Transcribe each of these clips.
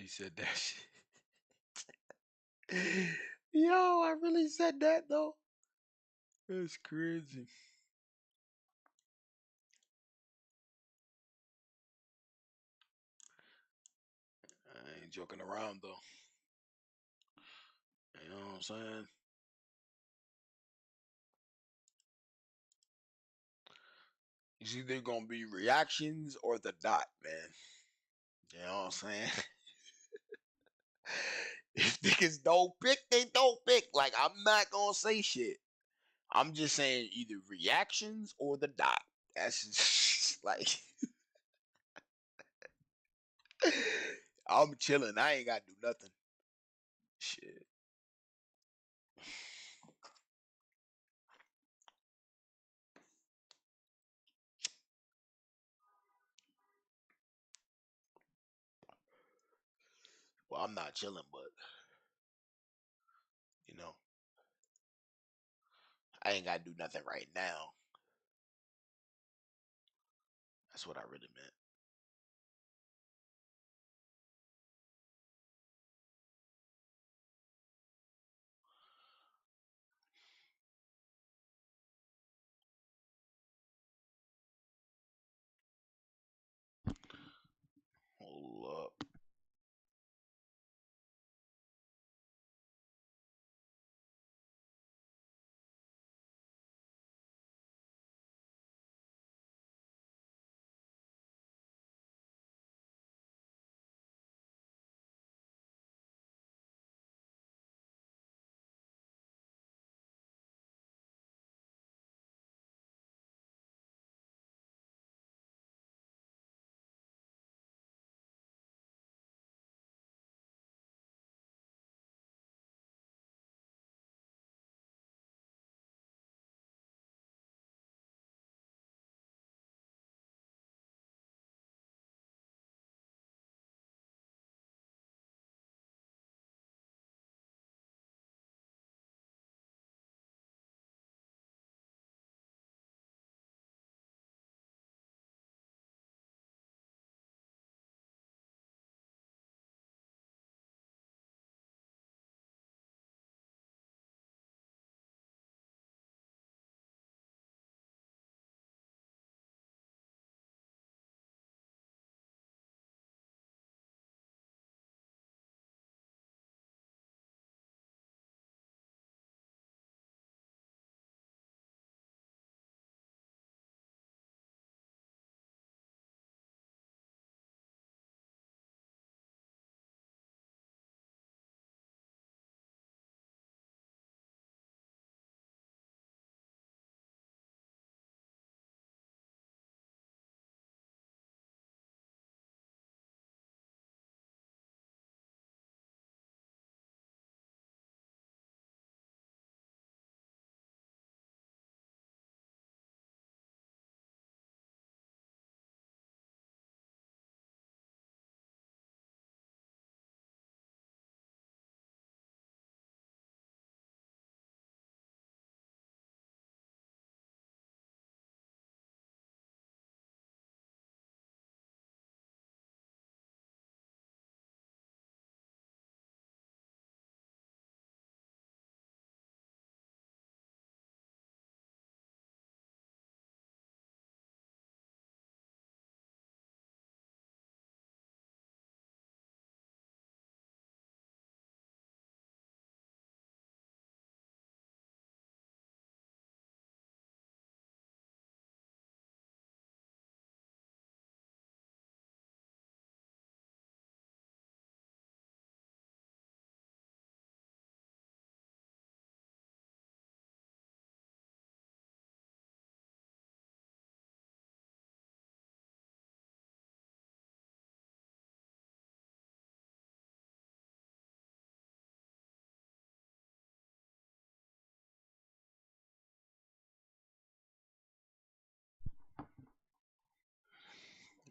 really said that shit. Yo, I really said that though. That's crazy. I ain't joking around though. You know what I'm saying? It's either gonna be reactions or the dot, man. You know what I'm saying? If niggas don't pick, they don't pick. Like I'm not gonna say shit. I'm just saying either reactions or the dot. That's just like I'm chilling. I ain't gotta do nothing. Shit. Well, I'm not chilling, but you know, I ain't gotta do nothing right now. That's what I really meant. Hold up.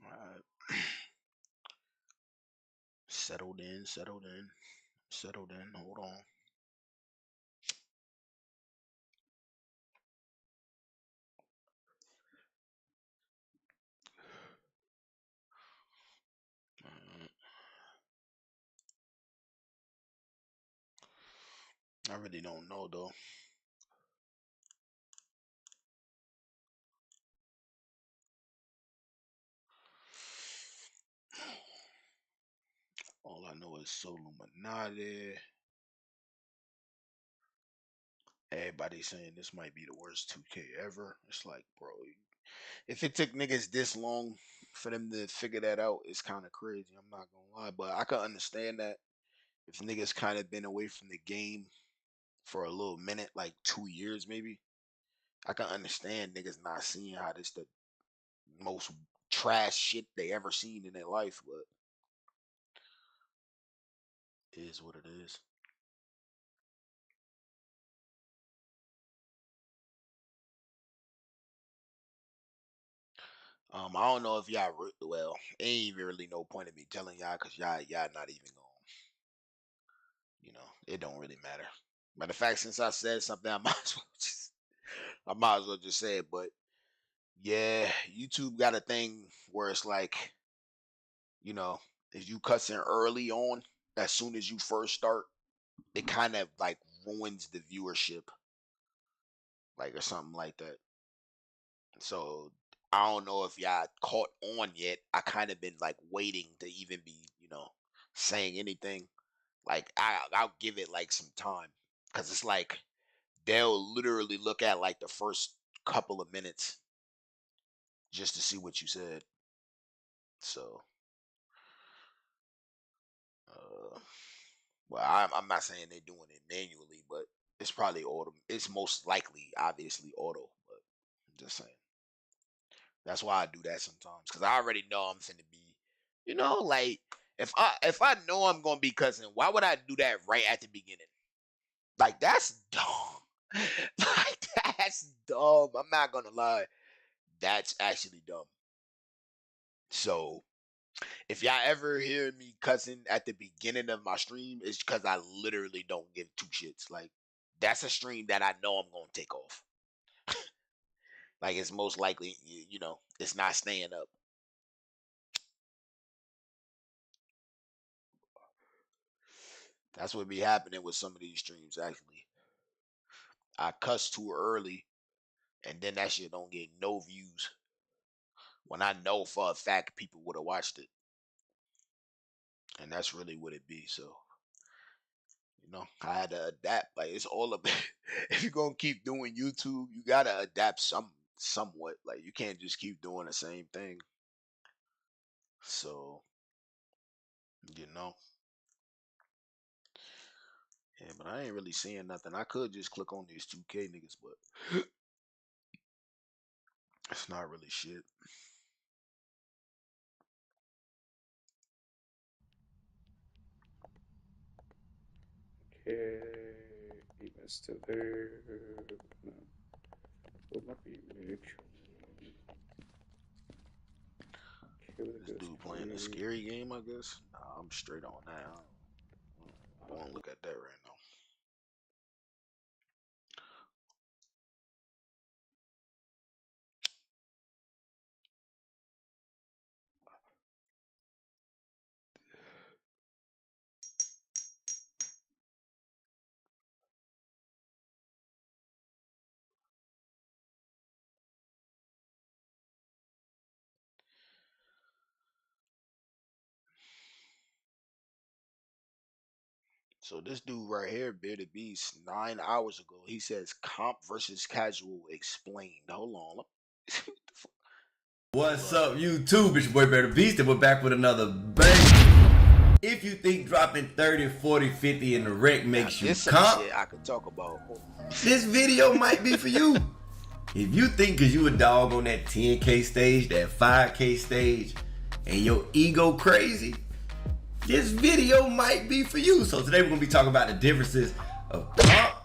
Alright. Settled in, settled in, settled in. Hold on. Alright. I really don't know though. All I know is Soluminati. Everybody's saying this might be the worst 2K ever. It's like, bro, if it took niggas this long for them to figure that out, it's kind of crazy. I'm not gonna lie, but I can understand that if niggas kind of been away from the game for a little minute, like 2 years maybe. I can understand niggas not seeing how this the most trash shit they ever seen in their life, but it is what it is. I don't know if y'all well, ain't even really no point in me telling y'all because y'all not even going. It don't really matter. Matter of fact, since I said something, I might as well just say it. But yeah, YouTube got a thing where it's like, you know, if you cussing early on, as soon as you first start, it kind of like ruins the viewership, like or something like that. So I don't know if y'all caught on yet. I kind of been like waiting to even be, saying anything. Like I'll give it like some time because it's like they'll literally look at like the first couple of minutes just to see what you said. So, uh, well, I'm not saying they're doing it manually, but it's probably auto. It's most likely, obviously, auto. But I'm just saying. That's why I do that sometimes because I already know I'm finna be, like if I know I'm gonna be cussing, why would I do that right at the beginning? Like that's dumb. Like that's dumb. I'm not gonna lie. That's actually dumb. So if y'all ever hear me cussing at the beginning of my stream, it's because I literally don't give two shits. Like that's a stream that I know I'm gonna take off. Like it's most likely, it's not staying up. That's what be happening with some of these streams. Actually, I cuss too early, and then that shit don't get no views. When I know for a fact people would have watched it, and that's really what it be. So I had to adapt. Like it's all about. If you're gonna keep doing YouTube, you gotta adapt somewhat. Like you can't just keep doing the same thing. So you know, yeah. But I ain't really seeing nothing. I could just click on these 2K niggas, but it's not really shit. Okay, even still there. Will not be big. Okay, This dude playing a scary game, I guess. Nah, I'm straight on that. I want to look at that right now. So this dude right here, Bearded Beast, 9 hours ago, he says comp versus casual explained. Hold on. What's up, YouTube? It's your boy Bear the Beast, and we're back with another bang. If you think dropping 30, 40, 50 in the wreck makes you comp, shit I could talk about. this video might be for you. If you think because you a dog on that 10K stage, that 5K stage, and your ego crazy, this video might be for you. So today we're going to be talking about the differences of comp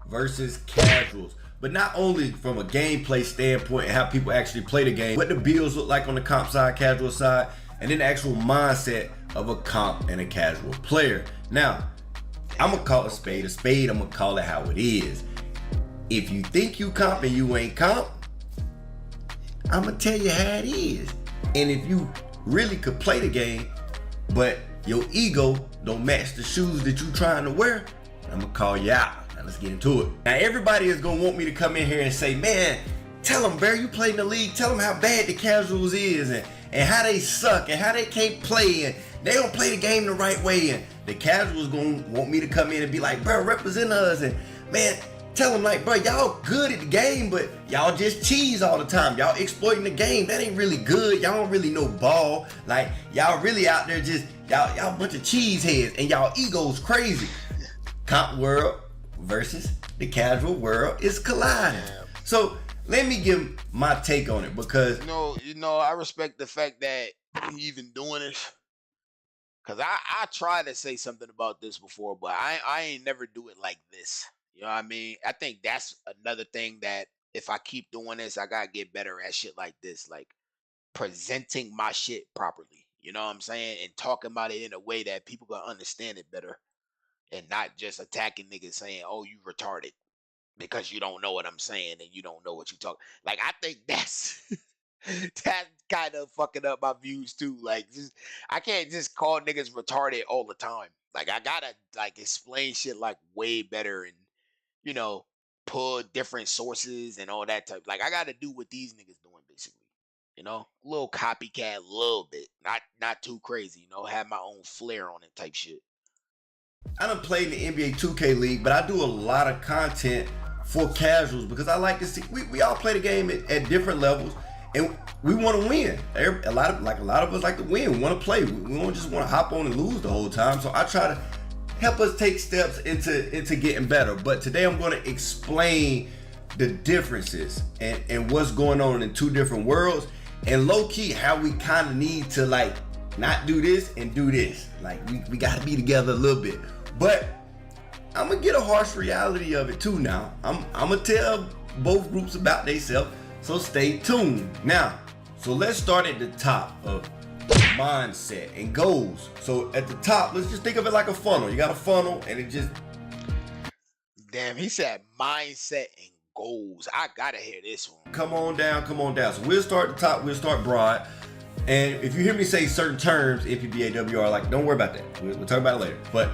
versus casuals. But not only from a gameplay standpoint and how people actually play the game, what the builds look like on the comp side, casual side, and then the actual mindset of a comp and a casual player. Now, I'm gonna call a spade, I'm gonna call it how it is. If you think you comp and you ain't comp, I'm gonna tell you how it is. And if you really could play the game, but your ego don't match the shoes that you trying to wear, I'm gonna call you out. Now let's get into it. Now everybody is gonna want me to come in here and say, man, tell them, Barry, you played in the league. Tell them how bad the casuals is and how they suck and how they can't play and they don't play the game the right way. And the casuals gonna want me to come in and be like, bro, represent us. And man, tell them like, bro, y'all good at the game, but y'all just cheese all the time. Y'all exploiting the game. That ain't really good. Y'all don't really know ball. Like, y'all really out there just, y'all a bunch of cheese heads and y'all egos crazy. Comp world versus the casual world is colliding. So let me give my take on it because you know, I respect the fact that he even doing this. Cause I tried to say something about this before, but I ain't never do it like this. You know what I mean? I think that's another thing that if I keep doing this, I gotta get better at shit like this, like presenting my shit properly. You know what I'm saying? And talking about it in a way that people can understand it better, and not just attacking niggas saying, "Oh, you retarded," because you don't know what I'm saying and you don't know what you talk. Like I think that's that kind of fucking up my views too. Like I can't just call niggas retarded all the time. Like I gotta like explain shit like way better and you know pull different sources and all that type. Like I gotta do what these niggas doing basically. You know, a little copycat, a little bit, not too crazy. You know, have my own flair on it type shit. I done played in the NBA 2K League, but I do a lot of content for casuals because I like to see we all play the game at different levels and we want to win. A lot of us like to win. We want to play. We don't just want to hop on and lose the whole time. So I try to help us take steps into getting better. But today I'm going to explain the differences and what's going on in two different worlds and low key how we kind of need to like not do this and do this. Like we got to be together a little bit. But I'm gonna get a harsh reality of it too now. I'm gonna tell both groups about themselves, so stay tuned. Now, so let's start at the top of mindset and goals. So at the top, let's just think of it like a funnel. You got a funnel and it just... Damn, he said mindset and goals. I gotta hear this one. Come on down. So we'll start at the top, we'll start broad. And if you hear me say certain terms, MPBAWR, like don't worry about that. We'll talk about it later. But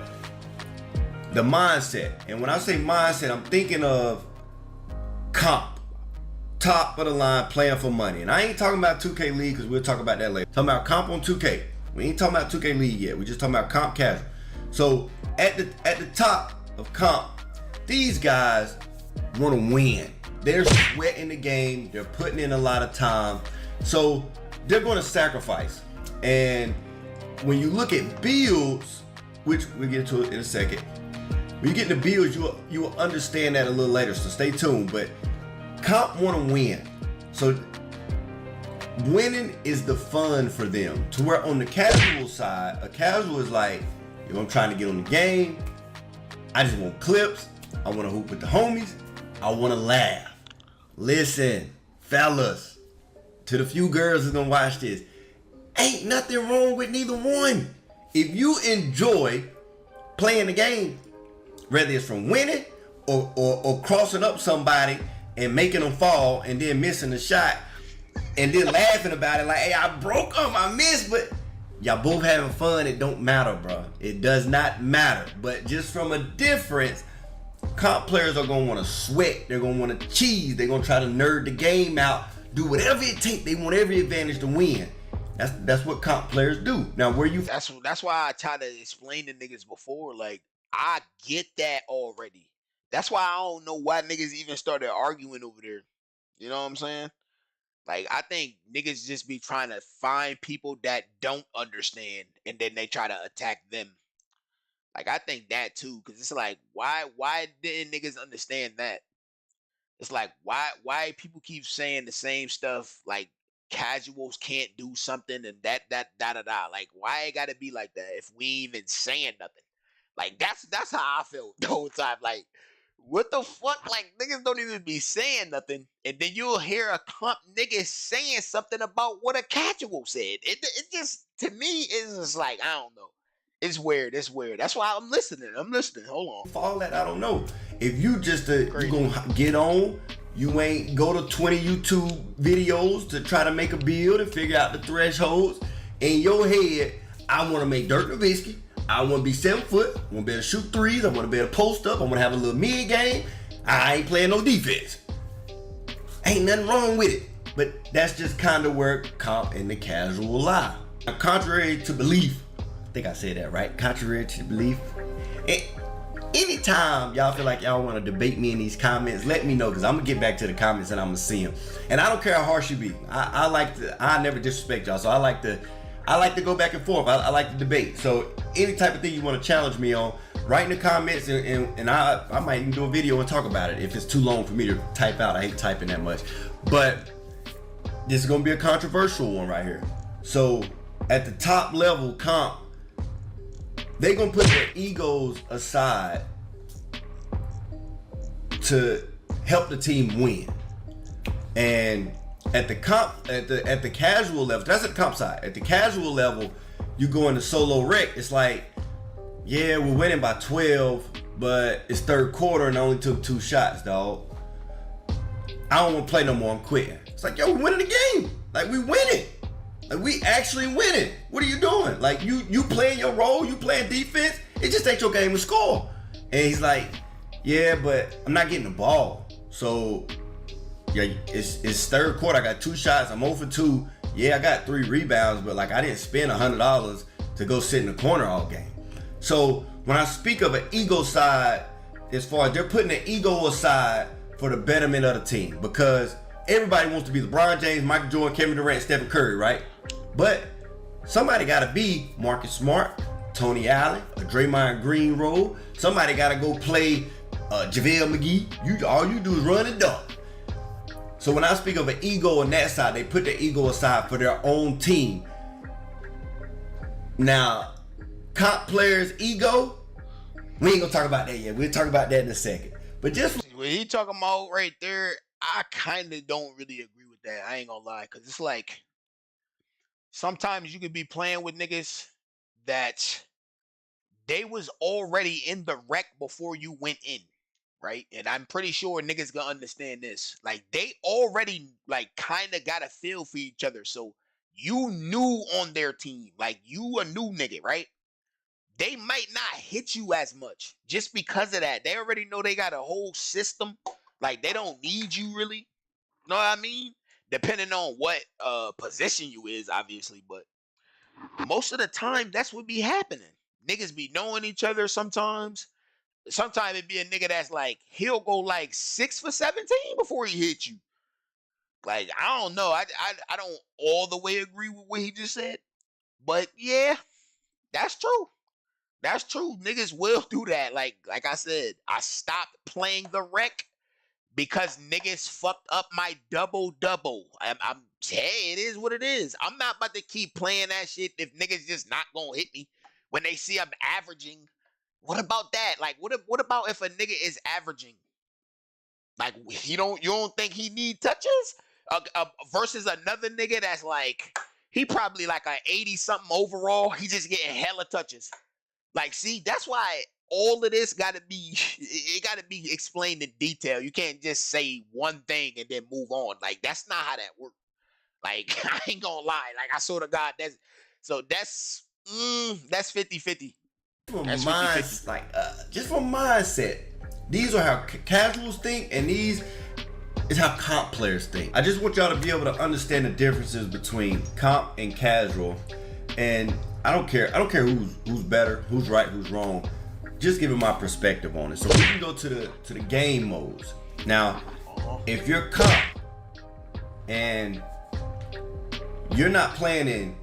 the mindset, and when I say mindset, I'm thinking of comp, top of the line, playing for money. And I ain't talking about 2K League because we'll talk about that later. Talking about comp on 2K. We ain't talking about 2K League yet. We're just talking about comp casual. So at the top of comp, these guys want to win. They're sweating the game. They're putting in a lot of time. So they're going to sacrifice. And when you look at builds, which we'll get to it in a second, when you get into builds, you will understand that a little later, so stay tuned. But comp want to win. So winning is the fun for them. To where on the casual side, a casual is like, yo, I'm trying to get on the game. I just want clips. I want to hoop with the homies. I want to laugh. Listen, fellas, to the few girls who's gonna watch this, ain't nothing wrong with neither one. If you enjoy playing the game, whether it's from winning or crossing up somebody and making them fall and then missing the shot and then laughing about it like, hey, I broke them, I missed, but y'all both having fun, it don't matter, bro. It does not matter. But just from a difference, comp players are gonna wanna sweat, they're gonna wanna cheese, they're gonna try to nerd the game out, do whatever it takes, they want every advantage to win. That's what comp players do. Now where you... That's why I try to explain to niggas before, like, I get that already. That's why I don't know why niggas even started arguing over there. You know what I'm saying? Like, I think niggas just be trying to find people that don't understand, and then they try to attack them. Like, I think that too, because it's like, why didn't niggas understand that? It's like, why people keep saying the same stuff, like, casuals can't do something and that da. Like, why it gotta be like that if we ain't even saying nothing? Like, that's how I felt the whole time. Like, what the fuck? Like, niggas don't even be saying nothing, and then you'll hear a comp nigga saying something about what a casual said. It just, to me, is just like, I don't know. It's weird. That's why I'm listening. Hold on. For all that, I don't know. If you just you gonna get on, you ain't go to 20 YouTube videos to try to make a build and figure out the thresholds. In your head, I want to make Dirk Nowitzki. I want to be 7 foot. I want to be able to shoot threes. I want to be able to post up. I want to have a little mid game. I ain't playing no defense. Ain't nothing wrong with it. But that's just kind of where comp and the casual lie. Now, contrary to belief, I think I said that right. Contrary to belief. Anytime y'all feel like y'all want to debate me in these comments, let me know, because I'm gonna get back to the comments and I'm gonna see them. And I don't care how harsh you be. I never disrespect y'all, so I like to go back and forth. I like to debate. So any type of thing you want to challenge me on, write in the comments, and I might even do a video and talk about it if it's too long for me to type out. I hate typing that much. But this is gonna be a controversial one right here. So at the top level comp, they gonna put their egos aside to help the team win. And at the casual level, that's at the comp side. At the casual level, you go into solo rec, it's like, yeah, we're winning by 12, but it's third quarter and I only took 2 shots, dog. I don't want to play no more, I'm quitting. It's like, yo, we're winning the game. Like, we winning. Like, we actually winning. What are you doing? Like, you playing your role, you playing defense, it just ain't your game to score. And he's like, yeah, but I'm not getting the ball. So, yeah, it's third quarter, I got 2 shots, I'm 0 for 2. Yeah, I got 3 rebounds, but like, I didn't spend $100 to go sit in the corner all game. So, when I speak of an ego side, as far as they're putting the ego aside for the betterment of the team, because everybody wants to be LeBron James, Michael Jordan, Kevin Durant, Stephen Curry, right? But somebody got to be Marcus Smart, Tony Allen, a Draymond Green role. Somebody got to go play JaVale McGee. All you do is run and dunk. So when I speak of an ego on that side, they put the ego aside for their own team. Now, comp players' ego, we ain't gonna talk about that yet. We'll talk about that in a second. But just what he talking about right there, I kind of don't really agree with that. I ain't gonna lie, because it's like sometimes you could be playing with niggas that they was already in the wreck before you went in, right? And I'm pretty sure niggas gonna understand this. Like, they already like kind of got a feel for each other. So you new on their team, like you a new nigga, right? They might not hit you as much just because of that. They already know they got a whole system. Like, they don't need you really. Know what I mean? Depending on what position you is, obviously. But most of the time, that's what be happening. Niggas be knowing each other sometimes. Sometimes it be a nigga that's like, he'll go like 6 for 17 before he hit you. Like, I don't know. I don't all the way agree with what he just said. But yeah, that's true. That's true. Niggas will do that. Like I said, I stopped playing the rec because niggas fucked up my double-double. Hey, it is what it is. I'm not about to keep playing that shit if niggas just not gonna hit me when they see I'm averaging. What about that? Like, what about if a nigga is averaging? Like, you don't think he need touches? Versus another nigga that's like, he probably like a 80-something overall. He just getting hella touches. Like, see, that's why all of this gotta be explained in detail. You can't just say one thing and then move on. Like, that's not how that works. Like, I ain't gonna lie. Like, I swear to God, that's 50-50. That's 50-50. Like, just from mindset, these are how casuals think, and these is how comp players think. I just want y'all to be able to understand the differences between comp and casual. And I don't care who's better, who's right, who's wrong. Just giving my perspective on it. So we can go to the game modes. Now, if you're comp and you're not playing in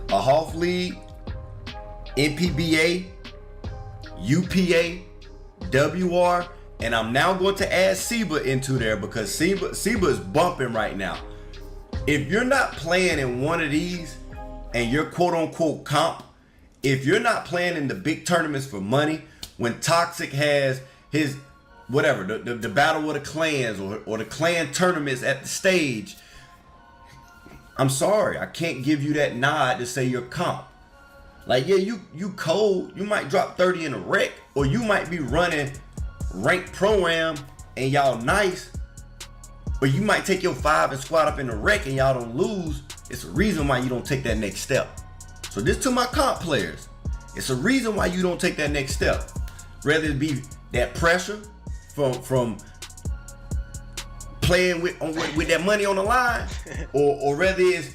a Hoff League, NPBA, UPA, WR, and I'm now going to add SEBA into there because SEBA is bumping right now. If you're not playing in one of these and you're quote-unquote comp, if you're not playing in the big tournaments for money, when Toxic has his whatever, the battle of the clans or the clan tournaments at the stage, I'm sorry, I can't give you that nod to say you're comp. Like, yeah, you cold, you might drop 30 in a rec, or you might be running ranked pro-am and y'all nice, or you might take your 5 and squat up in the rec and y'all don't lose. It's a reason why you don't take that next step. So this to my comp players. It's a reason why you don't take that next step. Whether it be that pressure from playing with that money on the line, or whether it's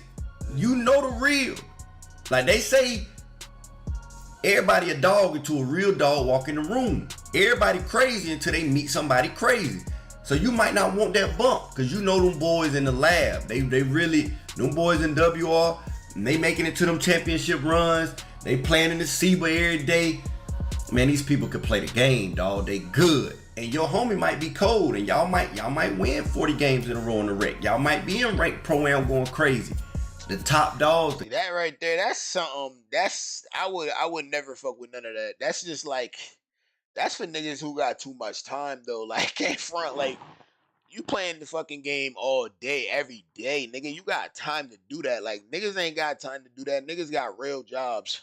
you know the real. Like they say, everybody a dog until a real dog walk in the room. Everybody crazy until they meet somebody crazy. So you might not want that bump because you know them boys in the lab. They really, them boys in WR, they making it to them championship runs. They playing in the SEBA every day. Man, these people could play the game, dog. They good. And your homie might be cold, and y'all might win 40 games in a row in the rec. Y'all might be in ranked pro-am going crazy. The top dogs. That right there, that's something. I would never fuck with none of that. That's just like, that's for niggas who got too much time though. Like, can't front, like, you playing the fucking game all day, every day, nigga. You got time to do that. Like, niggas ain't got time to do that. Niggas got real jobs.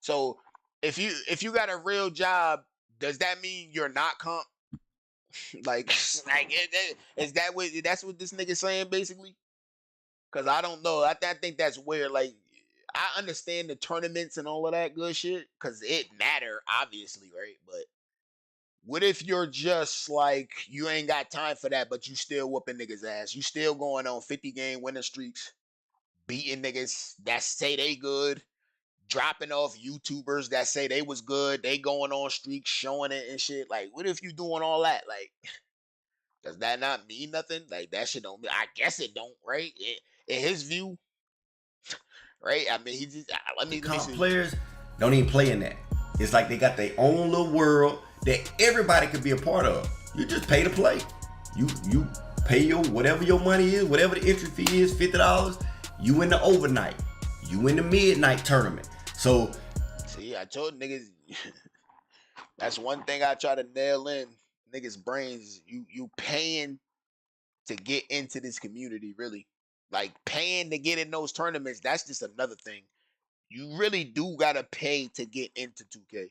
So if you got a real job, does that mean you're not comp? like is that's what this nigga saying basically? Cause I don't know. I think that's weird. Like, I understand the tournaments and all of that good shit, cause it matter, obviously, right? But what if you're just like, you ain't got time for that, but you still whooping niggas ass? You still going on 50-game winning streaks, beating niggas that say they good, dropping off YouTubers that say they was good, they going on streaks, showing it and shit. Like, what if you doing all that? Like, does that not mean nothing? Like, that shit don't mean, I guess it don't, right? In his view, right? I mean, he just, let me see. Players don't even play in that. It's like they got their own little world that everybody could be a part of. You just pay to play. You pay your whatever your money is, whatever the entry fee is, $50. You in the overnight. You in the midnight tournament. So, see, I told niggas, that's one thing I try to nail in niggas' brains. You paying to get into this community, really. Like, paying to get in those tournaments, that's just another thing. You really do gotta pay to get into 2K.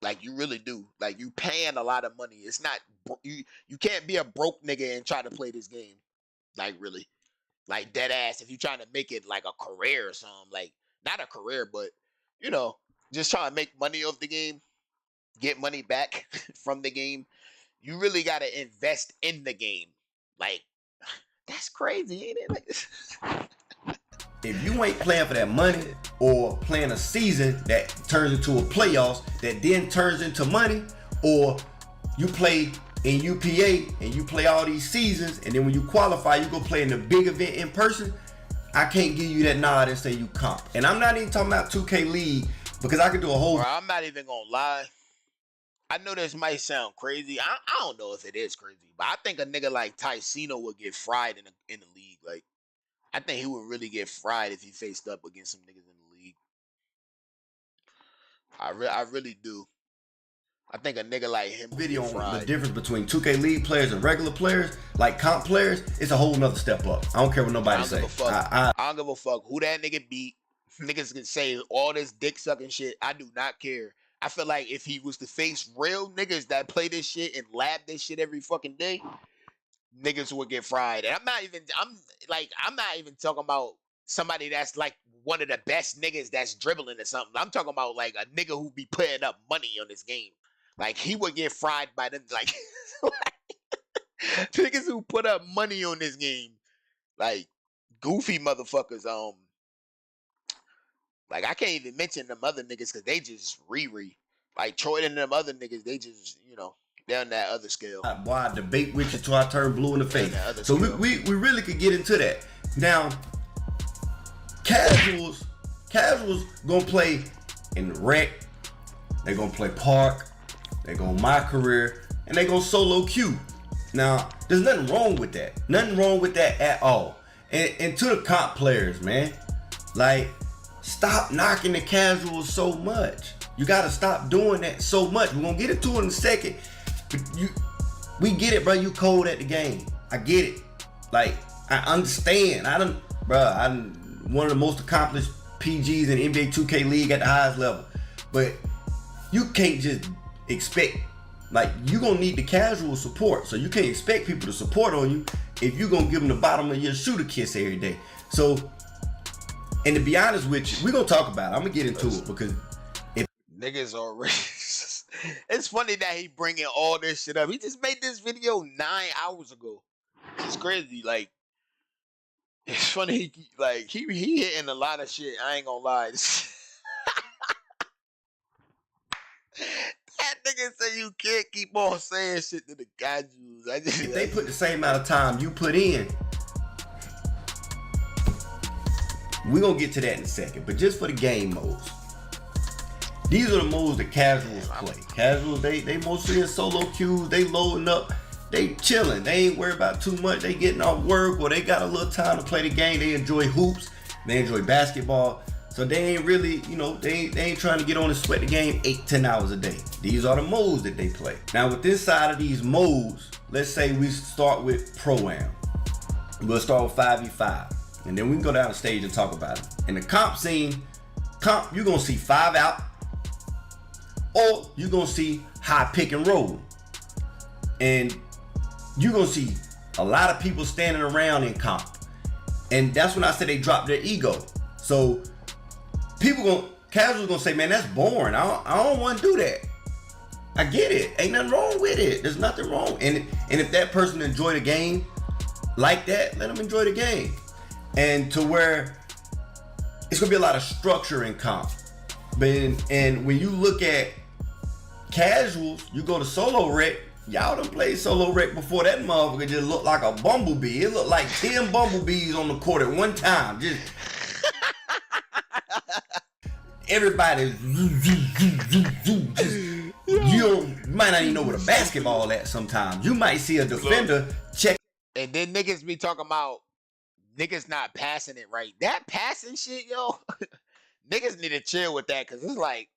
Like, you really do. Like, you paying a lot of money. It's not, you can't be a broke nigga and try to play this game. Like, really. Like, dead ass, if you trying to make it like a career or something. Like, not a career, but, you know, just trying to make money off the game, get money back from the game. You really gotta invest in the game. Like, that's crazy, ain't it? Like, if you ain't playing for that money or playing a season that turns into a playoffs that then turns into money, or you play in UPA and you play all these seasons and then when you qualify you go play in the big event in person, I can't give you that nod and say you comp. And I'm not even talking about 2K League because I could do a whole... Bro, I'm not even gonna lie. I know this might sound crazy. I don't know if it is crazy, but I think a nigga like Ticino would get fried in the league. Like, I think he would really get fried if he faced up against some niggas in the league. I really do. I think a nigga like him video would get on fried. the difference between 2K League players and regular players, like comp players, it's a whole nother step up. I don't care what nobody say. I don't give a fuck who that nigga beat. Niggas can say all this dick sucking shit. I do not care. I feel like if he was to face real niggas that play this shit and lab this shit every fucking day, niggas would get fried. And I'm not even talking about somebody that's like one of the best niggas that's dribbling or something. I'm talking about like a nigga who be putting up money on this game. Like, he would get fried by them, like, niggas who put up money on this game. Like, goofy motherfuckers. Like, I can't even mention them other niggas because they just re. Like, Troy and them other niggas, they just, you know, they're on that other scale. Boy, I debate with you till I turn blue in the face. So we really could get into that. Now, casuals gonna play in the rec, they gonna play park, they gonna my career, and they gonna solo queue. Now, there's nothing wrong with that. Nothing wrong with that at all. And to the comp players, man, like, stop knocking the casuals so much. You gotta stop doing that so much. We're gonna get into it in a second. But we get it, bro. You cold at the game. I get it. Like, I understand. I'm one of the most accomplished PGs in NBA 2K League at the highest level. But you can't just expect, like, you gonna need the casual support. So you can't expect people to support on you if you gonna give them the bottom of your shooter kiss every day. So, and to be honest with you, we're gonna talk about it. I'm gonna get into it because Niggas already. It's funny that he bringing all this shit up. He just made this video 9 hours ago. It's crazy. Like, it's funny. He hitting a lot of shit. I ain't gonna lie. That nigga say you can't keep on saying shit to the Kajus. If they put the same amount of time you put in, we're gonna get to that in a second. But just for the game modes, these are the modes that casuals play. Casuals, they mostly in solo queues. They loading up. They chilling. They ain't worried about too much. They getting off work or they got a little time to play the game. They enjoy hoops. They enjoy basketball. So they ain't really, they ain't trying to get on and sweat the game 8-10 hours a day. These are the modes that they play. Now with this side of these modes, let's say we start with Pro-Am. We'll start with 5v5. And then we can go down the stage and talk about it. In the comp scene, you're gonna see 5 out, or you're gonna see high pick and roll. And you're gonna see a lot of people standing around in comp. And that's when I said they drop their ego. So casuals gonna say, man, that's boring. I don't want to do that. I get it. Ain't nothing wrong with it. There's nothing wrong. And if that person enjoy the game like that, let them enjoy the game. And to where it's gonna be a lot of structure in comp. And when you look at casuals, you go to solo rec. Y'all done played solo rec before. That motherfucker just looked like a bumblebee. It looked like 10 bumblebees on the court at one time. Just everybody, you might not even know where the basketball at sometimes. You might see a defender check. And then niggas be talking about niggas not passing it right. That passing shit, yo. Niggas need to chill with that because it's like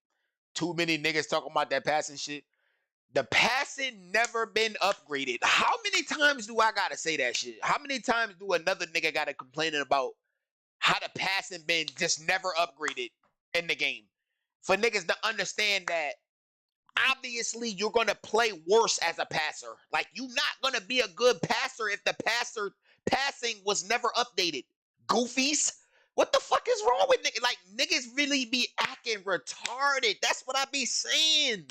too many niggas talking about that passing shit. The passing never been upgraded. How many times do I gotta say that shit? How many times do another nigga gotta complaining about how the passing been just never upgraded in the game? For niggas to understand that obviously you're gonna play worse as a passer. Like, you not gonna be a good passer if the passing was never updated. Goofies. What the fuck is wrong with niggas? Like, niggas really be acting retarded. That's what I be saying.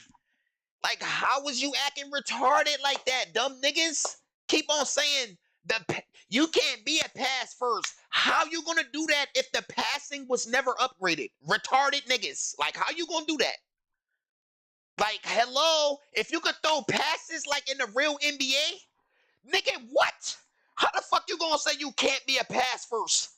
Like, how was you acting retarded like that, dumb niggas? Keep on saying you can't be a pass first. How you gonna do that if the passing was never upgraded? Retarded niggas. Like, how you gonna do that? Like, hello? If you could throw passes like in the real NBA, nigga, what? How the fuck you gonna say you can't be a pass first?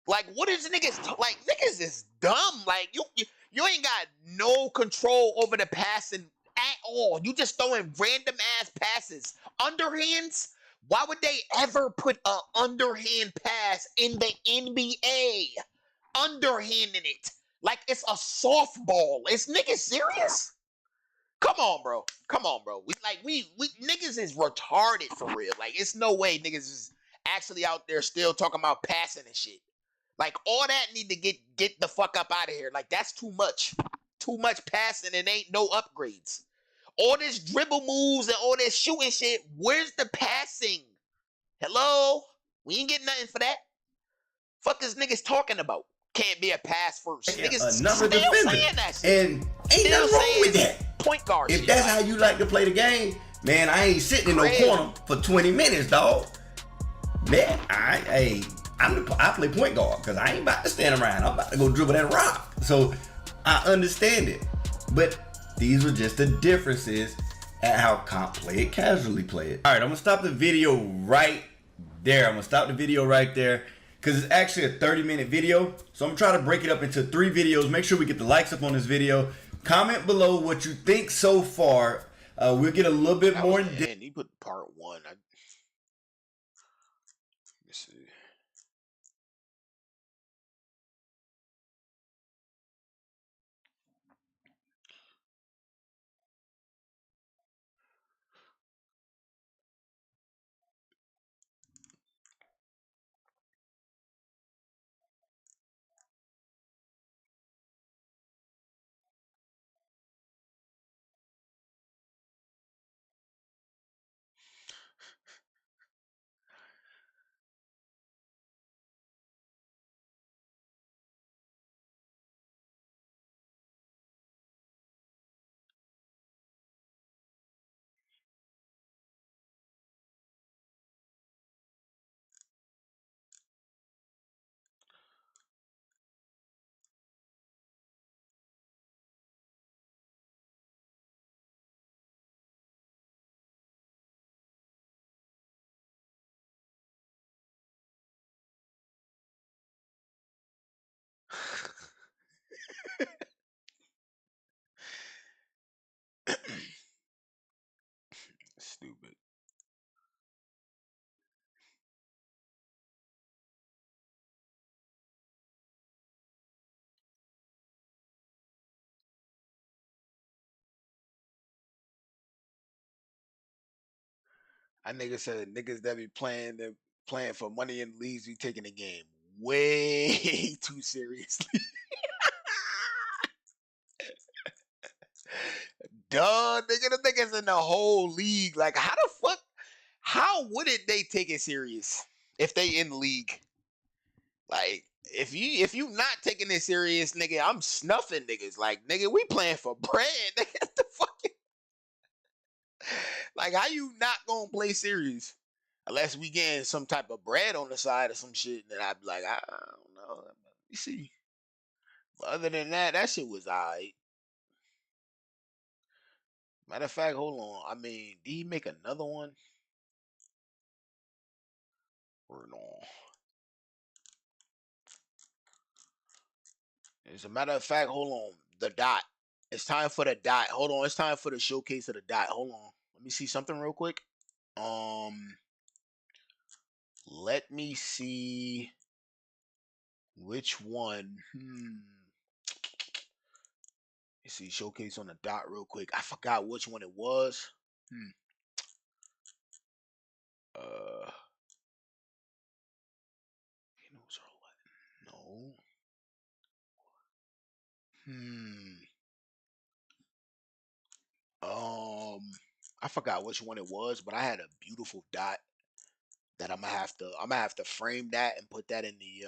Like, what is niggas like? Niggas is dumb. Like, you ain't got no control over the passing at all. You just throwing random ass passes. Underhands? Why would they ever put a underhand pass in the NBA? Underhanding it like it's a softball. Is niggas serious? Come on, bro. Come on, bro. We niggas is retarded for real. Like, it's no way niggas is actually out there still talking about passing and shit. Like, all that need to get the fuck up out of here. Like, that's too much. Too much passing and ain't no upgrades. All this dribble moves and all this shooting shit, where's the passing? Hello? We ain't getting nothing for that. Fuck is niggas talking about? Can't be a pass first. Niggas still saying that shit. And ain't nothing wrong with that. Point guard if shit. That's how you like to play the game, man, I ain't sitting in no corner for 20 minutes, dog. Man, I play point guard because I ain't about to stand around. I'm about to go dribble that rock. So I understand it. But these were just the differences at how comp play it, casually play it. All right, I'm gonna stop the video right there. Because it's actually a 30-minute video. So I'm gonna try to break it up into 3 videos. Make sure we get the likes up on this video. Comment below what you think so far. We'll get a little bit more in depth. He put part 1. Let me see. I nigga said niggas that be playing for money in leagues be taking the game way too seriously. Duh, nigga, the niggas in the whole league. Like, how the fuck? How wouldn't they take it serious if they in the league? Like, if you not taking it serious, nigga, I'm snuffing niggas. Like, nigga, we playing for bread. Nigga, what the fuck? Like, how you not gonna play serious? Unless we getting some type of bread on the side or some shit, then I'd be like, I don't know. Let me see. But other than that, that shit was alright. Matter of fact, hold on. I mean, did he make another one? Or no? As a matter of fact, hold on. The dot. It's time for the dot. Hold on. It's time for the showcase of the dot. Hold on. Let me see something real quick. Let me see which one. Let's see, showcase on the dot real quick. I forgot which one it was. No. I forgot which one it was, but I had a beautiful dot that I'm gonna have to frame that and put that in the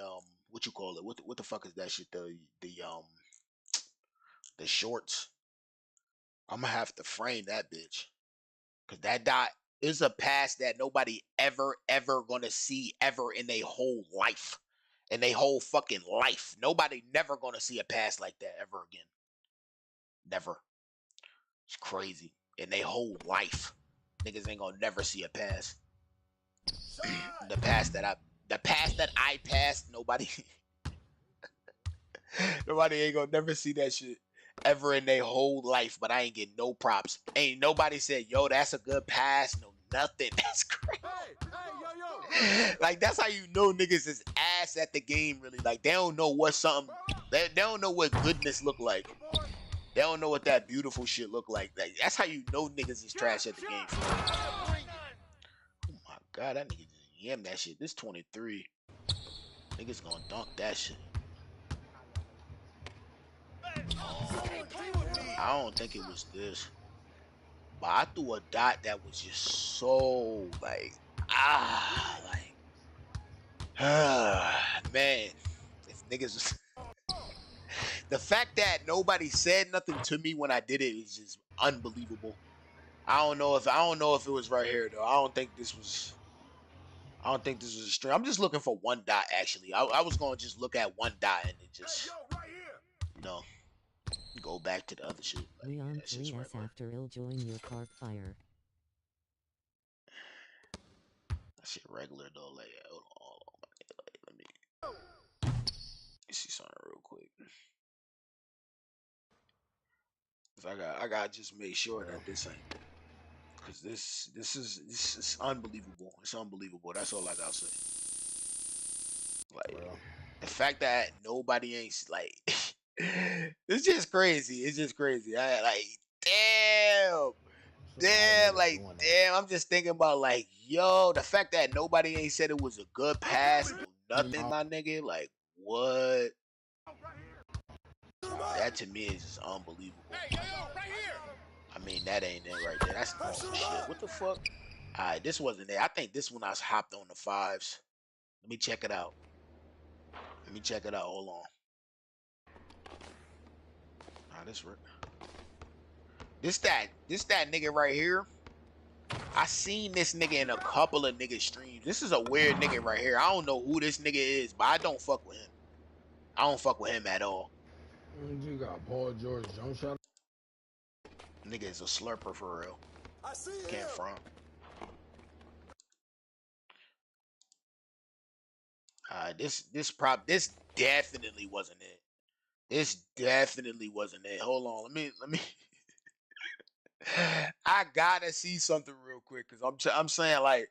what you call it? What the fuck is that shit? The shorts. I'm gonna have to frame that bitch. Cause that dot is a pass that nobody ever gonna see ever in their whole life. In their whole fucking life. Nobody never gonna see a pass like that ever again. Never. It's crazy. In their whole life. Niggas ain't gonna never see a pass. the pass that I passed, nobody ain't gonna never see that shit ever in their whole life, but I ain't getting no props. Ain't nobody said, yo, that's a good pass. No, nothing. That's crazy. Like, that's how you know niggas is ass at the game, really. Like, they don't know what something, they don't know what goodness look like. They don't know what that beautiful shit look like. Like, that's how you know niggas is trash at the game. Oh my god, that nigga just yam that shit. This 23. Niggas gonna dunk that shit. I don't think it was this. But I threw a dot that was just so man. If niggas was the fact that nobody said nothing to me when I did it is just unbelievable. I don't know if it was right here though. I don't think this was a string. I'm just looking for one dot actually. I was gonna just look at one dot and it just go back to the other shit. Like, Leon 3S after he'll join your park fire. That shit regular though. Like, hold on. Like, let me see something real quick. Cause I gotta just make sure that this ain't. Cause this is unbelievable. It's unbelievable. That's all I gotta say. Like, the fact that nobody ain't like. It's just crazy. It's just crazy. I like, damn. I'm just thinking about like, yo, the fact that nobody ain't said it was a good pass, nothing, my nigga. Like, what? That to me is just unbelievable. I mean, that ain't it right there. That's shit. What the fuck? Alright, this wasn't there. I think this one I was hopped on the fives. Let me check it out. Hold on. This that nigga right here. I seen this nigga in a couple of nigga streams. This is a weird nigga right here. I don't know who this nigga is, but I don't fuck with him. I don't fuck with him at all. You got Paul George jump shot. Nigga is a slurper for real. Can't front. This definitely wasn't it. This definitely wasn't it. Hold on, let me. I gotta see something real quick because I'm saying like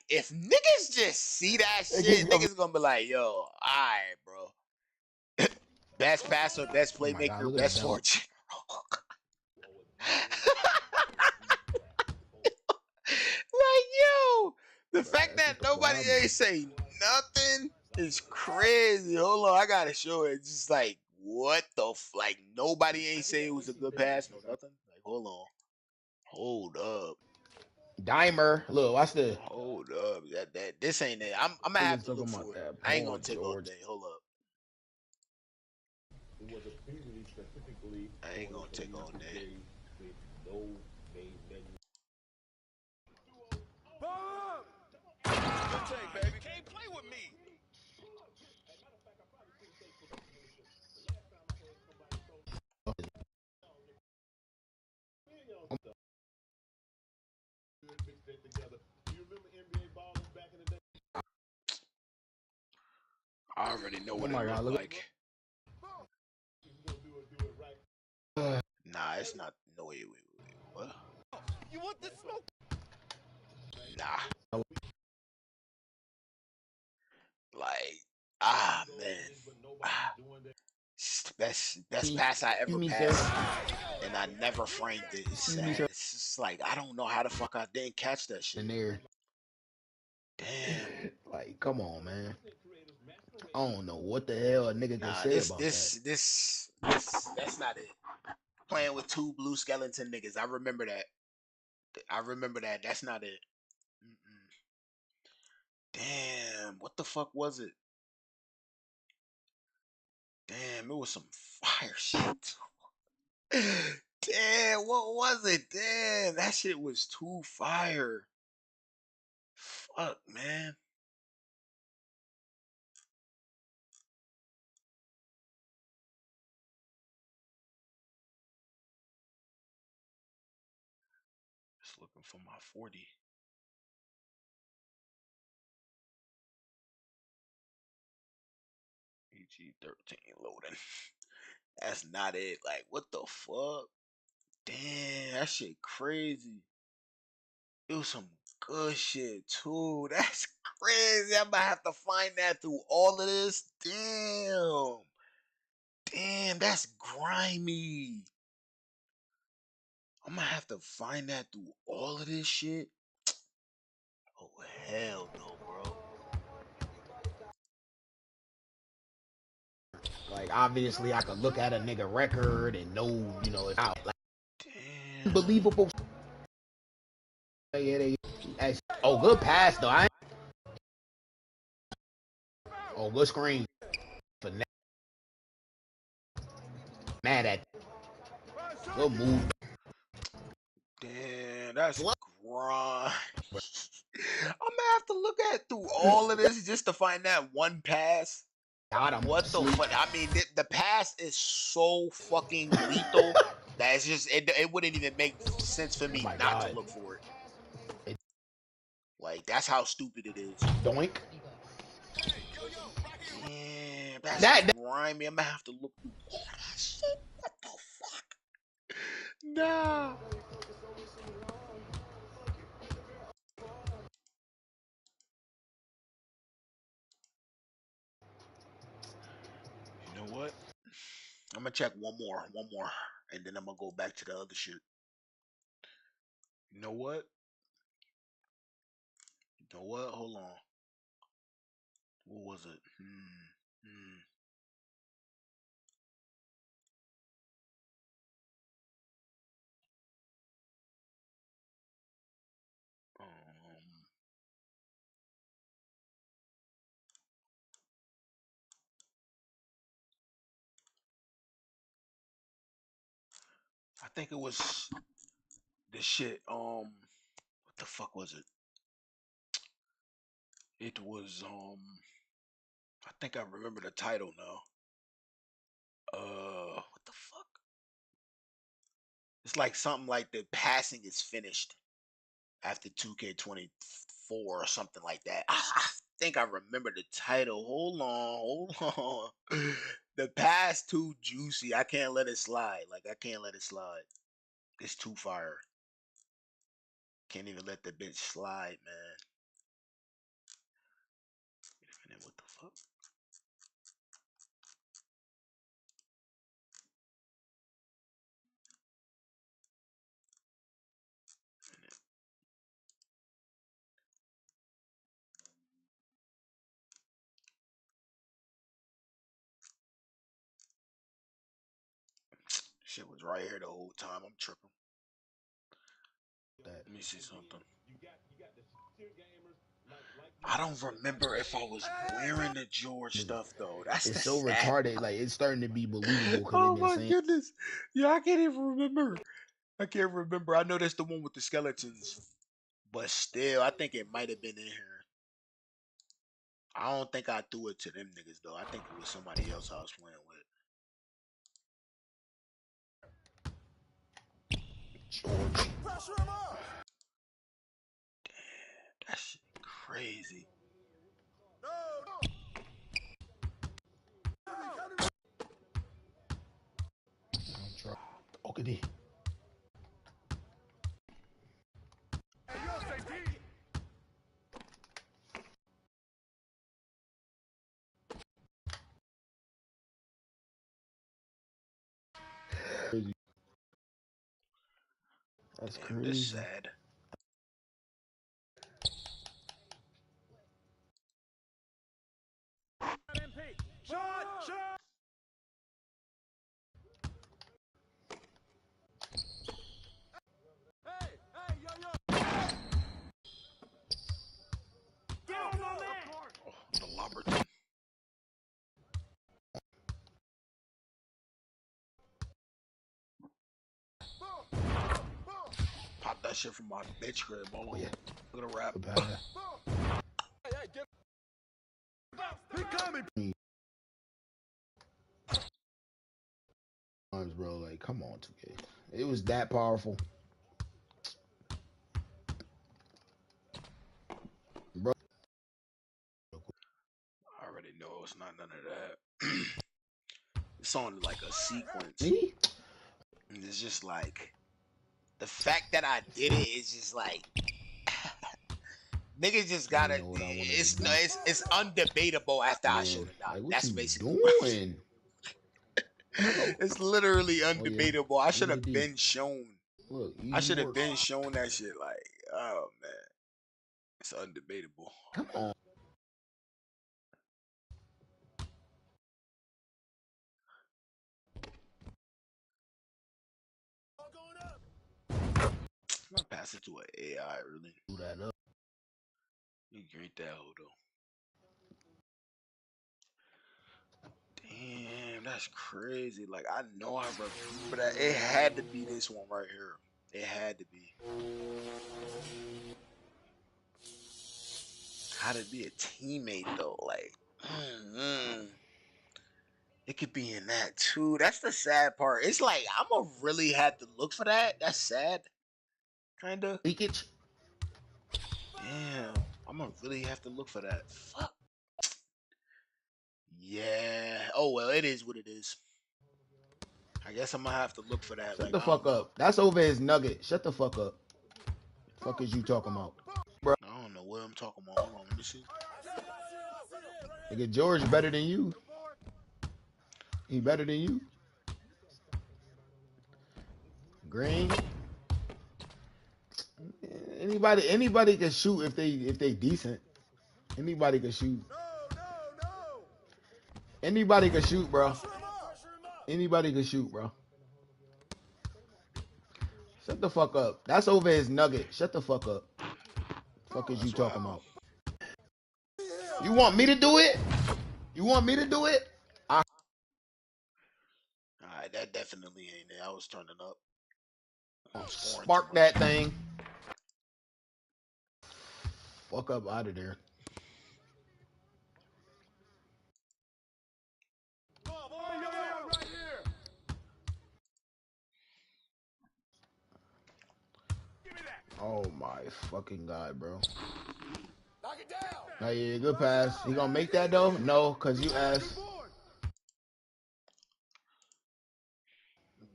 if niggas just see that shit, niggas gonna be like, yo, alright, bro. Best passer, best playmaker, God, best fortune. The Bro, fact that's that just the nobody problem. ain't say nothing is crazy. Hold on, I gotta show it. It's just like what the like nobody ain't say it was a good pass, no nothing. Like hold up, Dimer, look, watch this. hold up. That this ain't it. I'm gonna have Niggas to talking look about for it. that I ain't Paul gonna take all George. day. Hold up, I ain't gonna take all day. I already know Oh what it my god, looked look. like. Nah, it's not. No, wait. What? You want the smoke? Nah. Like, man. Ah, best pass I ever Excuse me, sir. passed, and I never framed it. It's Excuse me, sad. sir. It's just like I don't know how the fuck I didn't catch that shit. In there. Damn. Like, come on, man. I don't know what the hell a nigga could Nah, say about that. that's not it. Playing with two blue skeleton niggas. I remember that. That's not it. Mm-mm. Damn. What the fuck was it? Damn, it was some fire shit. Damn, what was it? Damn, that shit was too fire. Fuck, man. Just looking for my 40. EG13 loading. That's not it. Like, what the fuck? Damn, that shit crazy. It was some good shit too. That's crazy. I'm gonna have to find that through all of this. Damn. Damn, that's grimy. I'm gonna have to find that through all of this shit. Oh hell no, bro. Like, obviously, I could look at a nigga record and know, you know, it's out. Like, Damn. unbelievable. Oh, good pass, though. Oh, good screen. For mad at. Good move. Damn, that's grind. I'm gonna have to look at through all of this just to find that one pass. God, I'm What the asleep. fuck? I mean, the pass is so fucking lethal that it's just it wouldn't even make sense for Oh me my not to god. look for it. Like that's how stupid it is. Doink. Damn, that's That. grimy. I'm gonna have to look through all that shit. What the fuck? Nah. You know what? I'm gonna check one more, and then I'm gonna go back to the other shit. You know what? You know what? Hold on. What was it? Um, I think it was the shit. What the fuck was it? It was I think I remember the title now. What the fuck? It's like something like the passing is finished after 2K24 or something like that. I think I remember the title. Hold on. The pass too juicy. I can't let it slide. Like I can't let it slide. It's too fire. Can't even let the bitch slide, man. Wait a minute, what the fuck? Shit was right here the whole time. I'm tripping. That Let me see something. I don't remember if I was wearing the George stuff though. That's the it's so sad retarded. part. Like it's starting to be believable because they've Oh been my saying goodness. Yeah, I can't even remember. I can't remember. I know that's the one with the skeletons. But still, I think it might have been in here. I don't think I threw it to them niggas though. I think it was somebody else I was playing with. George. That shit crazy. Okay. Crazy. That's Damn, this crazy. sad. Oh, the Loberton. Pop that shit from my bitch crib. Hold on. Yeah. Look at the rap. Bro, like, come on, 2K. It was that powerful. Bro. I already know it's not none of that. It's on like a sequence. Me? And it's just like the fact that I did it is just like niggas just I gotta. know what I wanted It's to no, do. it's undebatable after I showed Man, it down. like, what That's you basically what I'm doing? it's literally Oh, yeah. undebatable. I should Look at have the D. been shown. Look, I easy should have work. been shown that shit. Like, oh man, it's undebatable. Come on. I'm gonna pass it to an AI. Really, Do that up. you great that hoe though. Damn, that's crazy. Like I know I remember that. It had to be this one right here. It had to be. How to be a teammate though? Like, it could be in that too. That's the sad part. It's like I'm gonna really have to look for that. That's sad, kinda. Leakage. Damn, I'm gonna really have to look for that. Fuck. Yeah. Oh well, it is what it is. I guess I'm gonna have to look for that. Shut Like the I don't fuck know. up. That's over his nugget. Shut the fuck up. Fuck is you talking about? Bro. I don't know what I'm talking about. Hold on, let me see. Nigga, George better than you. He better than you. Green. Anybody can shoot if they decent. Anybody can shoot. Anybody can shoot, bro. Anybody can shoot, bro. Shut the fuck up. That's over his nugget. Shut the fuck up. Fuck is you That's what talking happened. about? You want me to do it? You want me to do it? Alright, that definitely ain't it. I was turning up. I'm scoring too Spark much. that thing. Fuck up out of there. Oh my fucking god, bro. Oh yeah, good pass. He gonna make that though? No, cause you asked.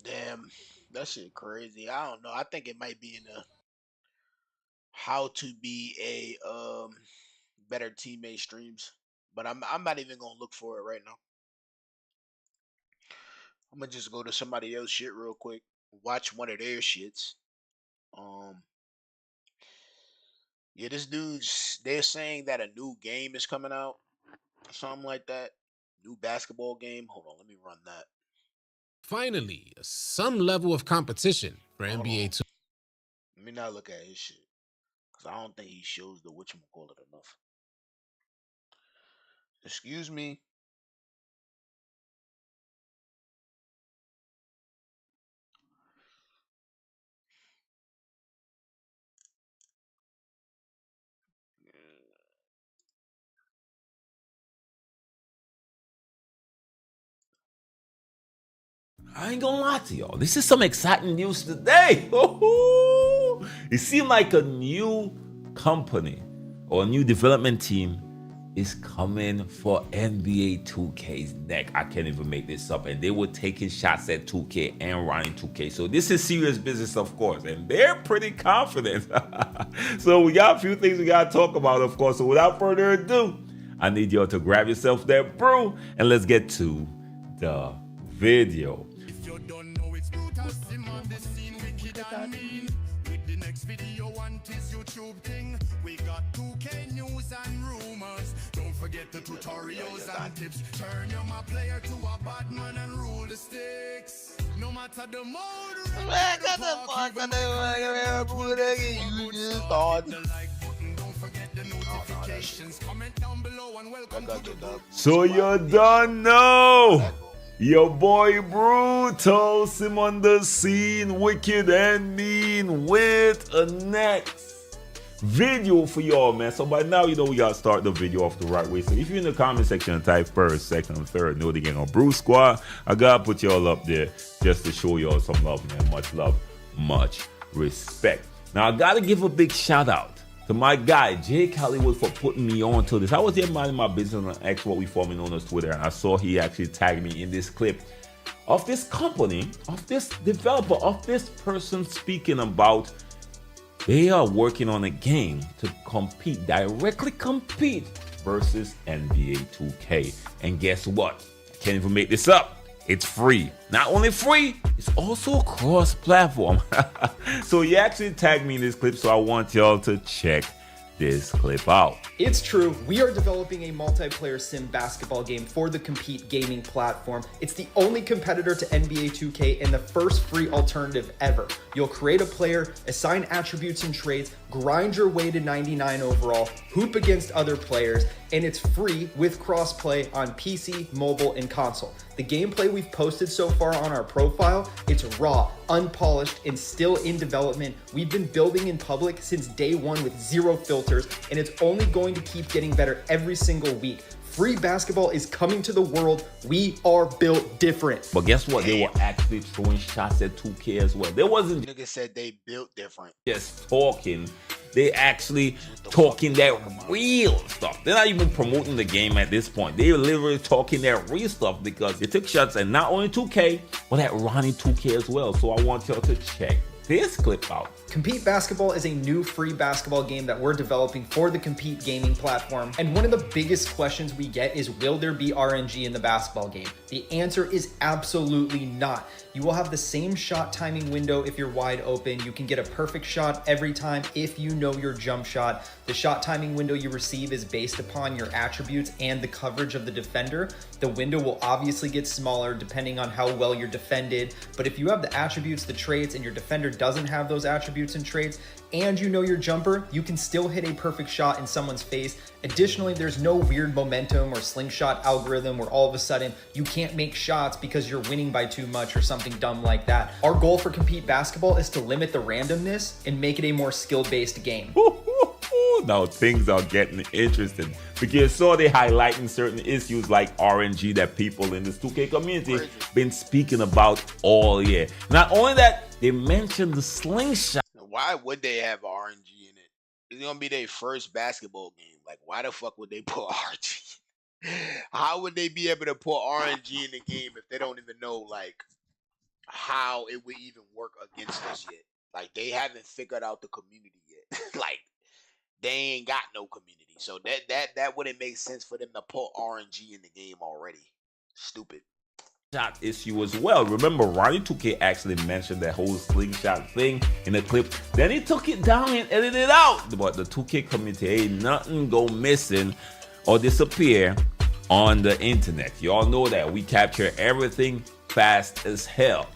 Damn, that shit crazy. I don't know. I think it might be in the how to be a better teammate streams. But I'm not even gonna look for it right now. I'm gonna just go to somebody else shit real quick. Watch one of their shits. Um yeah, this dude's they're saying that a new game is coming out. Something like that. New basketball game. Hold on, let me run that. finally some level of competition for NBA 2K. Let me not look at his shit. Because I don't think he shows the whatchamacallit enough. Excuse me. I ain't gonna lie to y'all. This is some exciting news today. It seemed like a new company or a new development team is coming for NBA 2K's neck. I can't even make this up. And they were taking shots at 2K and Ronnie 2K. So this is serious business, of course. And they're pretty confident. So we got a few things we gotta talk about, of course. So without further ado, I need y'all to grab yourself that brew and let's get to the video. If you don't know it's brutal, sim on the scene, wicked and mean. With the next video, one is YouTube thing. We got 2K news and rumors. Don't forget the tutorials and tips. Turn your my player to a bad man and rule the sticks. No matter the mode, don't forget the notifications. Comment down below and welcome to the group. So you done know. Your boy Brutal, him on the scene, wicked and mean, with a next video for y'all, man. So by now, you know we gotta start the video off the right way. So if you're in the comment section and type first, second, third, know the gang on Brew Squad, I gotta put y'all up there just to show y'all some love, man. Much love, much respect. Now I gotta give a big shout out to my guy Jake Hollywood for putting me on to this. I was there minding my business on X, what we formerly known as Twitter, and I saw he actually tagged me in this clip of this company, of this developer, of this person speaking about they are working on a game to directly compete versus NBA 2K. And guess what? I can't even make this up. It's free. Not only free, it's also cross-platform. So he actually tagged me in this clip, so I want y'all to check this clip out. It's true, we are developing a multiplayer sim basketball game for the Compete gaming platform. It's the only competitor to NBA 2K and the first free alternative ever. You'll create a player, assign attributes and traits, grind your way to 99 overall, hoop against other players, and it's free with crossplay on PC, mobile, and console. The gameplay we've posted so far on our profile, it's raw, unpolished, and still in development. We've been building in public since day one with zero filters, and it's only going to keep getting better every single week. Free basketball is coming to the world. We are built different. But guess what? They were actually throwing shots at 2K as well. There wasn't Nigga said they built different. just talking. They actually talking that real stuff. They're not even promoting the game at this point. They're literally talking that real stuff because they took shots at not only 2K, but at Ronnie 2K as well. So I want y'all to check this clip out. Compete Basketball is a new free basketball game that we're developing for the Compete gaming platform. And one of the biggest questions we get is, will there be RNG in the basketball game? The answer is absolutely not. You will have the same shot timing window if you're wide open. You can get a perfect shot every time if you know your jump shot. The shot timing window you receive is based upon your attributes and the coverage of the defender. The window will obviously get smaller depending on how well you're defended. But if you have the attributes, the traits, and your defender doesn't have those attributes and traits, and you know your jumper, you can still hit a perfect shot in someone's face. Additionally, there's no weird momentum or slingshot algorithm where all of a sudden you can't make shots because you're winning by too much or something dumb like that. Our goal for Compete Basketball is to limit the randomness and make it a more skill-based game. Now things are getting interesting because so they highlighting certain issues like RNG that people in this 2K community been speaking about all year. Not only that, they mentioned the slingshot. Why would they have RNG in it? It's gonna be their first basketball game. Like, why the fuck would they put RNG? How would they be able to put RNG in the game if they don't even know like how it would even work against us yet? Like, they haven't figured out the community yet. Like, they ain't got no community, so that wouldn't make sense for them to put RNG in the game already. Stupid. Shot issue as well. Remember, Ronnie 2K actually mentioned that whole slingshot thing in the clip. Then he took it down and edited it out. But the 2K community ain't nothing go missing or disappear on the internet. Y'all know that we capture everything fast as hell.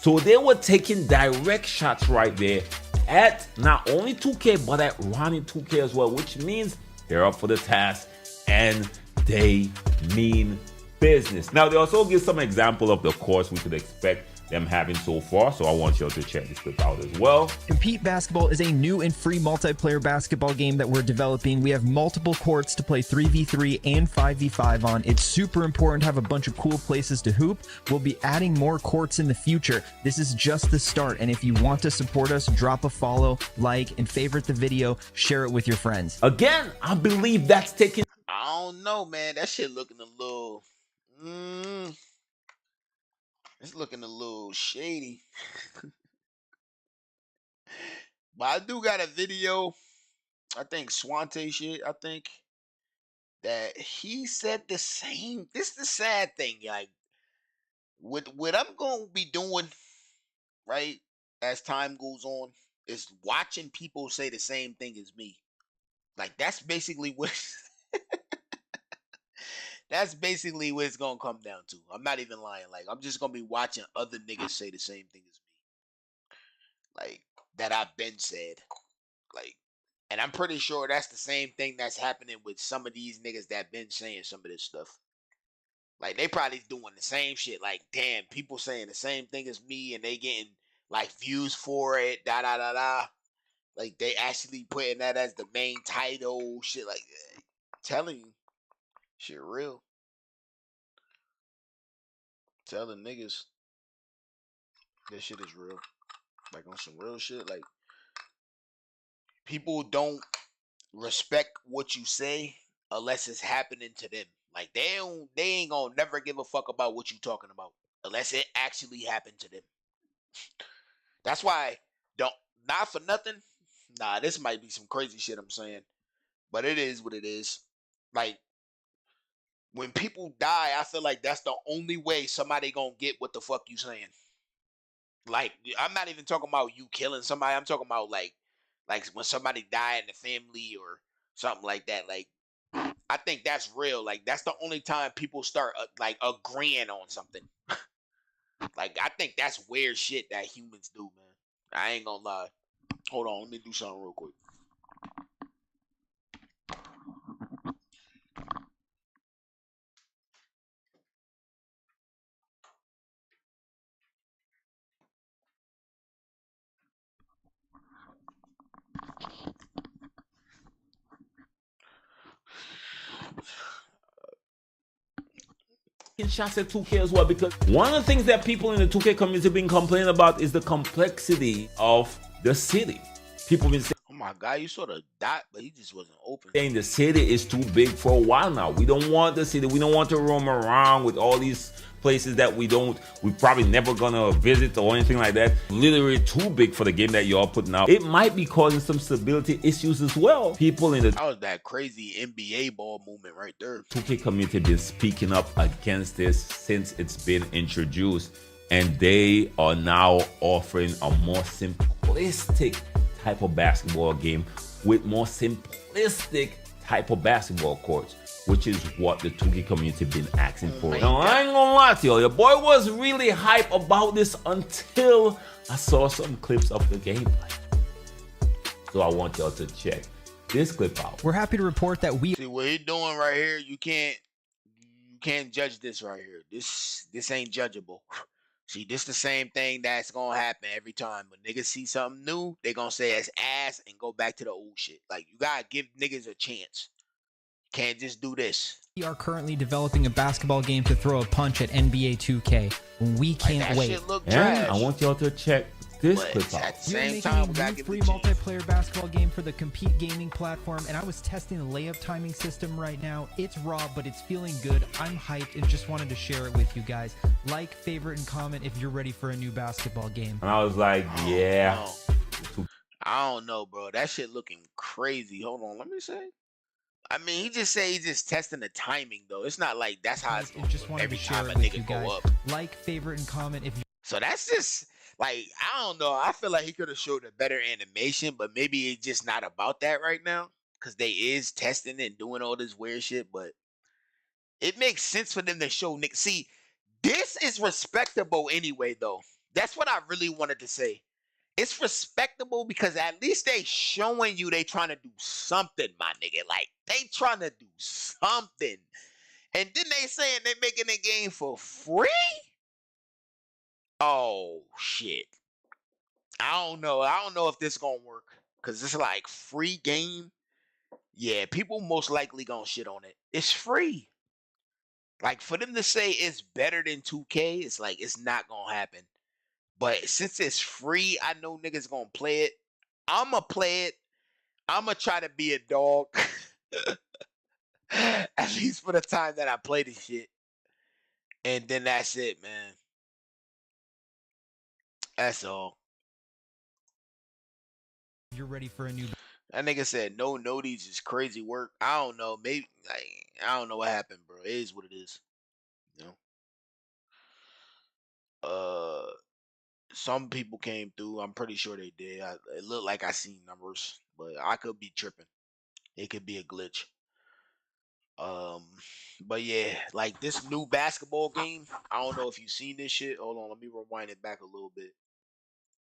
So they were taking direct shots right there at not only 2K, but at Ronnie 2K as well, which means they're up for the task and they mean business. Now, they also give some example of the course we could expect them having so far, so I want you all to check this clip out as well. Compete Basketball is a new and free multiplayer basketball game that we're developing. We have multiple courts to play 3v3 and 5v5 on. It's super important to have a bunch of cool places to hoop. We'll be adding more courts in the future. This is just the start, and if you want to support us, drop a follow, like, and favorite the video, share it with your friends. Again, I believe that's taking... I don't know, man. That shit looking a little... it's looking a little shady. But I do got a video, I think Swante shit, I think, that he said the same. This is the sad thing, like, what I'm going to be doing, right, as time goes on, is watching people say the same thing as me. Like, that's basically what... That's basically what it's gonna come down to. I'm not even lying. Like, I'm just gonna be watching other niggas say the same thing as me. Like, that I've been said. Like, and I'm pretty sure that's the same thing that's happening with some of these niggas that been saying some of this stuff. Like, they probably doing the same shit. Like, damn, people saying the same thing as me and they getting, like, views for it, da-da-da-da. Like, they actually putting that as the main title, shit like that. I'm telling you. Shit real. Telling niggas that shit is real. Like, on some real shit. Like, people don't respect what you say unless it's happening to them. Like, they ain't gonna never give a fuck about what you talking about unless it actually happened to them. That's why, not for nothing. Nah, this might be some crazy shit I'm saying, but it is what it is. Like, when people die, I feel like that's the only way somebody gonna get what the fuck you saying. Like, I'm not even talking about you killing somebody. I'm talking about like when somebody die in the family or something like that. Like, I think that's real. Like, that's the only time people start like agreeing on something. Like, I think that's weird shit that humans do, man. I ain't gonna lie. Hold on, let me do something real quick. Shots at 2K as well, because one of the things that people in the 2K community have been complaining about is the complexity of the city. People been saying, oh my God, you saw the dot, but he just wasn't open. Saying the city is too big for a while now. We don't want the city. We don't want to roam around with all these places that we probably never gonna visit or anything like that. Literally too big for the game that y'all putting out. It might be causing some stability issues as well. People in the that was that crazy NBA ball movement right there. 2K community been speaking up against this since it's been introduced, and they are now offering a more simplistic type of basketball game with more simplistic type of basketball courts, which is what the 2K community been asking for. Now, I ain't gonna lie to y'all, your boy was really hype about this until I saw some clips of the gameplay. So I want y'all to check this clip out. We're happy to report that we See what he doing right here. You can't judge this right here. This ain't judgeable. See, this the same thing that's gonna happen every time. When niggas see something new, they gonna say it's ass and go back to the old shit. Like, you gotta give niggas a chance. Can't just do this. We are currently developing a basketball game to throw a punch at NBA 2K. We can't that wait. Shit look And trash. I want y'all to check this But clip out. at the We're same making time, a we gotta new give free it a chance. multiplayer basketball game for the Compete gaming platform, and I was testing the layup timing system right now. It's raw, but it's feeling good. I'm hyped and just wanted to share it with you guys. Like, favorite, and comment if you're ready for a new basketball game. And I was like, yeah. I don't know, bro. That shit looking crazy. Hold on, let me see. I mean, he just say he's just testing the timing, though. It's not like that's how it's going Just wanted every to share time a it with you nigga go guys. up. Like, favorite, and comment if you So that's just like, I don't know. I feel like he could have showed a better animation, but maybe it's just not about that right now because they is testing and doing all this weird shit. But it makes sense for them to show Nick. See, This is respectable anyway, though. That's what I really wanted to say. It's respectable because at least they showing you they trying to do something, my nigga. Like they trying to do something. And then they saying they making the game for free? Oh shit. I don't know. I don't know if this gonna work. Cause it's like free game. Yeah, people most likely gonna shit on it. It's free. Like for them to say it's better than 2K, it's like it's not gonna happen. But since it's free, I know niggas gonna play it. I'ma play it. I'ma try to be a dog. At least for the time that I play this shit. And then that's it, man. That's all. You're ready for a new. That nigga said no noties is crazy work. I don't know. Maybe like, I don't know what happened, bro. It is what it is. You know? Some people came through. I'm pretty sure they did. It looked like I seen numbers, but I could be tripping. It could be a glitch. But yeah, like this new basketball game. I don't know if you've seen this shit. Hold on, let me rewind it back a little bit.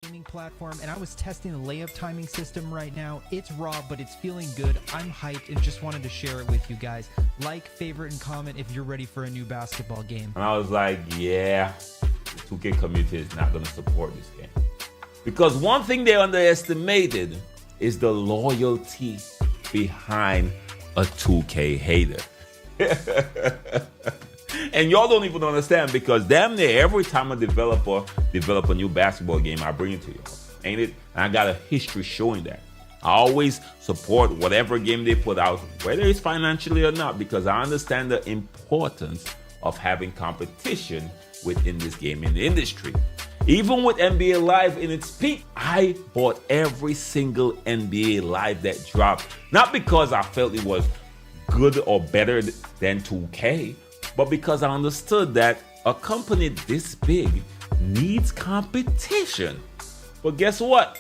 Gaming platform, and I was testing the layup timing system right now. It's raw, but it's feeling good. I'm hyped and just wanted to share it with you guys. Like, favorite, and comment if you're ready for a new basketball game. And I was like, yeah, the 2K community is not going to support this game. Because one thing they underestimated is the loyalty behind a 2K hater. And y'all don't even understand because damn near every time a developer develop a new basketball game, I bring it to you. Ain't it? And I got a history showing that. I always support whatever game they put out, whether it's financially or not, because I understand the importance of having competition within this gaming industry. Even with NBA Live in its peak, I bought every single NBA Live that dropped. Not because I felt it was good or better than 2K, but because I understood that a company this big needs competition. But guess what?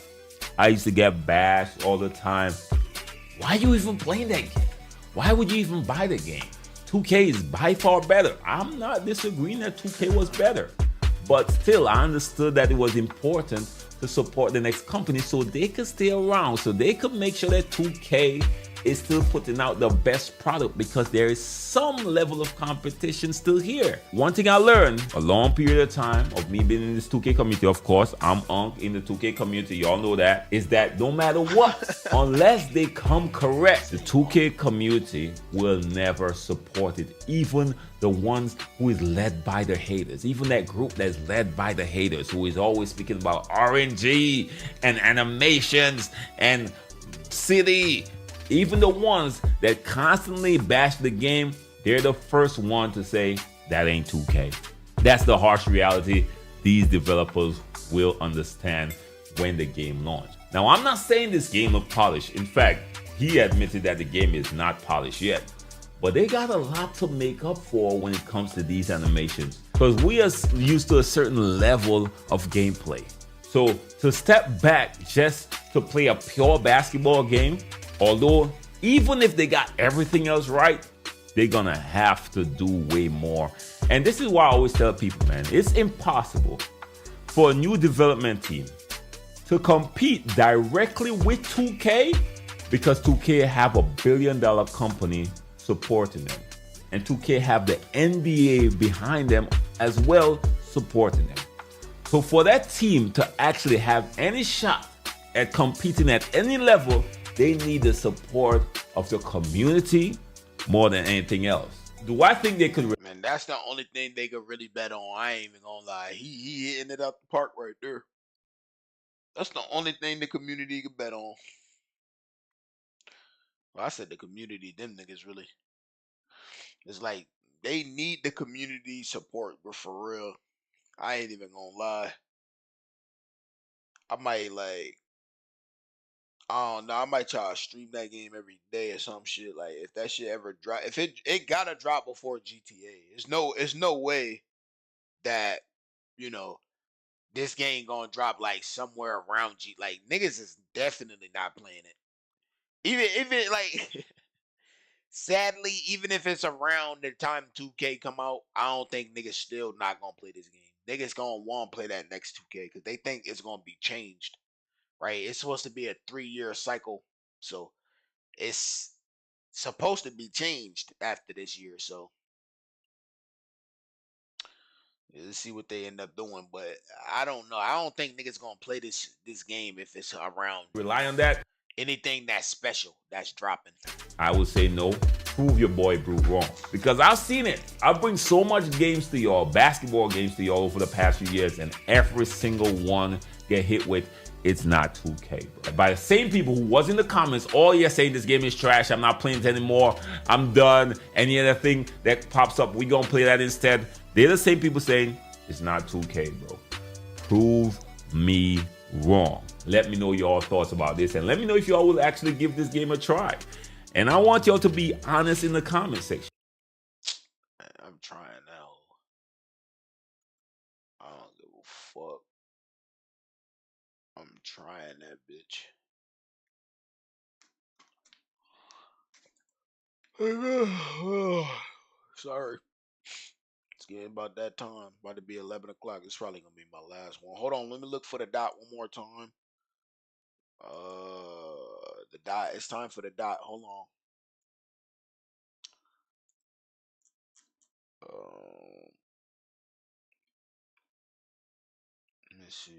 I used to get bashed all the time. Why are you even playing that game? Why would you even buy the game? 2K is by far better. I'm not disagreeing that 2K was better. But still, I understood that it was important to support the next company so they could stay around, so they could make sure that 2K is still putting out the best product because there is some level of competition still here. One thing I learned a long period of time of me being in this 2K community, of course, I'm Unk in the 2K community, y'all know that, is that no matter what, unless they come correct, the 2K community will never support it. Even the ones who is led by the haters, even that group that's led by the haters who is always speaking about RNG and animations and city. Even the ones that constantly bash the game, they're the first one to say, that ain't 2K. That's the harsh reality these developers will understand when the game launches. Now, I'm not saying this game look polished. In fact, he admitted that the game is not polished yet. But they got a lot to make up for when it comes to these animations. Because we are used to a certain level of gameplay. So to step back just to play a pure basketball game, although even if they got everything else right, they're gonna have to do way more. And this is why I always tell people, man, it's impossible for a new development team to compete directly with 2K because 2K have $1 billion company supporting them. And 2K have the NBA behind them as well supporting them. So for that team to actually have any shot at competing at any level, they need the support of the community more than anything else. Do I think they could? Man, that's the only thing they could really bet on. I ain't even gonna lie. He hitting it up the park right there. That's the only thing the community could bet on. Well, I said the community, them niggas really. It's like they need the community support, but for real, I ain't even gonna lie. I might I don't know. I might try to stream that game every day or some shit. Like if that shit ever drop, if it gotta drop before GTA. It's no way that you know this game gonna drop like somewhere around G. Like niggas is definitely not playing it. Even like sadly, even if it's around the time 2K come out, I don't think niggas still not gonna play this game. Niggas gonna want to play that next 2K because they think it's gonna be changed, right? It's supposed to be a 3-year cycle, so it's supposed to be changed after this year. So let's see what they end up doing, but I don't know. I don't think niggas gonna play this game if it's around Rely on that. anything that's special that's dropping. I would say no. Prove your boy Brew wrong. Because I've seen it. I bring so much games to y'all, basketball games to y'all over the past few years, and every single one get hit with, it's not 2K, bro. By the same people who was in the comments all year saying this game is trash, I'm not playing it anymore, I'm done, any other thing that pops up, we gonna play that instead. They're the same people saying it's not 2K, bro. Prove me wrong. Let me know your thoughts about this, and let me know if y'all will actually give this game a try. And I want y'all to be honest in the comment section. I'm trying now. I don't give a fuck. I'm trying that bitch. Sorry. It's getting about that time. About to be 11 o'clock. It's probably going to be my last one. Hold on. Let me look for the dot one more time. The dot. It's time for the dot. Hold on. Let me see.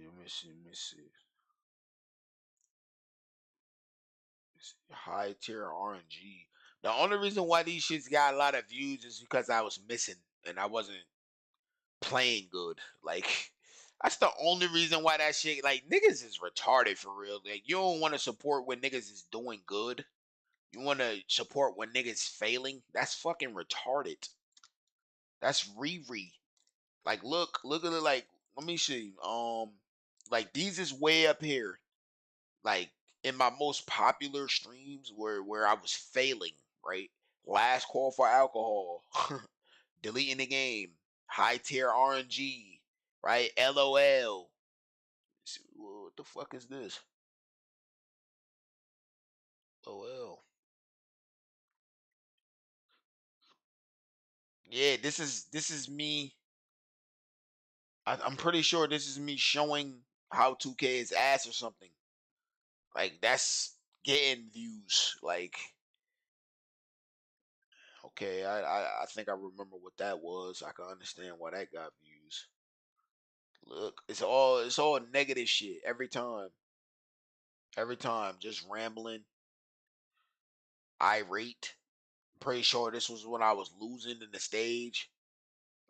High tier RNG. The only reason why these shits got a lot of views is because I was missing and I wasn't playing good. Like, that's the only reason why that shit, like, niggas is retarded for real. Like, you don't want to support when niggas is doing good. You want to support when niggas failing. That's fucking retarded. That's Riri. Like, look at it. Like, let me see. Like, these is way up here. Like, in my most popular streams where I was failing, right? Last call for alcohol, deleting the game, high tier RNG, right? LOL. What the fuck is this? LOL. Yeah, this is me. I'm pretty sure this is me showing how 2K is ass or something. Like, that's getting views. Like, okay, I think I remember what that was. I can understand why that got views. Look, it's all negative shit every time. Every time, just rambling, irate. Pretty sure this was when I was losing in the stage.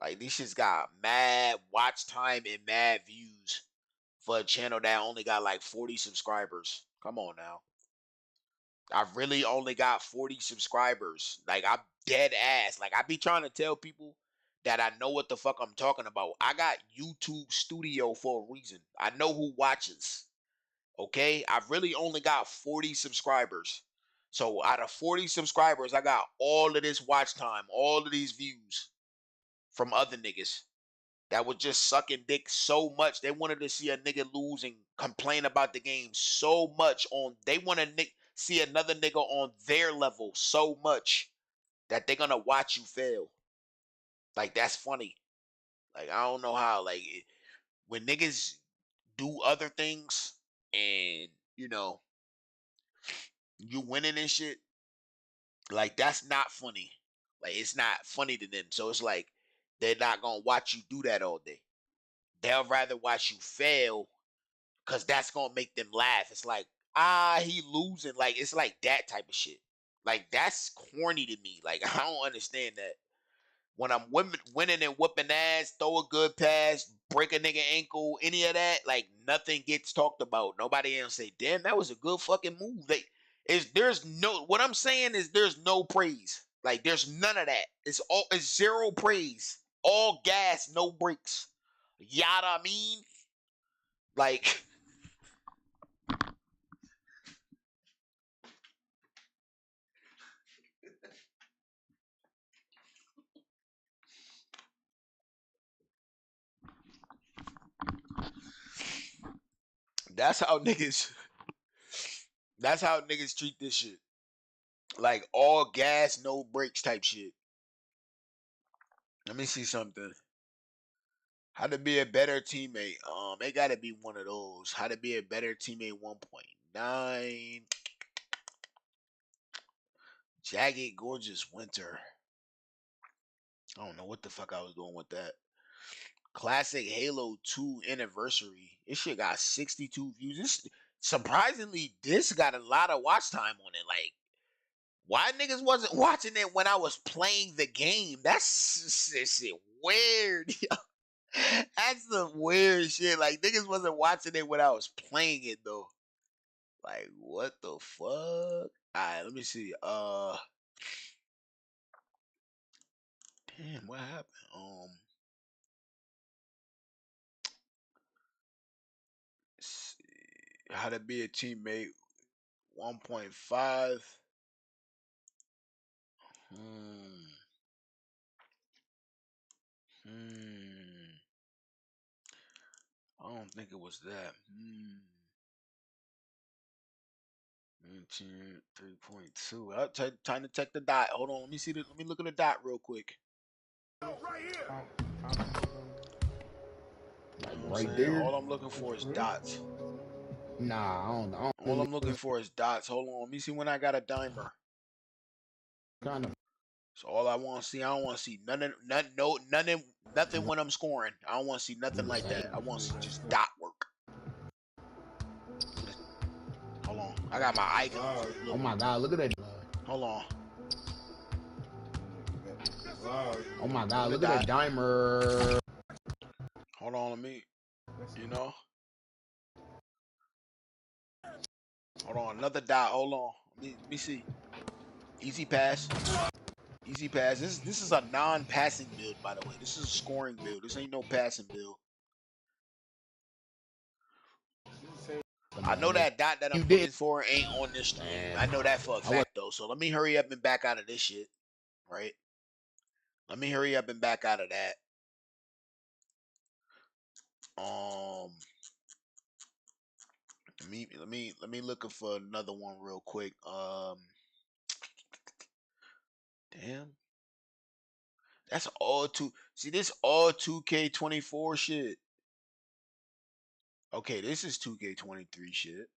Like, these shits got mad watch time and mad views for a channel that only got like 40 subscribers. Come on now. I really only got 40 subscribers. Like, I'm dead ass. Like, I be trying to tell people that I know what the fuck I'm talking about. I got YouTube Studio for a reason. I know who watches. Okay? I've really only got 40 subscribers. So out of 40 subscribers, I got all of this watch time, all of these views from other niggas that was just sucking dick so much. They wanted to see a nigga lose and complain about the game so much. They want to see another nigga on their level so much that they're gonna watch you fail. Like, that's funny. Like, I don't know how. Like, when niggas do other things and you winning and shit, like, that's not funny. Like, it's not funny to them. So it's like they're not gonna watch you do that all day. They'll rather watch you fail because that's gonna make them laugh. It's like, he losing. Like, it's like that type of shit. Like, that's corny to me. Like, I don't understand that. When I'm winning and whooping ass, throw a good pass, break a nigga ankle, any of that, like, nothing gets talked about. Nobody else say, damn, that was a good fucking move. What I'm saying is there's no praise. Like, there's none of that. It's zero praise. All gas, no brakes. Yada I mean? Like, that's how niggas treat this shit. Like all gas, no brakes type shit. Let me see something. How to be a better teammate. It gotta be one of those. How to be a better teammate 1.9. Jagged Gorgeous Winter. I don't know what the fuck I was doing with that. Classic Halo 2 Anniversary. This shit got 62 views. Surprisingly, this got a lot of watch time on it. Like, why niggas wasn't watching it when I was playing the game? That's shit weird. That's some weird shit. Like, niggas wasn't watching it when I was playing it, though. Like, what the fuck? Alright, let me see. Damn, what happened? Let's see. How to be a teammate 1.5. I don't think it was that. 3.2. Time to check the dot. Hold on. Let me see. Let me look at the dot real quick. Like You know right there. All I'm looking for is dots. Nah, I don't. All I'm looking for is dots. Hold on. Let me see when I got a dimer. Kind of. So all I want to see, I don't want to see nothing when I'm scoring. I don't want to see nothing like that. I want to see just dot work. Hold on. I got my icon. Oh my god, look at that. Hold on. Oh my god, look at that dimer. Hold on, let me, Hold on, another dot. Hold on. Let me see. Easy pass. Easy pass. This is a non-passing build, by the way. This is a scoring build. This ain't no passing build. I know that dot that I'm looking for ain't on this stream. I know that for a fact, though. So let me hurry up and back out of this shit, right? Let me hurry up and back out of that. Let me looking for another one real quick. Damn. That's all see this all 2K24 shit. Okay, this is 2K23 shit.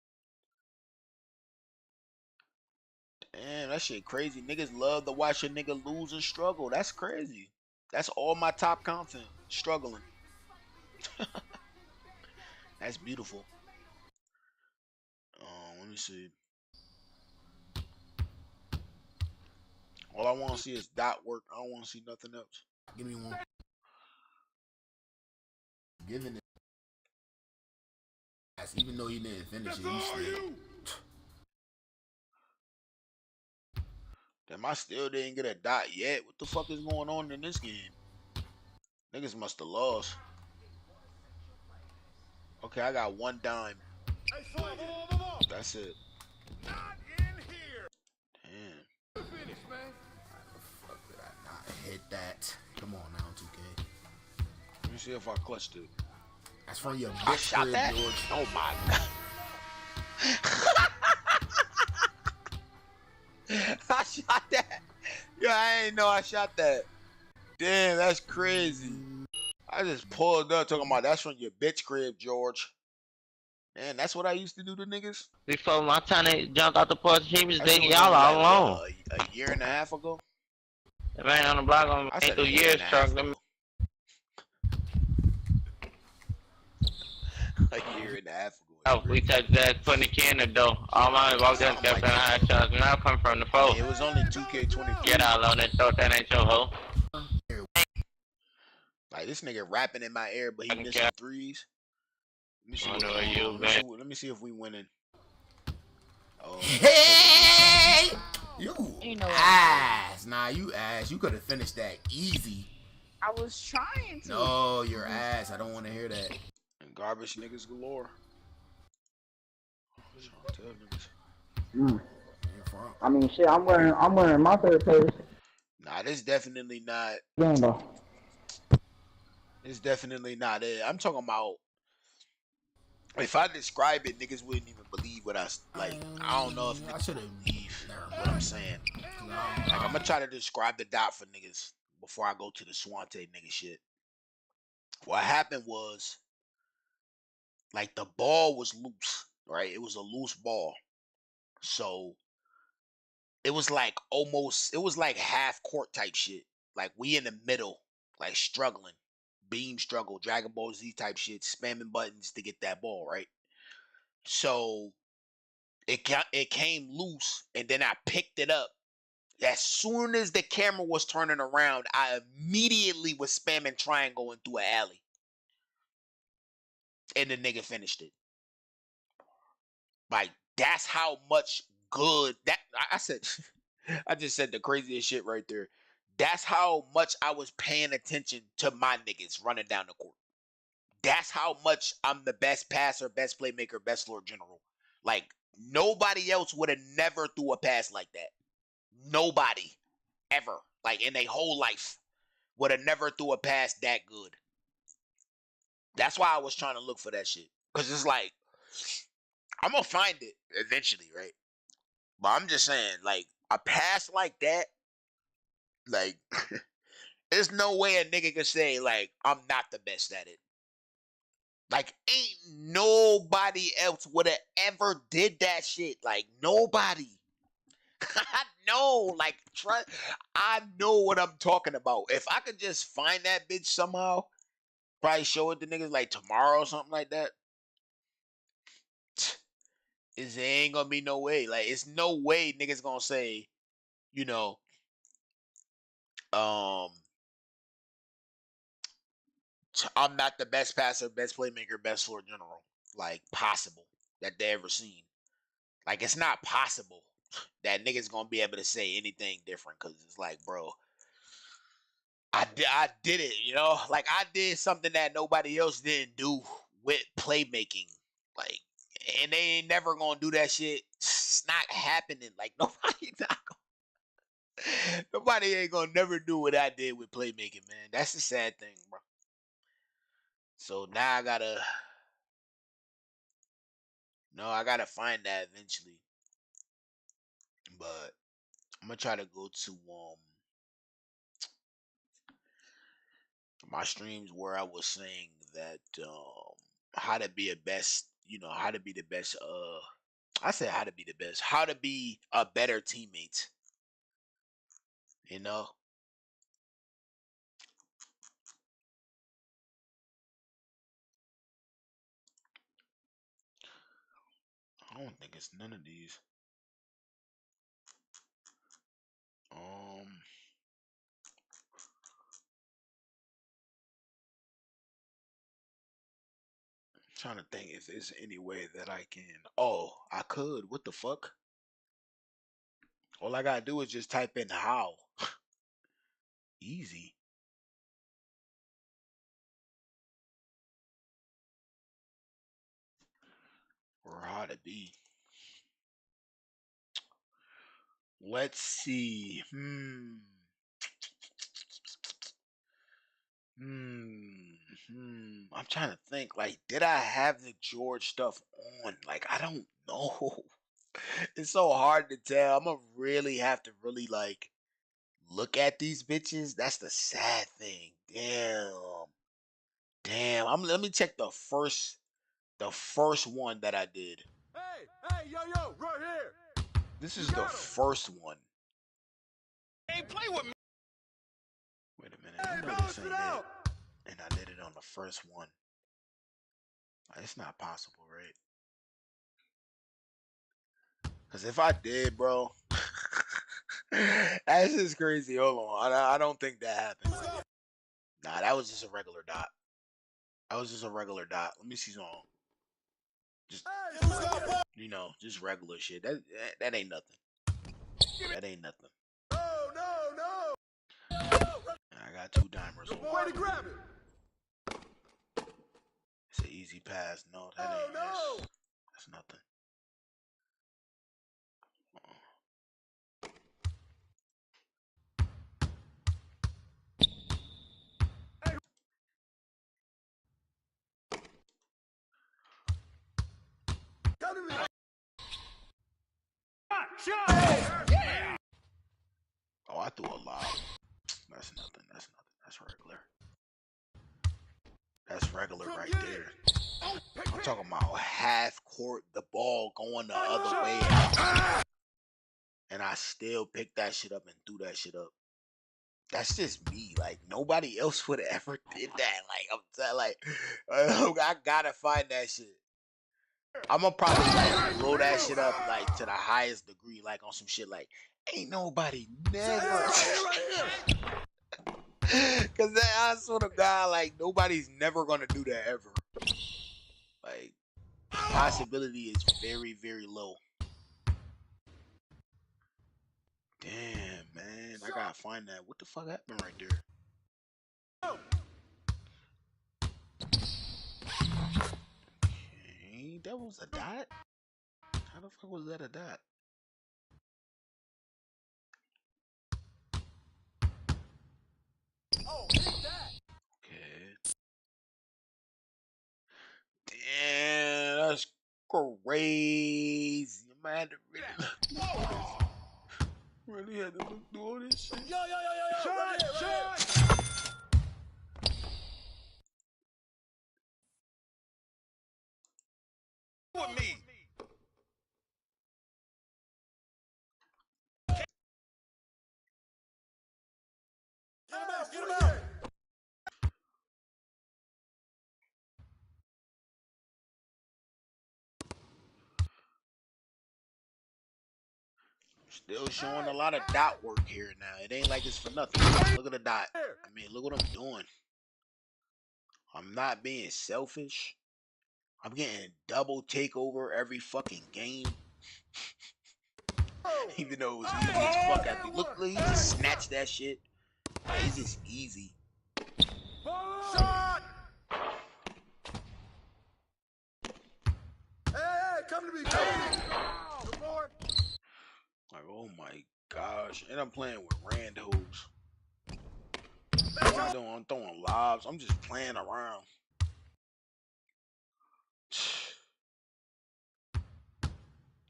Damn, that shit crazy. Niggas love to watch a nigga lose and struggle. That's crazy. That's all my top content. Struggling. That's beautiful. Let me see. All I want to see is dot work. I don't want to see nothing else. Give me one. Giving it. Even though you didn't finish it, you still. Damn, I still didn't get a dot yet. What the fuck is going on in this game? Niggas must have lost. Okay, I got one dime. That's it. Not in here. Damn. Finish, man. Fuck did I not hit that? Come on now, 2K. Let me see if I clutched it. That's from your I bitch shot crib, that? George. Oh my god. I shot that. Yeah, I ain't know I shot that. Damn, that's crazy. I just pulled up talking about that's from your bitch crib, George. Man, that's what I used to do to niggas. Before my time they jumped out the porch, he was That shit digging was y'all only all like, alone. what, a year and a half ago? If I ain't on the block, I'm I ain't said through a year years and a half struggling. ago. A year and a half ago. Oh, we touched that, putting the key in the door. All my walked in, kept in high shots, and I come from the foe. It was only 2K23. Get out on that throat, that ain't your hoe. Like this nigga rapping in my ear, but he missing threes. Let me see. Let me see if we winning. Oh, hey, you ass. Nah, you ass. You could have finished that easy. I was trying to. No, you're ass. I don't want to hear that. And garbage niggas galore. I mean, shit. I'm wearing my third place. Nah, this definitely not. Gamble. It's definitely not it. I'm talking about. If I describe it, niggas wouldn't even believe what I like. I don't know if niggas would believe. what I'm saying. Like, I'm gonna try to describe the dot for niggas before I go to the Swante nigga shit. What happened was, like, the ball was loose, right? It was a loose ball. So it was like almost, it was like half court type shit. Like, we in the middle, like struggling, beam struggle, Dragon Ball Z type shit, spamming buttons to get that ball, right? So it came loose, and then I picked it up. As soon as the camera was turning around, I immediately was spamming triangle into an alley. And the nigga finished it. Like, that's how much good that I said. I just said the craziest shit right there. That's how much I was paying attention to my niggas running down the court. That's how much I'm the best passer, best playmaker, best floor general. Like, nobody else would have never threw a pass like that. Nobody ever, like, in their whole life, would have never threw a pass that good. That's why I was trying to look for that shit. Because it's like, I'm going to find it eventually, right? But I'm just saying, like, a pass like that, like, there's no way a nigga can say, like, I'm not the best at it. Like, ain't nobody else would have ever did that shit. Like, nobody. I know, like, I know what I'm talking about. If I could just find that bitch somehow, probably show it to niggas like tomorrow or something like that. There ain't gonna be no way. Like, it's no way niggas gonna say, you know, I'm not the best passer, best playmaker, best floor general, like, possible that they ever seen. Like, it's not possible that niggas gonna be able to say anything different, because it's like, bro, I did it, you know? Like, I did something that nobody else didn't do with playmaking. Like, and they ain't never gonna do that shit. It's not happening. Like, nobody ain't gonna never do what I did with playmaking, man. That's the sad thing, bro. So now I gotta find that eventually. But I'm gonna try to go to my streams where I was saying that how to be a best, how to be the best, I said how to be the best, how to be a better teammate, you know? I don't think it's none of these. Trying to think if there's any way that I can. Oh, I could. What the fuck? All I gotta do is just type in how. Easy. Or how to be. Let's see. I'm trying to think. Like, did I have the George stuff on? Like, I don't know. It's so hard to tell. I'm gonna really have to really, like, look at these bitches. That's the sad thing. Damn. Let me check the first one that I did. Hey, yo, right here. This is the first one. Hey, play with me. Wait a minute. I know this ain't it. And I did it on the first one. It's not possible, right? Because if I did, bro, that's just crazy. Hold on. I don't think that happened. Nah, that was just a regular dot. Let me see something. Just, just regular shit. That ain't nothing. That ain't nothing. No. I got 2 dimers. Way to grab it. It's an easy pass. No, that ain't this. That's nothing. Shot. threw a lob. That's nothing. That's nothing. That's regular. That's regular right there. I'm talking about half court, the ball going the other way, and I still picked that shit up and threw that shit up. That's just me. Like nobody else would have ever did that. Like I'm saying, like I gotta find that shit. I'm gonna probably like blow that shit up like to the highest degree, like on some shit like ain't nobody never. Cause I swear to God, like nobody's never gonna do that ever. Like possibility is very, very low. Damn, man, I gotta find that. What the fuck happened right there? Okay, that was a dot? How the fuck was that a dot? Okay. Damn, that's crazy. Man, I had to really had to look through all this shit. Yo! Shot! With me. Get him out! Still showing a lot of dot work here now. It ain't like it's for nothing. Look at the dot. I mean, look what I'm doing. I'm not being selfish. I'm getting double takeover every fucking game. Even though it was easy as fuck after. Look, he just snatched that shit. It's just easy. Shot! Hey, come to me, baby! Like, oh my gosh. And I'm playing with randos. I'm throwing lobs. I'm just playing around.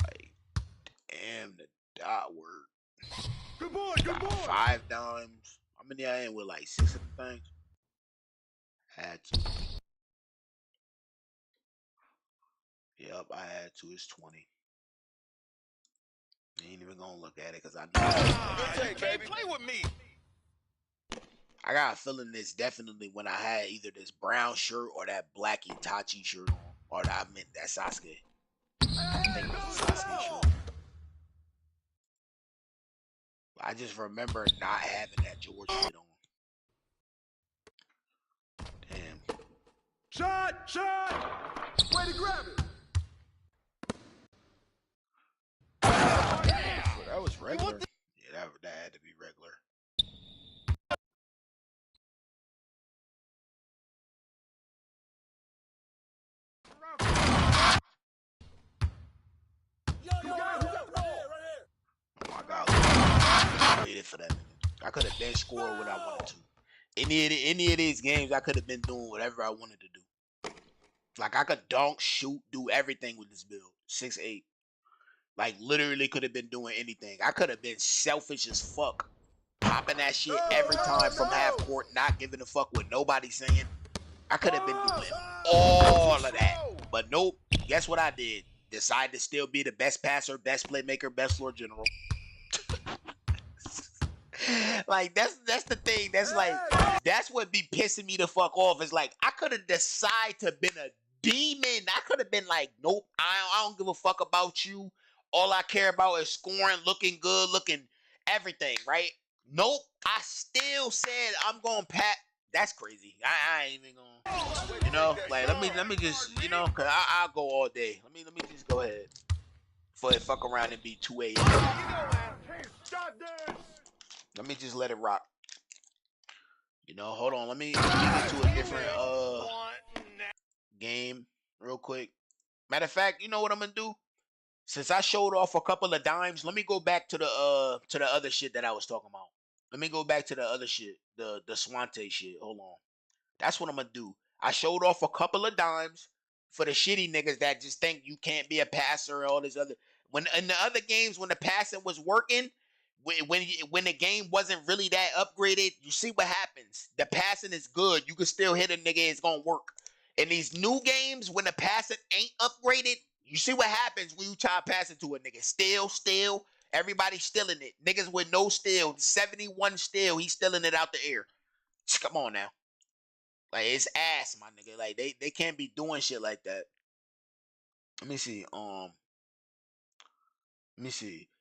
Like, damn, the dot work. Good boy, good boy. 5 dimes. How many I in with like 6 of the things? Had to. Yep, I had to. It's 20. Ain't even gonna look at it because I know. You can't play with me. I got a feeling this definitely when I had either this brown shirt or that black Itachi shirt on. Or that I meant that Sasuke. I think it was a Sasuke shirt. I just remember not having that George shit on. Damn. Shot! Shot! Way to grab it! That was regular. Yeah, that had to be regular. Oh my God! I waited for that. I could have been scored what I wanted to. Any of these games, I could have been doing whatever I wanted to do. Like I could dunk, shoot, do everything with this build. 6'8". Like literally could have been doing anything. I could have been selfish as fuck. Popping that shit every time from half court, not giving a fuck what nobody's saying. I could have been doing all of that. But nope. Guess what I did? Decided to still be the best passer, best playmaker, best floor general. Like that's the thing. That's like that's what be pissing me the fuck off. It's like I could have decided to been a demon. I could have been like, nope, I don't give a fuck about you. All I care about is scoring, looking good, looking everything, right? Nope. I still said I'm gonna pat. That's crazy. I ain't even gonna, you know, like let me just, you know, cause I'll go all day. Let me just go ahead. Before it fuck around and be 2 a.m. Let me just let it rock. You know, hold on. Let me get to a different game real quick. Matter of fact, you know what I'm gonna do? Since I showed off a couple of dimes, let me go back to the other shit that I was talking about. Let me go back to the other shit, the Swante shit. Hold on. That's what I'm gonna do. I showed off a couple of dimes for the shitty niggas that just think you can't be a passer and all this other. When in the other games when the passing was working, when the game wasn't really that upgraded, you see what happens. The passing is good. You can still hit a nigga. It's gonna work. In these new games, when the passing ain't upgraded, you see what happens when you try to pass it to a nigga. Still, everybody's stealing it. Niggas with no steal, 71 steal, he's stealing it out the air. Come on now. Like, it's ass, my nigga. Like, they can't be doing shit like that. Let me see.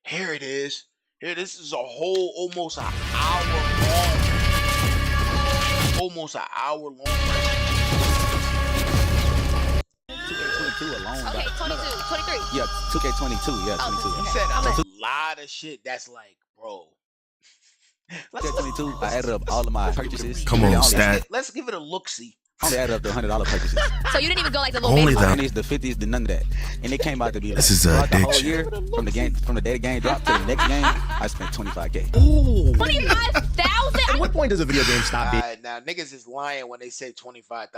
Here it is. Here, this is a whole almost an hour long. Almost an hour long. 2K22 alone. Okay, 22, 23. Yeah, 2K22. Yeah, 22. He said a lot of shit that's like, bro. 2K22, I added up all of my purchases. Come on, stat. Let's give it a look-see. I only added up the $100 purchases. So you didn't even go like the little Only baby that. one? The 50s, the none of that. And it came out to be like, This is throughout the whole addiction. year, from the day the game dropped to the next game, I spent $25K. Ooh. 25,000? At what point does a video game stop being? Now, niggas is lying when they say $25,000.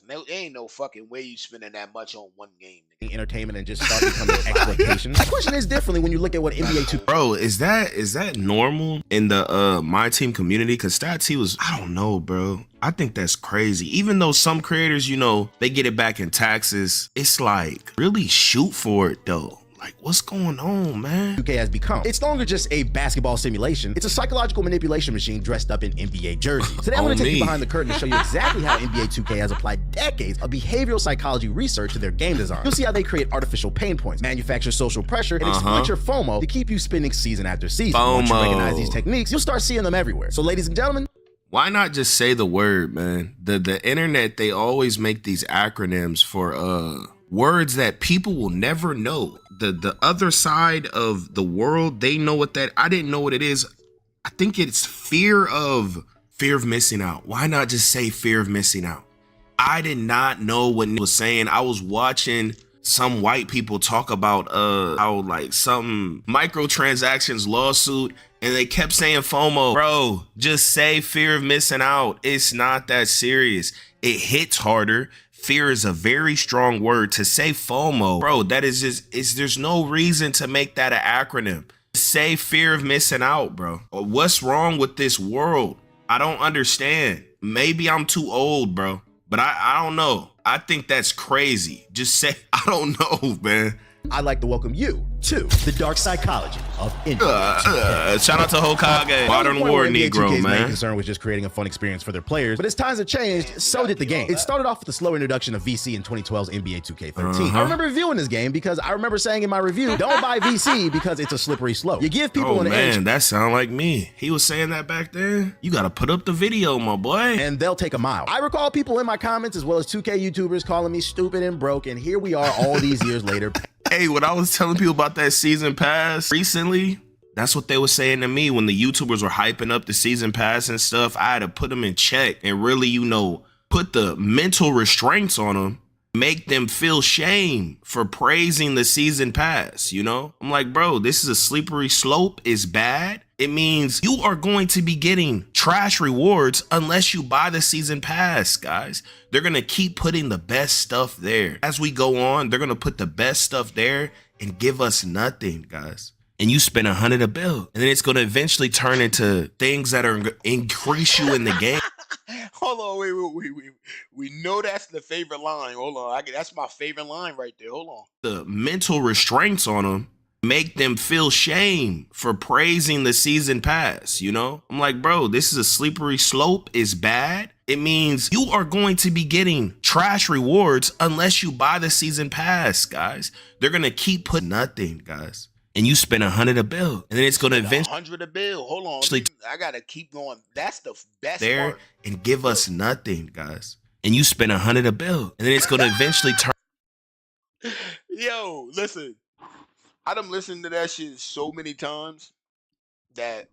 There ain't no fucking way you spending that much on one game. Entertainment and just start becoming exploitation? My question is differently when you look at what NBA 2. Bro, is that normal in the my team community? Cause Stats, he was, I don't know, bro. I think that's crazy. Even though some creators, you know, they get it back in taxes, it's like, really shoot for it though. Like, what's going on, man? 2K has become. It's no longer just a basketball simulation. It's a psychological manipulation machine dressed up in NBA jerseys. Today, I'm going to take you behind the curtain to show you exactly how NBA 2K has applied decades of behavioral psychology research to their game design. You'll see how they create artificial pain points, manufacture social pressure, and exploit your FOMO to keep you spending season after season. Once you recognize these techniques, you'll start seeing them everywhere. So, ladies and gentlemen, why not just say the word, man? The internet, they always make these acronyms for words that people will never know. The other side of the world, they know what that. I didn't know what it is. I think it's fear of missing out. Why not just say fear of missing out? I did not know what Nick was saying. I was watching some white people talk about how like some microtransactions lawsuit, and they kept saying FOMO. Bro, just say fear of missing out. It's not that serious. It hits harder. Fear is a very strong word. To say FOMO, bro, that is just, there's no reason to make that an acronym. Say fear of missing out, bro. What's wrong with this world? I don't understand. Maybe I'm too old, bro, but I don't know. I think that's crazy. Just say, I don't know, man. I'd like to welcome you to the dark psychology of NBA 2K. Shout out to Hokage, Modern War Negro, main man. concern was just creating a fun experience for their players, but as times have changed, so did the game. It started off with the slow introduction of VC in 2012's NBA 2K13. I remember reviewing this game because I remember saying in my review, don't buy VC because it's a slippery slope. You give people an edge. That sound like me. He was saying that back then. You gotta put up the video, my boy. And they'll take a mile. I recall people in my comments as well as 2K YouTubers calling me stupid and broke, and here we are all these years later. Hey, when I was telling people about that season pass recently, that's what they were saying to me when the YouTubers were hyping up the season pass and stuff. I had to put them in check and really, you know, put the mental restraints on them, make them feel shame for praising the season pass, you know? I'm like, bro, this is a slippery slope. It's bad. It means you are going to be getting trash rewards unless you buy the season pass, guys. They're going to keep putting the best stuff there. As we go on, they're going to put the best stuff there and give us nothing, guys. And you spend $100 a bill, and then it's going to eventually turn into things that are going to increase you in the game. Hold on, wait. We know that's the favorite line. Hold on, that's my favorite line right there. Hold on. The mental restraints on them make them feel shame for praising the season pass, you know? I'm like, bro, this is a slippery slope. It's bad. It means you are going to be getting trash rewards unless you buy the season pass, guys. They're going to keep putting nothing, guys. And you spend $100 a bill, and then it's going to eventually $100 a bill. Hold on, I gotta keep going. That's the best there part. And give us nothing, guys. And you spend $100 a bill, and then it's going to eventually turn. Yo, listen. I done listened to that shit so many times that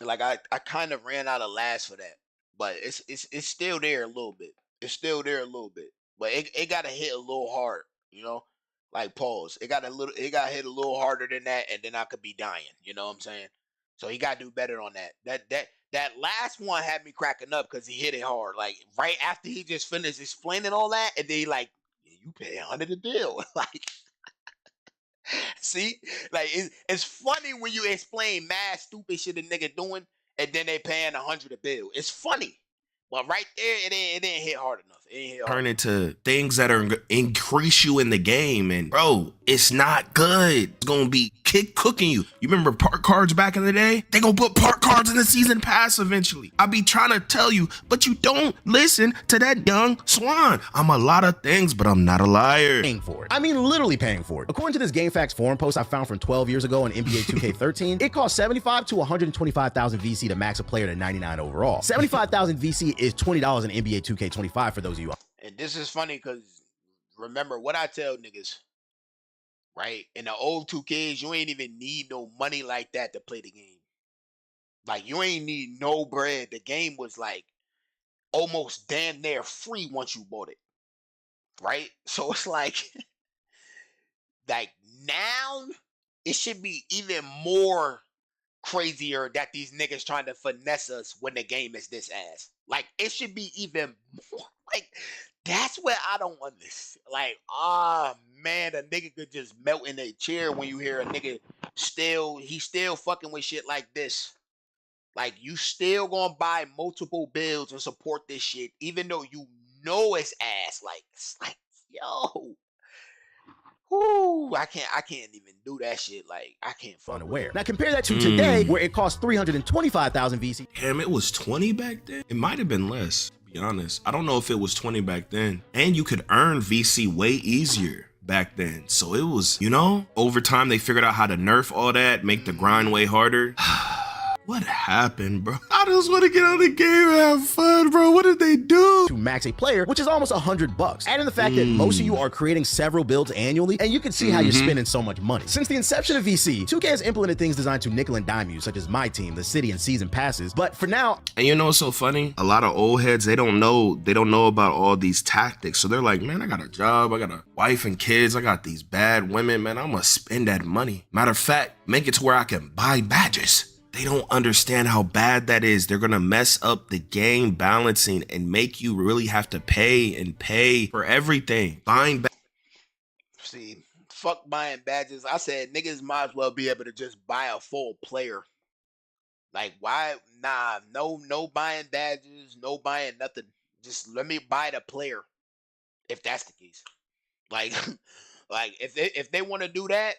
like I kind of ran out of laughs for that. But it's still there a little bit. It's still there a little bit. But it gotta hit a little hard, you know? Like pause. It got hit a little harder than that, and then I could be dying. You know what I'm saying? So he gotta do better on that. That last one had me cracking up because he hit it hard. Like right after he just finished explaining all that, and then he like, yeah, you pay $100 a bill. Like See, like it's funny when you explain mad stupid shit a nigga doing, and then they paying 100 a bill. It's funny, but right there, it didn't hit hard enough. It ain't hit hard turn into things that are increase you in the game, and bro, it's not good. It's gonna be cooking you. You remember park cards back in the day? They gonna put park cards in the season pass eventually. I be trying to tell you, but you don't listen to that young swan. I'm a lot of things, but I'm not a liar. Paying for it. I mean, literally paying for it. According to this GameFAQs forum post I found from 12 years ago on NBA 2K13, it costs 75 to 125,000 VC to max a player to 99 overall. 75,000 VC is $20 in NBA 2K25 for those of you. And this is funny because remember what I tell niggas, right? In the old 2Ks, you ain't even need no money like that to play the game. Like, you ain't need no bread. The game was like almost damn near free once you bought it, right? So it's like now it should be even more crazier that these niggas trying to finesse us when the game is this ass. Like, it should be even more like. That's where I don't understand. Like, man, a nigga could just melt in a chair when you hear a nigga he's still fucking with shit like this. Like, you still gonna buy multiple builds and support this shit, even though you know it's ass. Like, it's like, yo. Whoo, I can't even do that shit. Like, I can't fuck unaware. Now compare that to today, where it costs 325,000 VC. Damn, it was 20 back then. It might have been less. Be honest, I don't know if it was 20 back then, and you could earn VC way easier back then. So it was, over time they figured out how to nerf all that, make the grind way harder. What happened, bro? I just want to get on the game and have fun, bro. What did they do? To max a player, which is almost $100. Add in the fact that most of you are creating several builds annually, and you can see how you're spending so much money. Since the inception of VC, 2K has implemented things designed to nickel and dime you, such as My Team, the city, and season passes. But for now, and you know what's so funny? A lot of old heads, they don't know about all these tactics. So they're like, man, I got a job, I got a wife and kids, I got these bad women, man, I'm gonna spend that money. Matter of fact, make it to where I can buy badges. They don't understand how bad that is. They're gonna mess up the game balancing and make you really have to pay for everything. Buying See, fuck buying badges. I said niggas might as well be able to just buy a full player. Like, why? Nah, no buying badges, no buying nothing. Just let me buy the player, if that's the case. Like, like if they want to do that,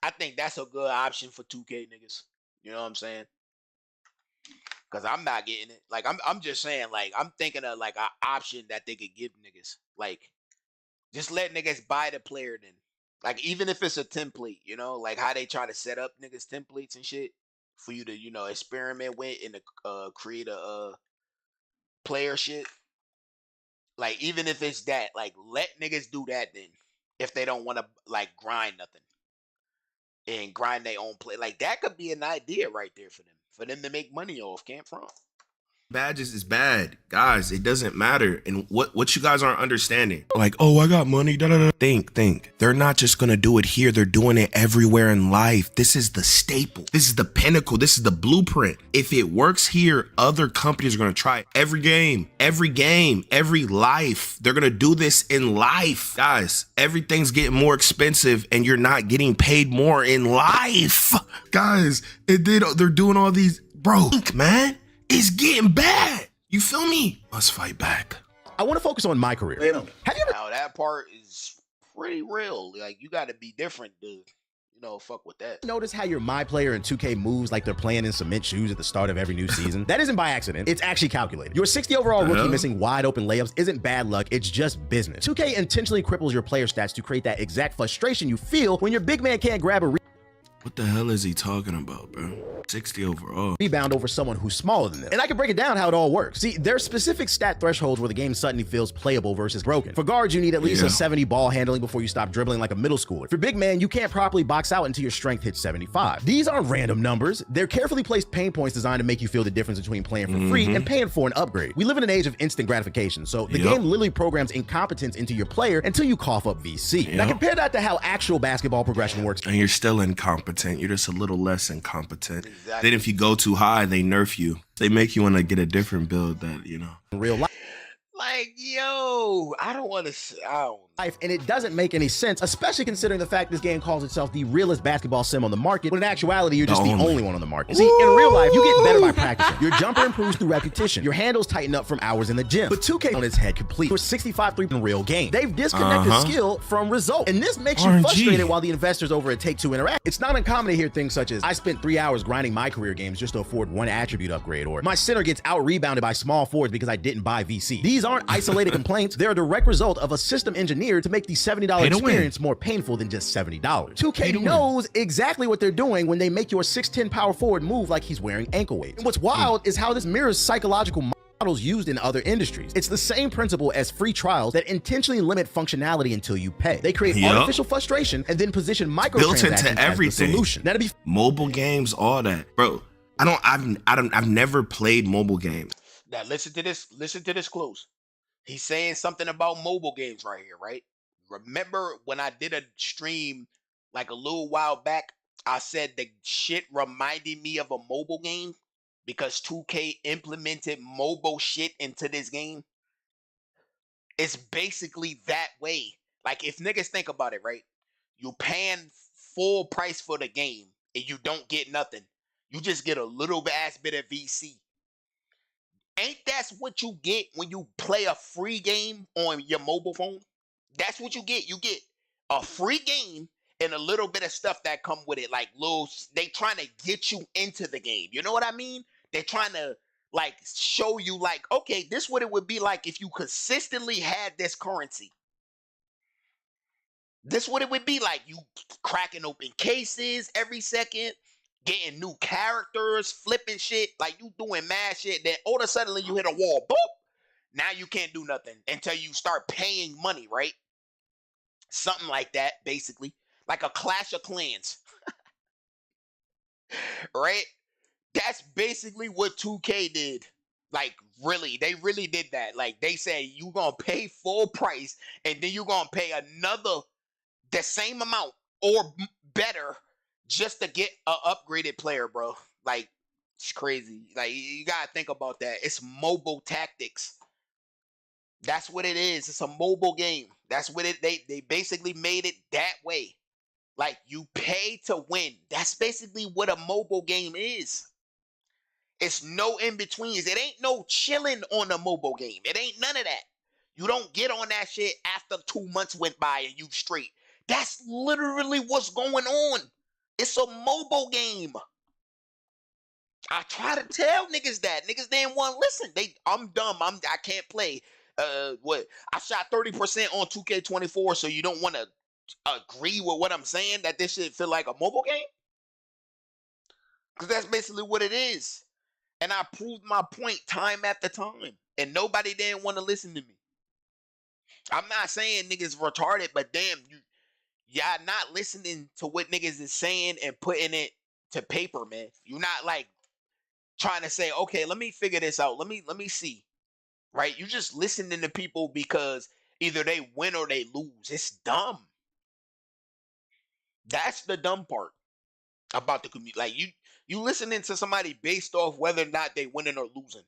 I think that's a good option for 2K niggas. You know what I'm saying? Cause I'm not getting it. Like, I'm just saying, like, I'm thinking of like an option that they could give niggas. Like, just let niggas buy the player then. Like, even if it's a template, like how they try to set up niggas templates and shit for you to, experiment with and to create a player shit. Like, even if it's that, like, let niggas do that then. If they don't want to like grind nothing. And grind their own play. Like, that could be an idea right there for them to make money off Camp From. badges is bad. Guys, it doesn't matter. And what you guys aren't understanding, like, oh, I got money, da da da. Think. They're not just gonna do it here, they're doing it everywhere in life. This is the staple. This is the pinnacle. This is the blueprint. If it works here, other companies are gonna try it. Every game, every life. They're gonna do this in life. Guys, everything's getting more expensive and you're not getting paid more in life. Guys, they're doing all these, bro, man. It's getting bad. You feel me? Let's fight back. I want to focus on my career. Have you ever? Now that part is pretty real. Like, you got to be different to, fuck with that. Notice how your My Player in 2K moves like they're playing in cement shoes at the start of every new season? That isn't by accident. It's actually calculated. Your 60 overall rookie missing wide open layups isn't bad luck. It's just business. 2K intentionally cripples your player stats to create that exact frustration you feel when your big man can't grab a What the hell is he talking about, bro? 60 overall. Rebound over someone who's smaller than them. And I can break it down how it all works. See, there's specific stat thresholds where the game suddenly feels playable versus broken. For guards, you need at least a 70 ball handling before you stop dribbling like a middle schooler. For big man, you can't properly box out until your strength hits 75. These aren't random numbers. They're carefully placed pain points designed to make you feel the difference between playing for free and paying for an upgrade. We live in an age of instant gratification, so the game literally programs incompetence into your player until you cough up VC. Now compare that to how actual basketball progression works. And you're still incompetent. You're just a little less incompetent. Then if you go too high, they nerf you. They make you want to get a different build that, in real life. Like, like, yo, I don't want to. I don't. Life, and it doesn't make any sense, especially considering the fact this game calls itself the realest basketball sim on the market, when in actuality, you're just the only one on the market. See, in real life, you get better by practicing. Your jumper improves through repetition. Your handles tighten up from hours in the gym. But 2K on its head complete for 65 3 in real game. They've disconnected skill from result, and this makes you frustrated while the investors over at Take-Two interact. It's not uncommon to hear things such as, I spent 3 hours grinding my career games just to afford one attribute upgrade, or my center gets out-rebounded by small forwards because I didn't buy VC. These aren't isolated complaints. They're a direct result of a system engineered to make the $70 experience more painful than just $70. 2K knows exactly what they're doing when they make your 6'10" power forward move like he's wearing ankle weights. And what's wild is how this mirrors psychological models used in other industries. It's the same principle as free trials that intentionally limit functionality until you pay. They create artificial frustration and then position microtransactions built into everything. as the solution. That'd be mobile games, all that, bro. I've never played mobile games. Now listen to this. Listen to this close. He's saying something about mobile games right here, right? Remember when I did a stream like a little while back, I said the shit reminded me of a mobile game because 2K implemented mobile shit into this game. It's basically that way. Like if niggas think about it, right? You paying full price for the game and you don't get nothing. You just get a little ass bit of VC. Ain't that's what you get when you play a free game on your mobile phone? That's what you get. You get a free game and a little bit of stuff that come with it. Like they trying to get you into the game. You know what I mean? They're trying to like show you like, okay, this what it would be like if you consistently had this currency. This what it would be like. You cracking open cases every second, getting new characters, flipping shit, like you doing mad shit. Then all of a sudden you hit a wall. Boop. Now you can't do nothing until you start paying money, right? Something like that, basically. Like a Clash of Clans. Right? That's basically what 2K did. Like, really, they really did that. Like, they say you gonna pay full price and then you gonna pay the same amount or better just to get an upgraded player, bro. Like, it's crazy. Like, you gotta think about that. It's mobile tactics. That's what it is. It's a mobile game. That's what they basically made it that way. Like you pay to win. That's basically what a mobile game is. It's no in betweens. It ain't no chilling on a mobile game. It ain't none of that. You don't get on that shit after 2 months went by and you straight. That's literally what's going on. It's a mobile game. I try to tell niggas that. Niggas didn't want to listen. I'm dumb. I can't play. What? I shot 30% on 2K24, so you don't want to agree with what I'm saying that this shit feel like a mobile game? Because that's basically what it is. And I proved my point time after time. And nobody didn't want to listen to me. I'm not saying niggas retarded, but damn, y'all not listening to what niggas is saying and putting it to paper, man. You're not like trying to say, okay, let me figure this out. Let me see. Right? You just listening to people because either they win or they lose. It's dumb. That's the dumb part about the community. Like you listening to somebody based off whether or not they winning or losing.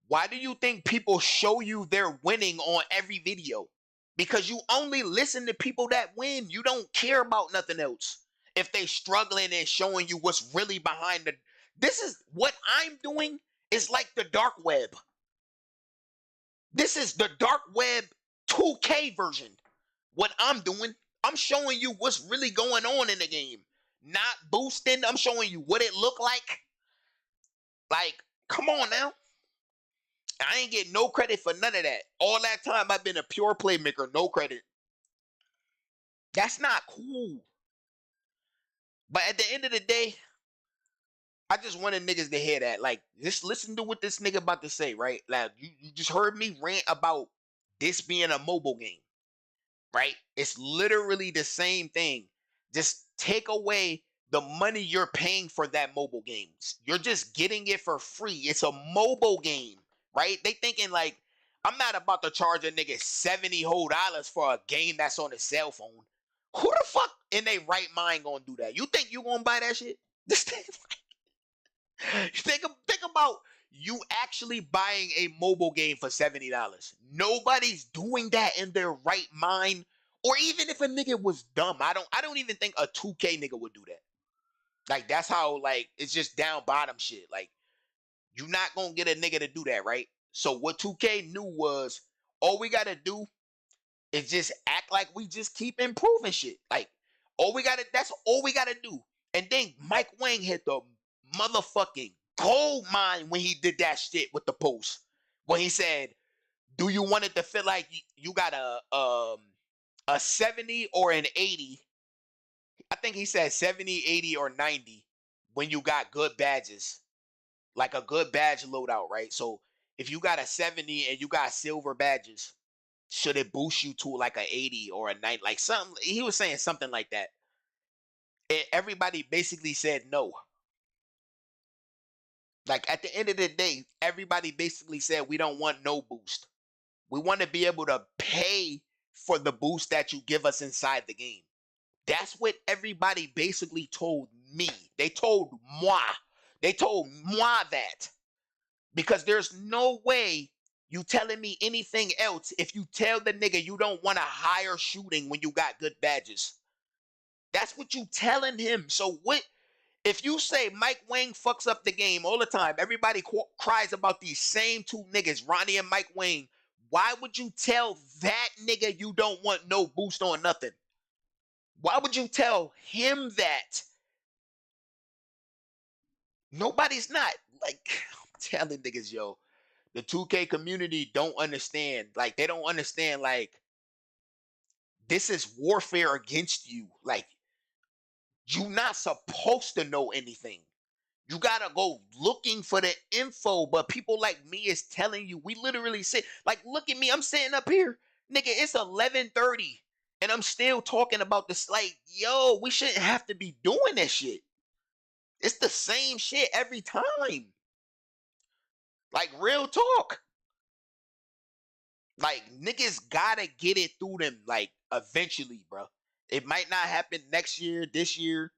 Why do you think people show you they're winning on every video? Because you only listen to people that win. You don't care about nothing else. If they struggling and showing you what's really behind this is what I'm doing is like the dark web. This is the dark web 2K version. What I'm doing, I'm showing you what's really going on in the game. Not boosting. I'm showing you what it looked like. Like, come on now. I ain't getting no credit for none of that. All that time I've been a pure playmaker, no credit. That's not cool. But at the end of the day, I just wanted niggas to hear that. Like, just listen to what this nigga about to say, right? Like, you just heard me rant about this being a mobile game, right? It's literally the same thing. Just take away the money you're paying for that mobile game. You're just getting it for free. It's a mobile game, right? They thinking like, I'm not about to charge a nigga $70 whole for a game that's on a cell phone. Who the fuck in their right mind gonna do that? You think you gonna buy that shit? This thing, think about you actually buying a mobile game for $70. Nobody's doing that in their right mind. Or even if a nigga was dumb, I don't even think a 2K nigga would do that. Like that's how like it's just down bottom shit. Like you're not gonna get a nigga to do that, right? So what 2K knew was all we gotta do is just act like we just keep improving shit. Like that's all we gotta do. And then Mike Wang hit the motherfucking gold mine when he did that shit with the post. When he said, do you want it to feel like you got a 70 or an 80? I think he said 70, 80, or 90 when you got good badges. Like a good badge loadout, right? So if you got a 70 and you got silver badges, should it boost you to like a 80 or a 90? Like something, he was saying something like that. And everybody basically said no. Like at the end of the day, everybody basically said we don't want no boost. We want to be able to pay for the boost that you give us inside the game. That's what everybody basically told me. They told moi. They told moi that. Because there's no way you telling me anything else if you tell the nigga you don't want a higher shooting when you got good badges. That's what you telling him. So what if you say Mike Wang fucks up the game all the time? Everybody cries about these same two niggas, Ronnie and Mike Wang. Why would you tell that nigga you don't want no boost on nothing? Why would you tell him that? Nobody's not. Like, I'm telling niggas, yo, the 2K community don't understand. Like, they don't understand, like, this is warfare against you. Like, you're not supposed to know anything. You gotta go looking for the info, but people like me is telling you. We literally sit, like, look at me, I'm sitting up here. Nigga, it's 11:30, and I'm still talking about this. Like, yo, we shouldn't have to be doing that shit. It's the same shit every time. Like, real talk. Like, niggas gotta get it through them, like, eventually, bro. It might not happen next year, this year.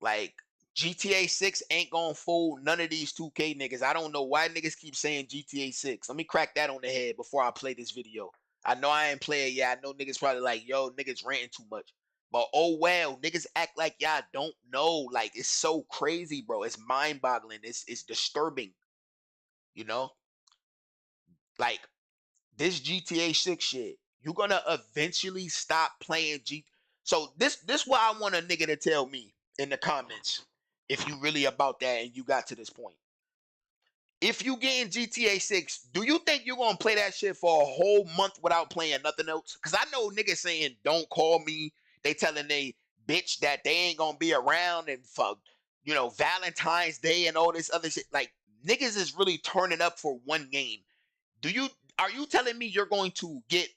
Like, GTA 6 ain't gonna fool none of these 2K niggas. I don't know why niggas keep saying GTA 6. Let me crack that on the head before I play this video. I know I ain't play it yet. I know niggas probably like, yo, niggas ranting too much. But oh well, niggas act like y'all don't know. Like, it's so crazy, bro. It's mind-boggling. It's disturbing. You know? Like, this GTA 6 shit, you're gonna eventually stop playing So this what I want a nigga to tell me in the comments if you really about that and you got to this point. If you get in GTA 6, do you think you're gonna play that shit for a whole month without playing nothing else? Cause I know niggas saying don't call me. They telling they bitch that they ain't gonna be around and fuck, you know, Valentine's Day and all this other shit. Like, niggas is really turning up for one game. Are you telling me you're going to get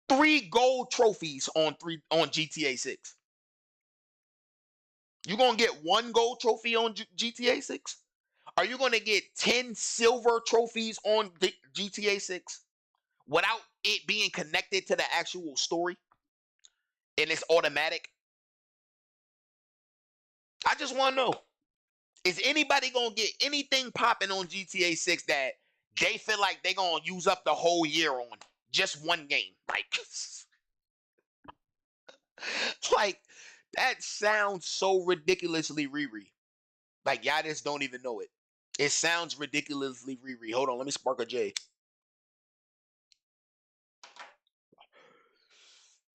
3 gold trophies on GTA 6? You gonna get 1 gold trophy on GTA 6? Are you gonna get 10 silver trophies on GTA 6 without it being connected to the actual story? And it's automatic? I just wanna know. Is anybody gonna get anything popping on GTA 6 that they feel like they gonna use up the whole year on just one game? Like that sounds so ridiculously Riri. Like, y'all just don't even know it. It sounds ridiculously Riri. Hold on, let me spark a J.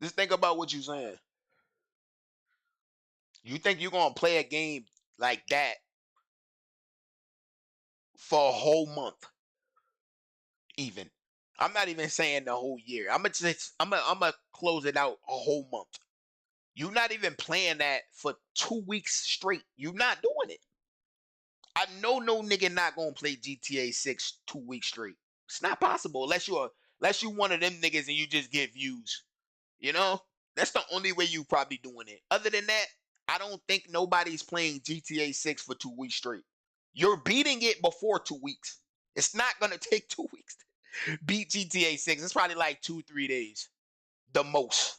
Just think about what you're saying. You think you're gonna play a game like that for a whole month? Even. I'm not even saying the whole year. I'm gonna close it out a whole month. You're not even playing that for 2 weeks straight. You're not doing it. I know no nigga not gonna play GTA 6 2 weeks straight. It's not possible unless you one of them niggas and you just get views. You know? That's the only way you probably doing it. Other than that, I don't think nobody's playing GTA 6 for 2 weeks straight. You're beating it before 2 weeks. It's not gonna take 2 weeks to beat GTA 6. It's probably like 2-3 days. The most.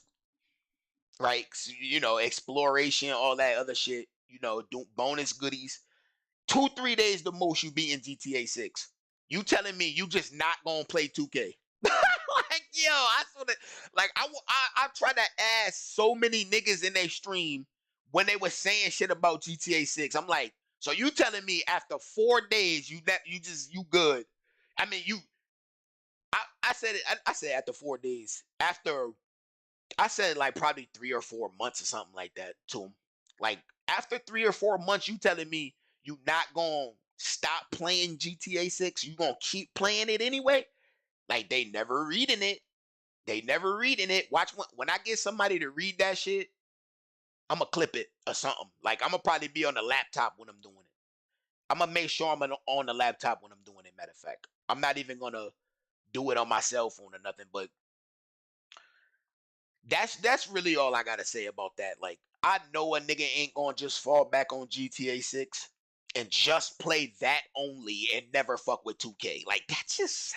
Right? You know, exploration, all that other shit. You know, do bonus goodies. 2-3 days the most you beat in GTA 6. You telling me you just not gonna play 2K? Like, yo, I saw that. Like, I tried to ask so many niggas in their stream when they were saying shit about GTA 6. I'm like, so you telling me after 4 days you good? I mean, I said it. I said after 4 days. After I said like probably 3 or 4 months or something like that to him. Like after 3 or 4 months, you telling me you not gonna stop playing GTA 6? You gonna keep playing it anyway? Like they never reading it. They never reading it. Watch when I get somebody to read that shit, I'm gonna clip it or something. Like I'm gonna probably be on the laptop when I'm doing it. I'm gonna make sure I'm on the laptop when I'm doing it. Matter of fact, I'm not even gonna do it on my cell phone or nothing. But that's really all I gotta say about that. Like I know a nigga ain't gonna just fall back on GTA 6 and just play that only and never fuck with 2K. Like that's just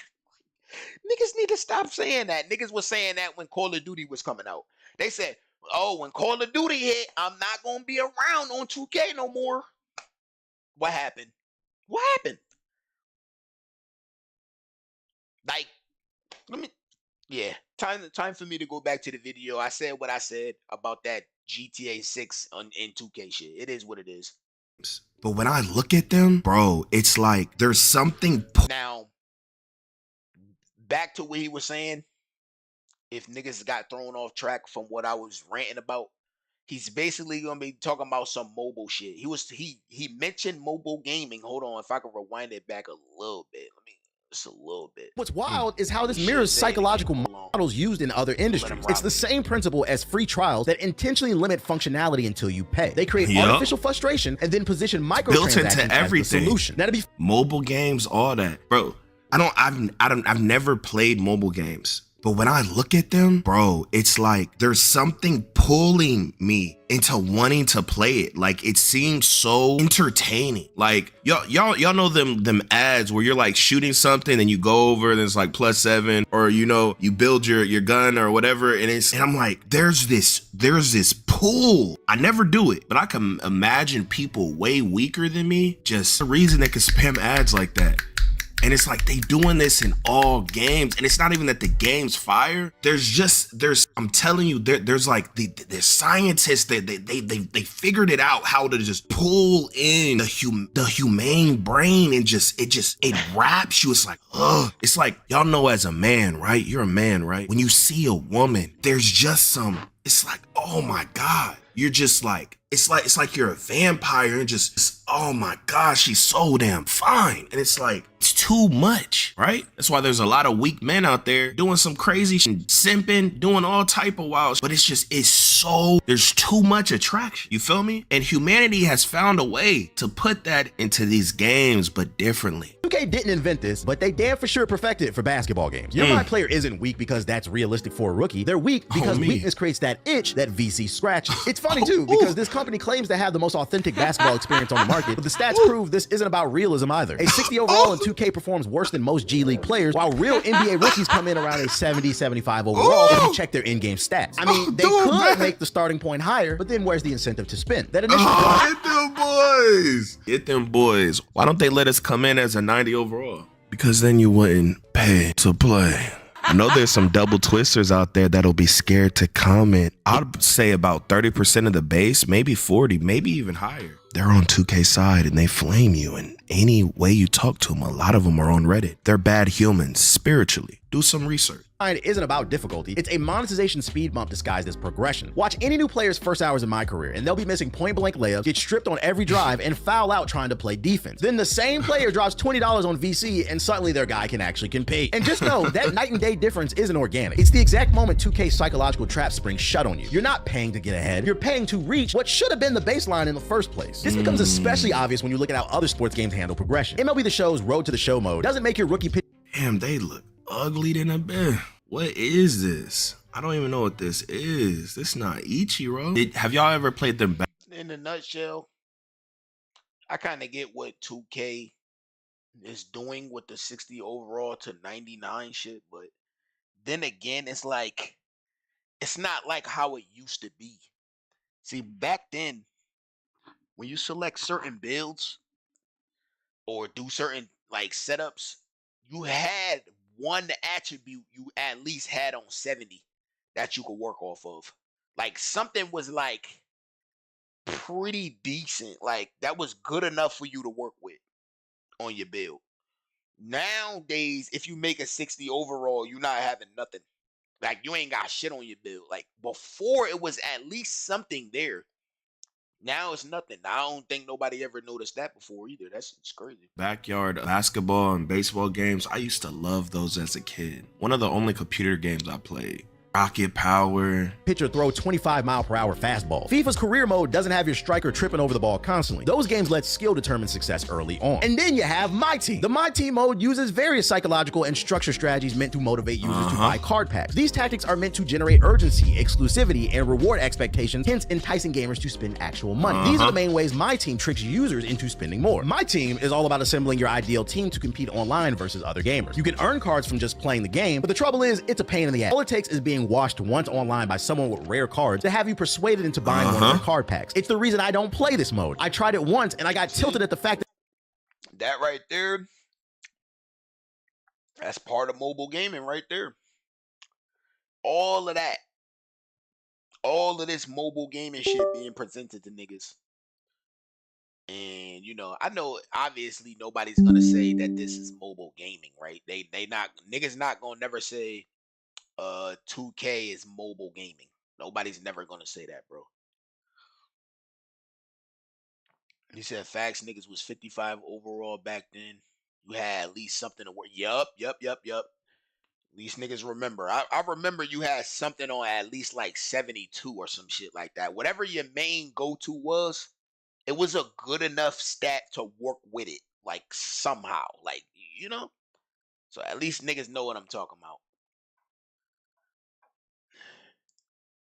niggas need to stop saying that. Niggas was saying that when Call of Duty was coming out. They said, "Oh, when Call of Duty hit, I'm not gonna be around on 2K no more." What happened? What happened? Like, let me. Yeah, time for me to go back to the video. I said what I said about that GTA 6 in 2K shit. It is what it is. But when I look at them, bro, it's like there's something. Now, back to what he was saying. If niggas got thrown off track from what I was ranting about, he's basically gonna be talking about some mobile shit. He mentioned mobile gaming. Hold on, if I can rewind it back a little bit. Let me just a little bit. What's wild is how this mirrors psychological models used in other industries. It's the same principle as free trials that intentionally limit functionality until you pay. They create artificial frustration and then position microtransactions built into everything. as the solution. Now, to be mobile games, all that, bro. I've never played mobile games. But when I look at them, bro, it's like there's something pulling me into wanting to play it. Like it seems so entertaining. Like y'all know them ads where you're like shooting something and you go over and it's like +7, or you know, you build your gun or whatever, and I'm like, there's this pull. I never do it, but I can imagine people way weaker than me, just the reason they can spam ads like that. And it's like they doing this in all games, and it's not even that the game's fire. I'm telling you, there's like the scientists that they figured it out how to just pull in the humane brain, and it wraps you. It's like, ugh. It's like, y'all know as a man, right? You're a man, right? When you see a woman, there's just it's like, oh my God. You're just like, it's like you're a vampire and just, oh my gosh, she's so damn fine. And it's like, it's too much, right? That's why there's a lot of weak men out there doing some crazy shit, simping, doing all type of wild shit. But there's too much attraction. You feel me? And humanity has found a way to put that into these games, but differently. 2K didn't invent this, but they damn for sure perfected it for basketball games. Your mind player isn't weak because that's realistic for a rookie. They're weak because weakness creates that itch that VC scratches. It's funny too, because this company claims to have the most authentic basketball experience on the market, but the stats prove this isn't about realism either. A 60 overall in 2K performs worse than most G League players, while real NBA rookies come in around a 70, 75 overall if you check their in-game stats. I mean, they could make the starting point higher, but then where's the incentive to spend? That initial Get them boys. Why don't they let us come in as a 90 overall? Because then you wouldn't pay to play. I know there's some double twisters out there that'll be scared to comment. I'd say about 30% of the base, maybe 40, maybe even higher. They're on 2K side and they flame you in any way you talk to them. A lot of them are on Reddit. They're bad humans spiritually. Do some research. Isn't about difficulty. It's a monetization speed bump disguised as progression. Watch any new player's first hours in my career, and they'll be missing point-blank layups, get stripped on every drive, and foul out trying to play defense. Then the same player drops $20 on VC, and suddenly their guy can actually compete. And just know, that night and day difference isn't organic. It's the exact moment 2K's psychological trap springs shut on you. You're not paying to get ahead. You're paying to reach what should have been the baseline in the first place. This becomes especially obvious when you look at how other sports games handle progression. MLB The Show's Road to the Show mode doesn't make your rookie pitch. Damn, they look ugly than a bit. What is this? I don't even know what this is. This not Ichiro. Have y'all ever played them back? In a nutshell, I kind of get what 2K is doing with the 60 overall to 99 shit, but then again, it's like, it's not like how it used to be. See, back then, when you select certain builds, or do certain like setups, you had one attribute you at least had on 70 that you could work off of. Like something was like pretty decent. Like that was good enough for you to work with on your build. Nowadays, if you make a 60 overall, you're not having nothing. Like you ain't got shit on your build. Like before, it was at least something there. Now it's nothing. I don't think nobody ever noticed that before either. That's it's crazy. Backyard basketball and baseball games, I used to love those as a kid. One of the only computer games I played. Rocket Power. Pitcher throw 25-mile-per-hour fastball. FIFA's career mode doesn't have your striker tripping over the ball constantly. Those games let skill determine success early on. And then you have My Team. The My Team mode uses various psychological and structure strategies meant to motivate users to buy card packs. These tactics are meant to generate urgency, exclusivity, and reward expectations, hence enticing gamers to spend actual money. These are the main ways My Team tricks users into spending more. My Team is all about assembling your ideal team to compete online versus other gamers. You can earn cards from just playing the game, but the trouble is, it's a pain in the ass. All it takes is being washed once online by someone with rare cards to have you persuaded into buying one of their card packs. It's the reason I don't play this mode. I tried it once and I got tilted at the fact that right there, that's part of mobile gaming right there. All of that. All of this mobile gaming shit being presented to niggas. And you know, I know obviously nobody's gonna say that this is mobile gaming, right? They not niggas not gonna never say 2K is mobile gaming. Nobody's never gonna say that, bro. He said facts niggas was 55 overall back then. You had at least something to work. Yup. These niggas remember. I remember you had something on at least like 72 or some shit like that. Whatever your main go-to was, it was a good enough stat to work with it. Like somehow. Like, you know? So at least niggas know what I'm talking about.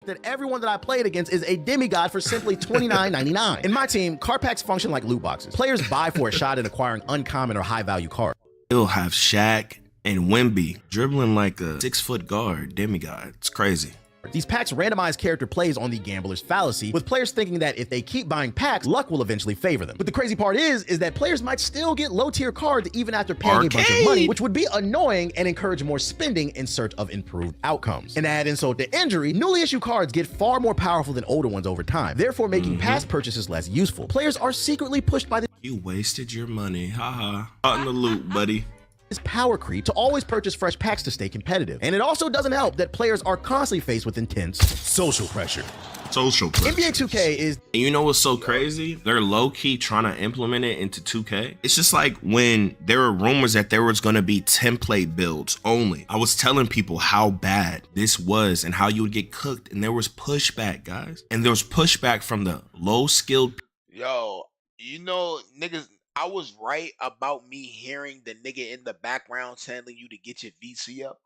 that everyone that I played against is a demigod for simply $29.99. In My Team, card packs function like loot boxes. Players buy for a shot at acquiring uncommon or high-value cards. It'll have Shaq and Wemby dribbling like a 6-foot guard demigod. It's crazy. These packs randomize character plays on the gambler's fallacy, with players thinking that if they keep buying packs, luck will eventually favor them. But the crazy part is that players might still get low-tier cards even after paying a bunch of money, which would be annoying and encourage more spending in search of improved outcomes. And to add insult to injury, newly issued cards get far more powerful than older ones over time, therefore making past purchases less useful. Players are secretly pushed by the— You wasted your money, haha. Caught in the loop, buddy. This power creep to always purchase fresh packs to stay competitive. And it also doesn't help that players are constantly faced with intense social pressure. NBA 2K is— And you know what's so crazy? They're low-key trying to implement it into 2K. It's just like when there were rumors that there was going to be template builds only. I was telling people how bad this was and how you would get cooked, and there was pushback, guys. And there was pushback from the low-skilled— Yo, you know, niggas, I was right about me hearing the nigga in the background telling you to get your VC up.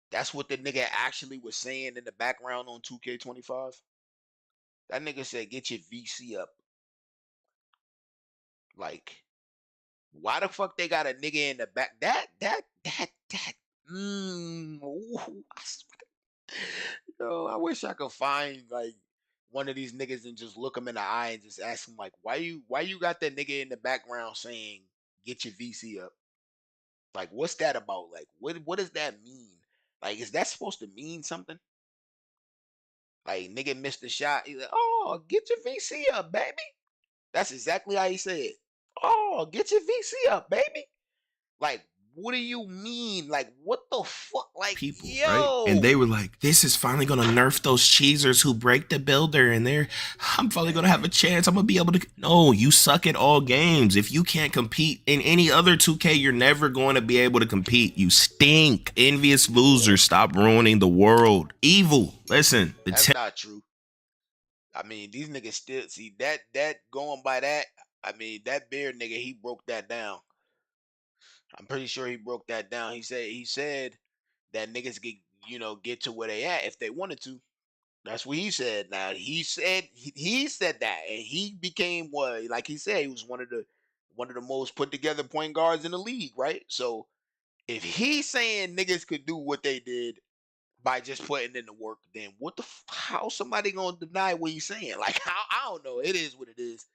That's what the nigga actually was saying in the background on 2K25. That nigga said, get your VC up. Like, why the fuck they got a nigga in the back? Yo, I wish I could find like one of these niggas and just look him in the eye and just ask him like, why you got that nigga in the background saying, get your VC up? Like, what's that about? Like, what does that mean? Like, is that supposed to mean something? Like, nigga missed the shot. He's like, oh, get your VC up, baby. That's exactly how he said. Oh, get your VC up, baby. Like, what do you mean? Like, what the fuck? Like, people, yo. right? And they were like, this is finally gonna nerf those cheesers who break the builder, and I'm finally gonna have a chance. I'm gonna be able to— No, you suck at all games. If you can't compete in any other 2K, you're never going to be able to compete. You stink. Envious loser. Stop ruining the world. Evil. Listen. That's not true. I mean, these niggas still see that going by that. I mean, that beard nigga, he broke that down. I'm pretty sure he broke that down. He said that niggas get to where they at if they wanted to. That's what he said. Now he said that, and he became what, like he said, he was one of the most put together point guards in the league, right? So if he's saying niggas could do what they did by just putting in the work, then how somebody gonna deny what he's saying? Like, I don't know. It is what it is.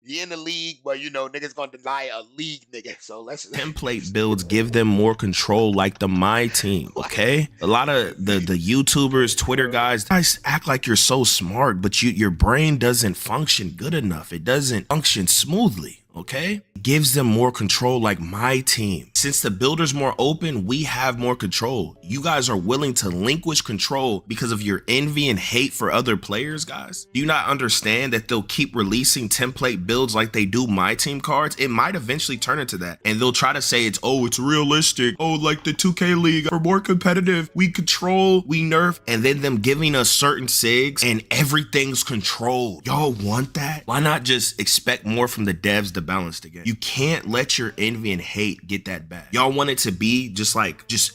You in the league, but you know niggas gonna deny a league nigga. So let's template builds give them more control like the My Team, okay? A lot of the YouTubers, Twitter guys act like you're so smart, but your brain doesn't function good enough. It doesn't function smoothly. Okay, gives them more control like My Team. Since the builder's more open, we have more control. You guys are willing to relinquish control because of your envy and hate for other players, guys. Do you not understand that they'll keep releasing template builds like they do My Team cards? It might eventually turn into that, and they'll try to say it's realistic. Oh, like the 2K League, we're more competitive. We control, we nerf, and then them giving us certain SIGs and everything's controlled. Y'all want that? Why not just expect more from the devs to balance the game? You can't let your envy and hate get that bad. Y'all want it to be just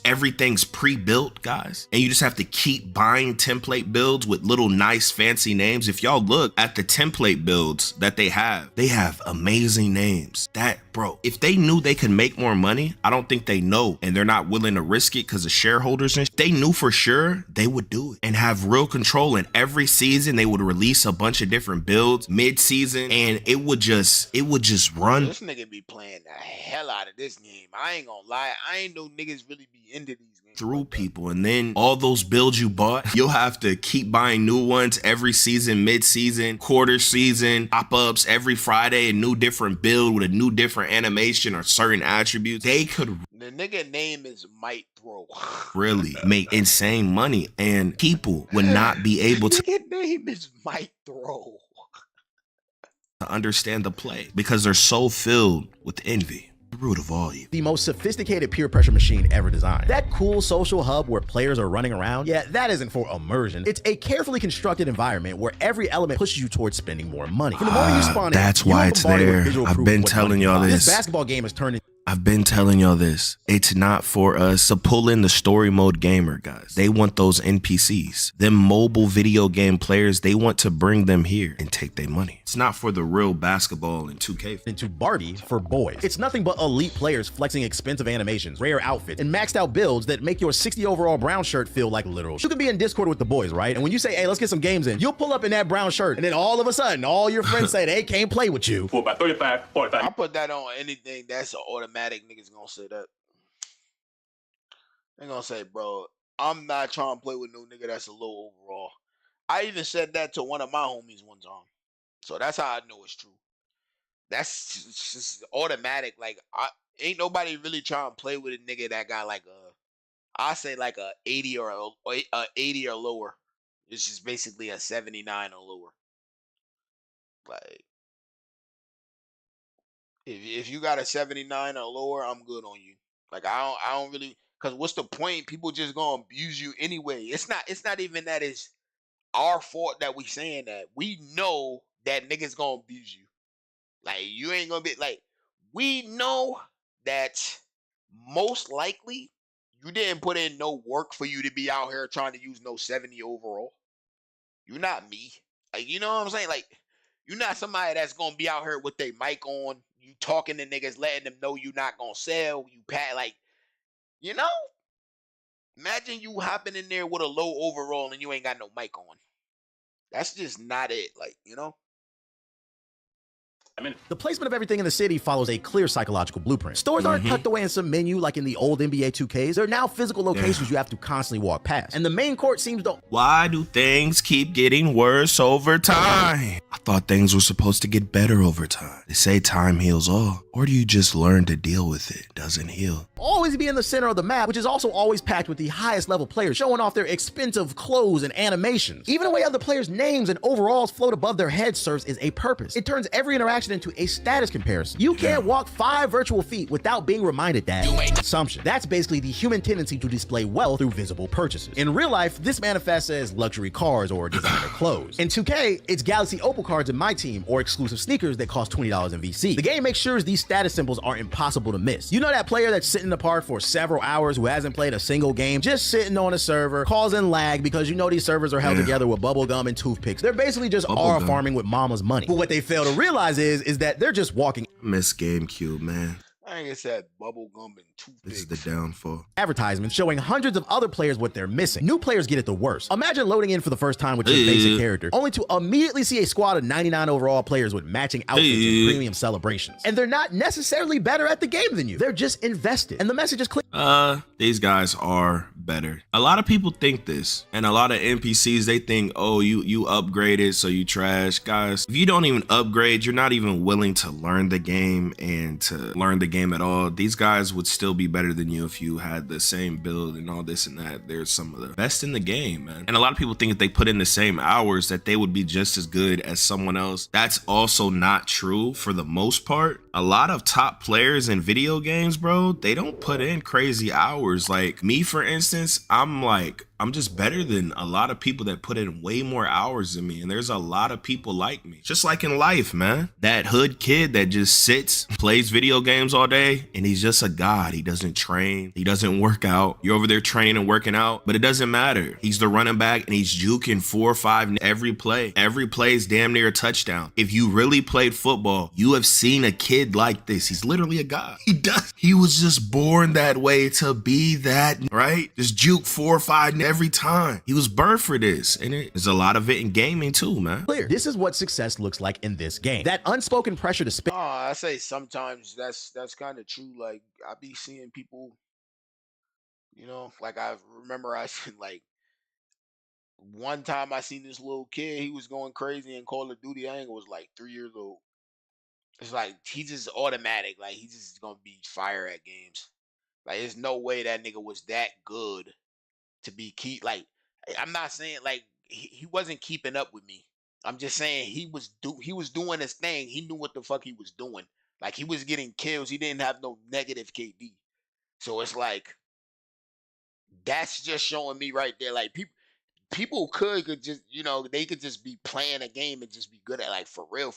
everything's pre-built, guys, and you just have to keep buying template builds with little nice fancy names. If y'all look at the template builds that they have amazing names. That, bro, if they knew they could make more money, I don't think they know, and they're not willing to risk it because of shareholders. And they knew for sure they would do it and have real control. And every season they would release a bunch of different builds mid-season, and it would just run. This nigga be playing the hell out of this game. I ain't gonna lie. I ain't know niggas really be into these games through people, and then all those builds you bought, you'll have to keep buying new ones every season, mid-season, quarter season, pop-ups every Friday, a new different build with a new different animation or certain attributes. They could, the nigga name is Might Throw, really make insane money, and people would not be able to. Nigga name is Might Throw. To understand the play because they're so filled with envy. The root of all evil. The most sophisticated peer pressure machine ever designed. That cool social hub where players are running around, yeah, that isn't for immersion. It's a carefully constructed environment where every element pushes you towards spending more money. From the moment you spawn in, that's why it's there. I've been telling y'all this. This basketball game has turned into I've been telling y'all this. It's not for us to pull in the story mode gamer, guys. They want those NPCs. Them mobile video game players, they want to bring them here and take their money. It's not for the real basketball and 2K. Into Barbie for boys. It's nothing but elite players flexing expensive animations, rare outfits, and maxed out builds that make your 60 overall brown shirt feel like literal. You can be in Discord with the boys, right? And when you say, hey, let's get some games in, you'll pull up in that brown shirt, and then all of a sudden, all your friends say they can't play with you. For about 35, 45. I put that on anything that's an automatic. Niggas gonna say that. They gonna say, bro, I'm not trying to play with no nigga that's a low overall. I even said that to one of my homies one time. So that's how I know it's true. That's just automatic. Like, ain't nobody really trying to play with a nigga that got like I say like a 80 or a 80 or lower. It's just basically a 79 or lower. Like, if you got a 79 or lower, I'm good on you. Like, I don't really, cause what's the point? People just gonna abuse you anyway. It's not even that it's our fault that we saying that. We know that niggas gonna abuse you. Like, you ain't gonna be like, we know that most likely you didn't put in no work for you to be out here trying to use no 70 overall. You're not me. Like, you know what I'm saying? Like, you're not somebody that's gonna be out here with their mic on, you talking to niggas, letting them know you're not gonna sell, you pat, like, you know? Imagine you hopping in there with a low overall and you ain't got no mic on. That's just not it, like, you know? The placement of everything in the city follows a clear psychological blueprint. Stores aren't tucked away in some menu like in the old NBA 2Ks. They're now physical locations you have to constantly walk past. And the main court seems to... Why do things keep getting worse over time? I thought things were supposed to get better over time. They say time heals all. Or do you just learn to deal with it? Doesn't heal. Always be in the center of the map, which is also always packed with the highest level players showing off their expensive clothes and animations. Even the way other players' names and overalls float above their heads serves as a purpose. It turns every interaction into a status comparison. You can't walk 5 virtual feet without being reminded that consumption. That's basically the human tendency to display wealth through visible purchases. In real life, this manifests as luxury cars or designer clothes. In 2K, it's Galaxy Opal cards in My Team or exclusive sneakers that cost $20 in VC. The game makes sure these status symbols are impossible to miss. You know that player that's sitting apart for several hours who hasn't played a single game, just sitting on a server, causing lag because you know these servers are held together with bubblegum and toothpicks. They're basically just R farming with mama's money. But what they fail to realize is that they're just walking. Miss GameCube, man. I nigga said bubble gum and This is toothpicks. the downfall. Advertisements showing hundreds of other players what they're missing. New players get it the worst. Imagine loading in for the first time with your basic character, only to immediately see a squad of 99 overall players with matching outfits and premium celebrations. And they're not necessarily better at the game than you. They're just invested. And the message is clear. These guys are better. A lot of people think this, and a lot of NPCs, they think, oh, you upgraded, so you trash. Guys, if you don't even upgrade, you're not even willing to learn the game and to learn the game at all. These guys would still be better than you if you had the same build and all this and that. They're some of the best in the game, man. And a lot of people think if they put in the same hours that they would be just as good as someone else. That's also not true for the most part. A lot of top players in video games, bro, they don't put in crazy hours. Like me, for instance, I'm just better than a lot of people that put in way more hours than me. And there's a lot of people like me. Just like in life, man. That hood kid that just sits, plays video games all day, and he's just a god. He doesn't train. He doesn't work out. You're over there training and working out, but it doesn't matter. He's the running back and he's juking 4 or 5 every play. Every play is damn near a touchdown. If you really played football, you have seen a kid like this. He's literally a god. He was just born that way to be that, right? Just juke 4 or 5 every time. He was birthed for this, and there's a lot of it in gaming too, man. Clear. This is what success looks like in this game. That unspoken pressure to spend. I say sometimes that's kind of true. Like I be seeing people, you know, like I remember I seen like one time I seen this little kid. He was going crazy in Call of Duty. I think it was like 3 years old. It's like he just automatic. Like he just gonna be fire at games. Like there's no way that nigga was that good to be like I'm not saying like he wasn't keeping up with me. I'm just saying he was doing his thing. He knew what the fuck he was doing. Like he was getting kills. He didn't have no negative KD. So it's like that's just showing me right there. Like people could just, you know, they could just be playing a game and just be good at, like, for real.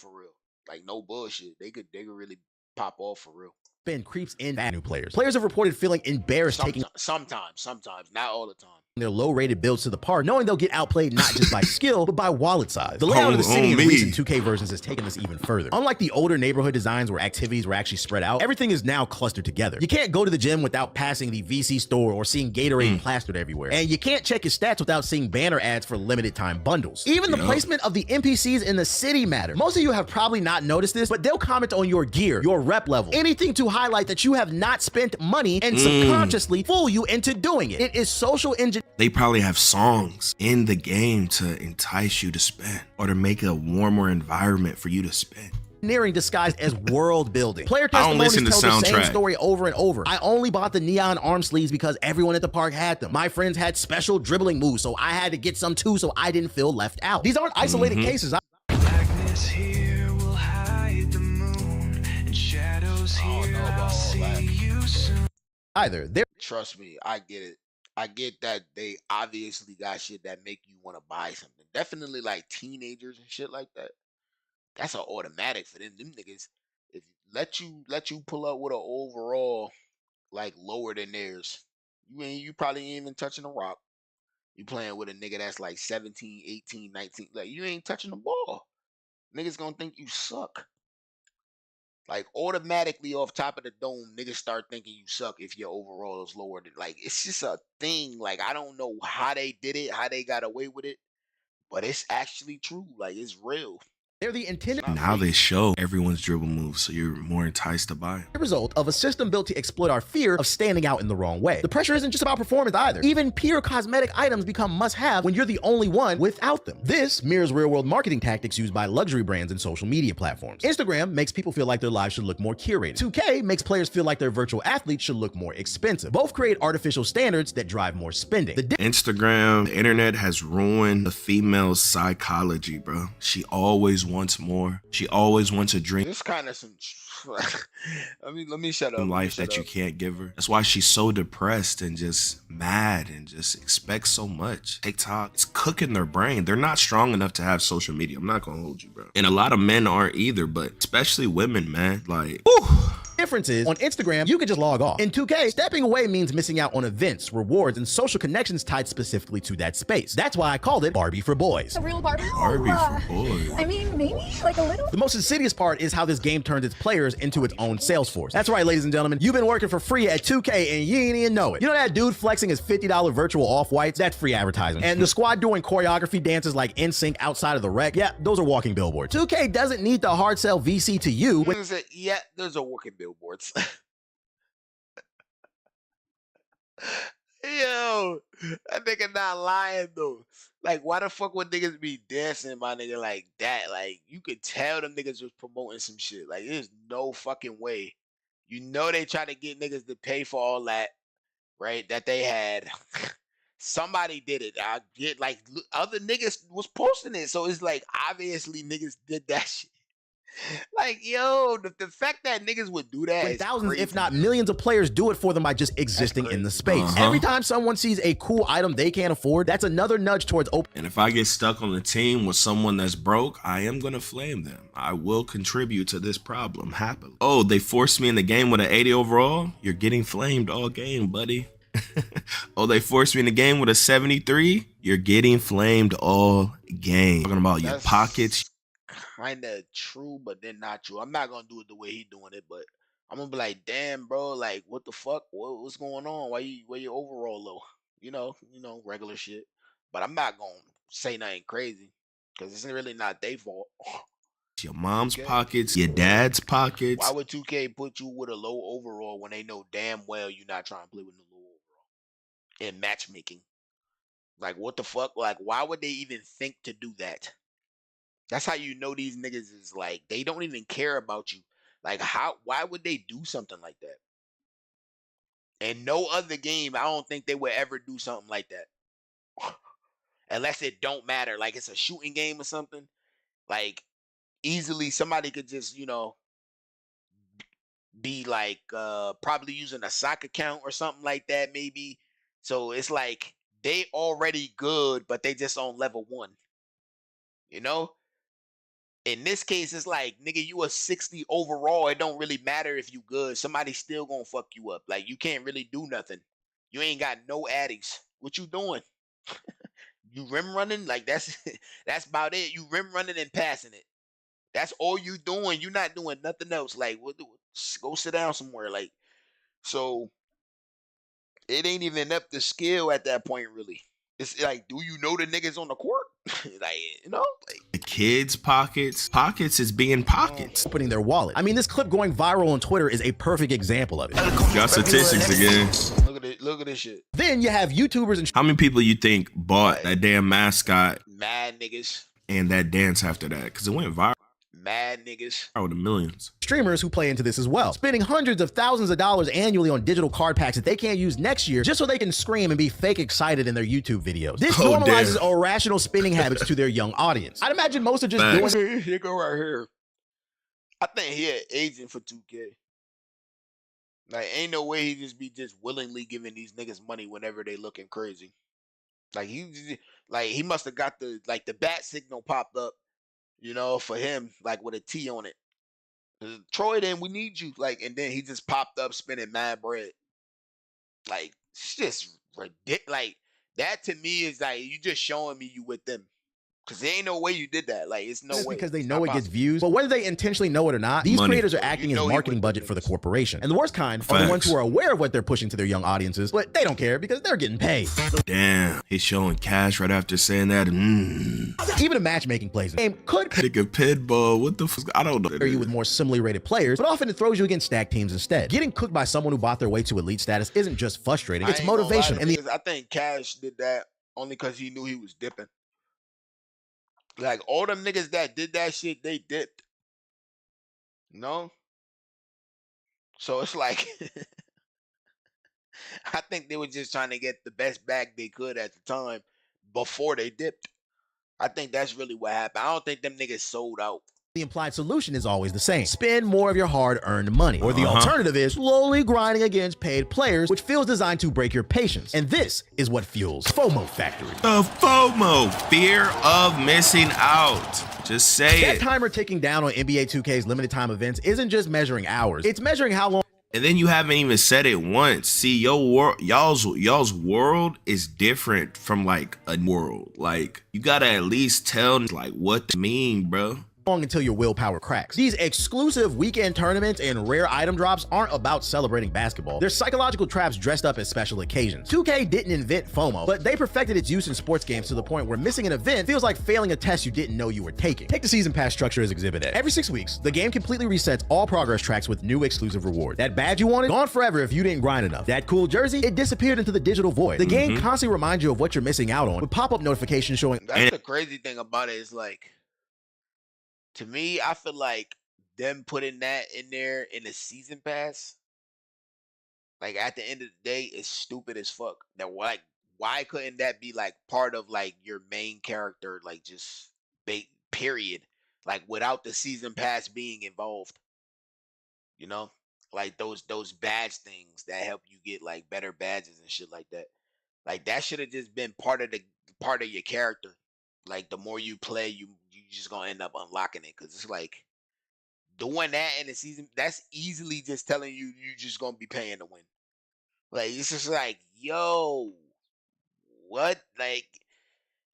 Like no bullshit. They could really pop off for real. Spend creeps in new players. Players have reported feeling embarrassed taking sometimes, not all the time. Their low-rated builds to the par, knowing they'll get outplayed not just by skill, but by wallet size. The layout of the city in recent 2K versions has taken this even further. Unlike the older neighborhood designs where activities were actually spread out, everything is now clustered together. You can't go to the gym without passing the VC store or seeing Gatorade plastered everywhere. And you can't check your stats without seeing banner ads for limited time bundles. Even the placement of the NPCs in the city matter. Most of you have probably not noticed this, but they'll comment on your gear, your rep level, anything to highlight that you have not spent money and subconsciously fool you into doing it. It is social engineering. They probably have songs in the game to entice you to spend or to make a warmer environment for you to spend. Engineering disguised as world building. Player testimonies tell the same story over and over. I only bought the neon arm sleeves because everyone at the park had them. My friends had special dribbling moves, so I had to get some too so I didn't feel left out. These aren't isolated cases. Blackness here will hide the moon, and shadows here I'll see you soon. Either. Trust me, I get it. I get that they obviously got shit that make you want to buy something. Definitely like teenagers and shit like that. That's an automatic for them. Them niggas, if let you pull up with an overall like lower than theirs, you probably ain't even touching the rock. You playing with a nigga that's like 17, 18, 19. Like you ain't touching the ball. Niggas gonna think you suck. Like automatically off top of the dome, niggas start thinking you suck if your overall is lower than, like, it's just a thing. Like I don't know how they did it, how they got away with it, but it's actually true. Like it's real. They're the intended Now they show everyone's dribble moves, so you're more enticed to buy. The result of a system built to exploit our fear of standing out in the wrong way. The pressure isn't just about performance either. Even pure cosmetic items become must-have when you're the only one without them. This mirrors real-world marketing tactics used by luxury brands and social media platforms. Instagram makes people feel like their lives should look more curated. 2K makes players feel like their virtual athletes should look more expensive. Both create artificial standards that drive more spending. Instagram, the internet has ruined the female's psychology, bro. She always wants more. She always wants a dream. This kind of some. let me shut up. Life that you can't give her. That's why she's so depressed and just mad and just expects so much. TikTok, it's cooking their brain. They're not strong enough to have social media. I'm not gonna hold you, bro. And a lot of men aren't either, but especially women, man. Like, whew. Difference is, on Instagram, you can just log off. In 2K, stepping away means missing out on events, rewards, and social connections tied specifically to that space. That's why I called it Barbie for Boys. A real Barbie? Barbie for boys. I mean, maybe like a little. The most insidious part is how this game turns its players into its own sales force. That's right, ladies and gentlemen, you've been working for free at 2K and you ain't even know it. You know that dude flexing his $50 virtual off-whites? That's free advertising. And the squad doing choreography dances like NSYNC outside of the rec? Yeah, those are walking billboards. 2K doesn't need to hard sell VC to you. Yeah, those are walking billboards. Yo, that nigga not lying though. Like, why the fuck would niggas be dancing, my nigga, like that? Like, you could tell them niggas was promoting some shit. Like, there's no fucking way. You know they try to get niggas to pay for all that, right? That they had. Somebody did it. I get like other niggas was posting it, so it's like obviously niggas did that shit. Like, yo, the fact that niggas would do that When is thousands, crazy. if not millions of players do it for them by just existing in the space. Every time someone sees a cool item they can't afford, that's another nudge towards open. And if I get stuck on the team with someone that's broke, I am gonna flame them. I will contribute to this problem happily. Oh, they forced me in the game with an 80 overall? You're getting flamed all game, buddy. Oh, they forced me in the game with a 73? You're getting flamed all game. Talking about your pockets. Kind of true, but then not true. I'm not gonna do it the way he doing it, but I'm gonna be like, damn, bro, like, what the fuck? What's going on? Why your overall low? You know, regular shit. But I'm not gonna say nothing crazy because it's really not their fault. Your mom's pockets, your dad's pockets. Why would 2K put you with a low overall when they know damn well you're not trying to play with no low overall in matchmaking? Like, what the fuck? Like, why would they even think to do that? That's how you know these niggas is like, they don't even care about you. Like, why would they do something like that? In no other game, I don't think they would ever do something like that. Unless it don't matter. Like, it's a shooting game or something. Like, easily somebody could just, be like, probably using a sock account or something like that, maybe. So it's like, they already good, but they just on level 1. You know? In this case, it's like, nigga, you a 60 overall. It don't really matter if you good. Somebody's still gonna fuck you up. Like, you can't really do nothing. You ain't got no addies. What you doing? You rim running? Like, that's about it. You rim running and passing it. That's all you doing. You not doing nothing else. Like, go sit down somewhere. Like, so it ain't even up to skill at that point, really. It's like, do you know the niggas on the court? Like, like the kids' pockets. Pockets is being pockets. Opening their wallet. I mean, this clip going viral on Twitter is a perfect example of it. Got statistics again. Look at this shit. Then you have YouTubers and how many people you think bought that damn mascot? Mad niggas. And that dance after that, because it went viral. Mad niggas. Viral to millions. Streamers who play into this as well, spending hundreds of thousands of dollars annually on digital card packs that they can't use next year just so they can scream and be fake excited in their YouTube videos. This normalizes irrational spending habits to their young audience. I'd imagine most are just doing. Here go right here. I think he an agent for 2K. Like, ain't no way he just be willingly giving these niggas money whenever they looking crazy. Like, he must have got the bat signal popped up, for him, like with a T on it. Troy, then we need you. Like, and then he just popped up spending mad bread. Like, it's just ridiculous. Like, that to me is like, you just showing me you with them. Because there ain't no way you did that. Like, it's no way. Because they know it gets views. But whether they intentionally know it or not, these creators are acting as marketing budget for the corporation. And the worst kind are the ones who are aware of what they're pushing to their young audiences, but they don't care because they're getting paid. Damn, he's showing cash right after saying that. Even a matchmaking plays in the game could pick a pitbull. What the fuck? I don't know. Pair you with more similarly rated players, but often it throws you against stacked teams instead. Getting cooked by someone who bought their way to elite status isn't just frustrating, it's motivation. And I think Cash did that only because he knew he was dipping. Like, all them niggas that did that shit, they dipped. So it's like, I think they were just trying to get the best bag they could at the time before they dipped. I think that's really what happened. I don't think them niggas sold out. The implied solution is always the same. Spend more of your hard-earned money. Or the alternative is slowly grinding against paid players, which feels designed to break your patience. And this is what fuels FOMO Factory. The FOMO, fear of missing out. Just say That it. timer ticking down on NBA 2K's limited time events isn't just measuring hours. It's measuring how long. And then you haven't even said it once. See, y'all's world is different from like a world. Like you gotta at least tell like what to mean, bro. Until your willpower cracks. These exclusive weekend tournaments and rare item drops aren't about celebrating basketball. They're psychological traps dressed up as special occasions. 2K didn't invent FOMO, but they perfected its use in sports games to the point where missing an event feels like failing a test you didn't know you were taking. Take the season pass structure as Exhibit A. Every 6 weeks, the game completely resets all progress tracks with new exclusive rewards. That badge you wanted, gone forever if you didn't grind enough. That cool jersey, it disappeared into the digital void. The game constantly reminds you of what you're missing out on with pop-up notifications showing. That's the crazy thing about it is like, to me, I feel like them putting that in there in the season pass, like at the end of the day, is stupid as fuck. That why couldn't that be like part of like your main character, like just period, like without the season pass being involved, you know, like those badge things that help you get like better badges and shit like that. Like that should have just been part of your character. Like the more you play, you just gonna end up unlocking it because it's like doing that in the season. That's easily just telling you just gonna be paying to win. Like it's just like, yo, what? Like,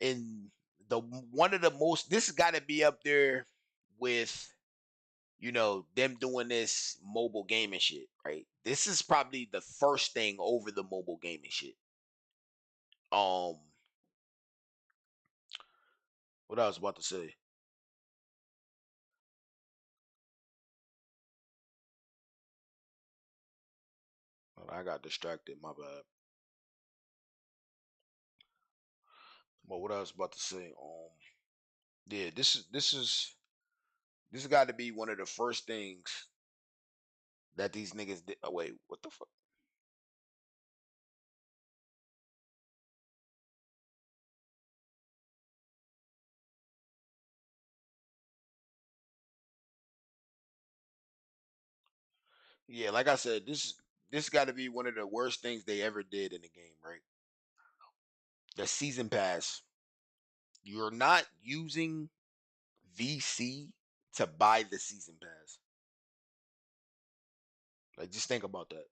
and the one of the most. This has got to be up there with, you know, them doing this mobile gaming shit, right? This is probably the first thing over the mobile gaming shit. What I was about to say. I got distracted. My bad. But what I was about to say. Yeah, this has got to be one of the first things that these niggas did. Oh wait, what the fuck? Yeah, like I said, this got to be one of the worst things they ever did in the game, right? The season pass. You're not using VC to buy the season pass. Like, just think about that.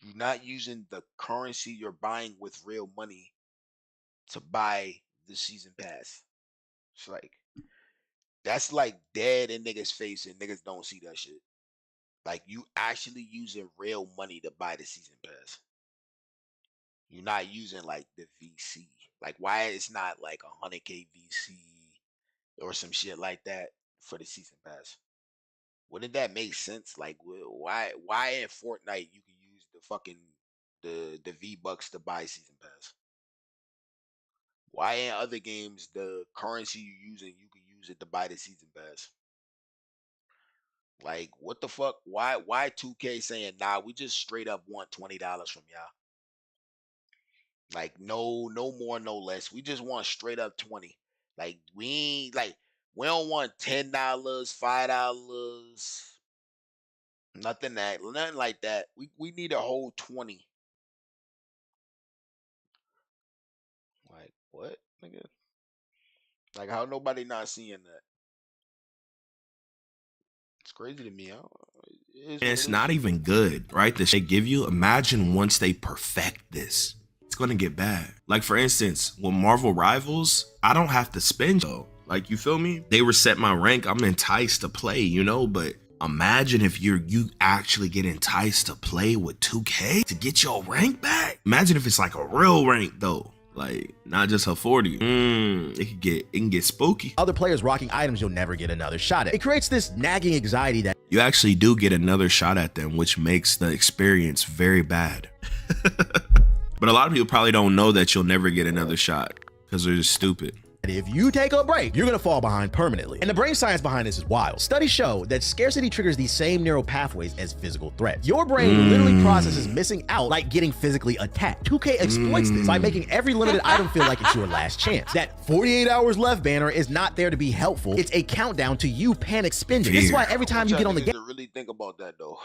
You're not using the currency you're buying with real money to buy the season pass. It's like that's like dead in niggas' face, and niggas don't see that shit. Like you actually using real money to buy the season pass. You're not using like the VC. Like why it's not like 100K VC or some shit like that for the season pass? Wouldn't that make sense? Like why in Fortnite you can use the fucking the V-Bucks to buy season pass? Why in other games the currency you're using you can use it to buy the season pass? Like what the fuck? Why 2K saying nah? We just straight up want $20 from y'all. Like no more, no less. We just want straight up 20. Like we ain't like we don't want $10, $5, nothing like that. We need a whole 20. Like what, nigga? Like how nobody not seeing that? It's crazy to me. It's not even good, right? The shit they give you, imagine once they perfect this, it's gonna get bad. Like for instance, with Marvel Rivals, I don't have to spend though. Like you feel me? They reset my rank, I'm enticed to play, you know, but imagine if you actually get enticed to play with 2K to get your rank back. Imagine if it's like a real rank though. Like not just a 40. It can get spooky. Other players rocking items you'll never get another shot at. It creates this nagging anxiety that you actually do get another shot at them, which makes the experience very bad. But a lot of people probably don't know that you'll never get another shot because they're just stupid. if you take a break, you're gonna fall behind permanently. And the brain science behind this is wild. Studies show that scarcity triggers the same neural pathways as physical threats. Your brain literally processes missing out like getting physically attacked. 2K exploits this by making every limited item feel like it's your last chance. That 48 hours left banner is not there to be helpful. It's a countdown to you panic spending. This is why every time you get on the game. To really think about that though,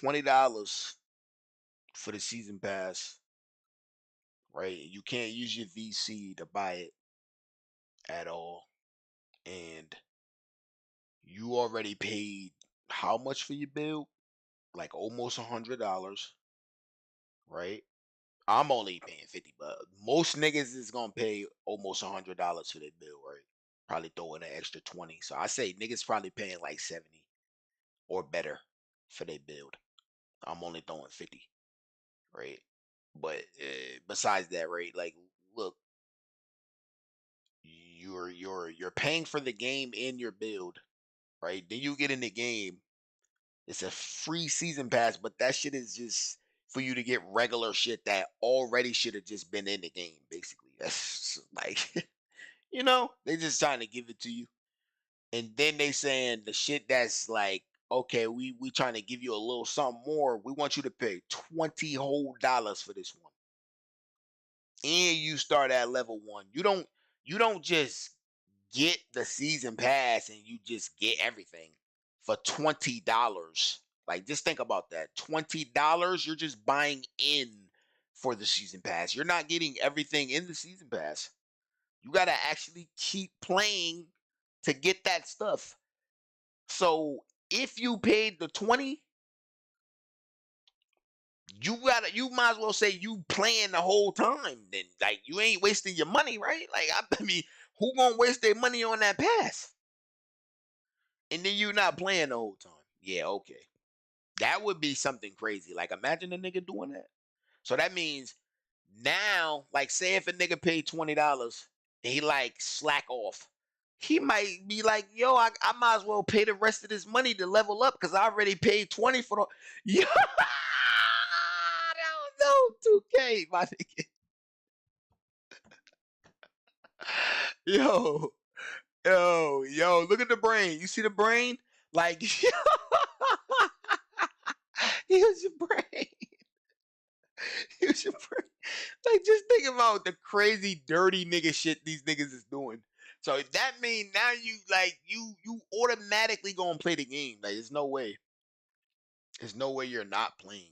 $20 for the season pass, right? You can't use your VC to buy it at all, and you already paid how much for your build? Like almost $100, right? I'm only paying 50, but most niggas is gonna pay almost $100 for their bill, right? Probably throw in an extra 20. So I say niggas probably paying like 70 or better for their build. I'm only throwing 50, right? But besides that, right? Like, look, you're paying for the game in your build, right? Then you get in the game. It's a free season pass, but that shit is just for you to get regular shit that already should have just been in the game, basically. That's like, they just trying to give it to you. And then they saying the shit that's like, okay, we trying to give you a little something more. We want you to pay $20 whole for this one. And you start at level 1. You don't just get the season pass and you just get everything for $20. Like, just think about that. $20, you're just buying in for the season pass. You're not getting everything in the season pass. You got to actually keep playing to get that stuff. So if you paid the 20, you might as well say you playing the whole time. Then, like, you ain't wasting your money, right? Like, I mean, who gonna waste their money on that pass? And then you not playing the whole time. Yeah, okay. That would be something crazy. Like, imagine a nigga doing that. So that means now, like, say if a nigga paid $20 and he like slack off, he might be like, yo, I might as well pay the rest of this money to level up because I already paid 20 for the. Yo, no, 2K, my nigga. Yo, look at the brain. You see the brain? Like, here's your brain. Here's your brain. Like, just think about the crazy, dirty nigga shit these niggas is doing. So that means now you automatically gonna play the game. Like, there's no way. There's no way you're not playing.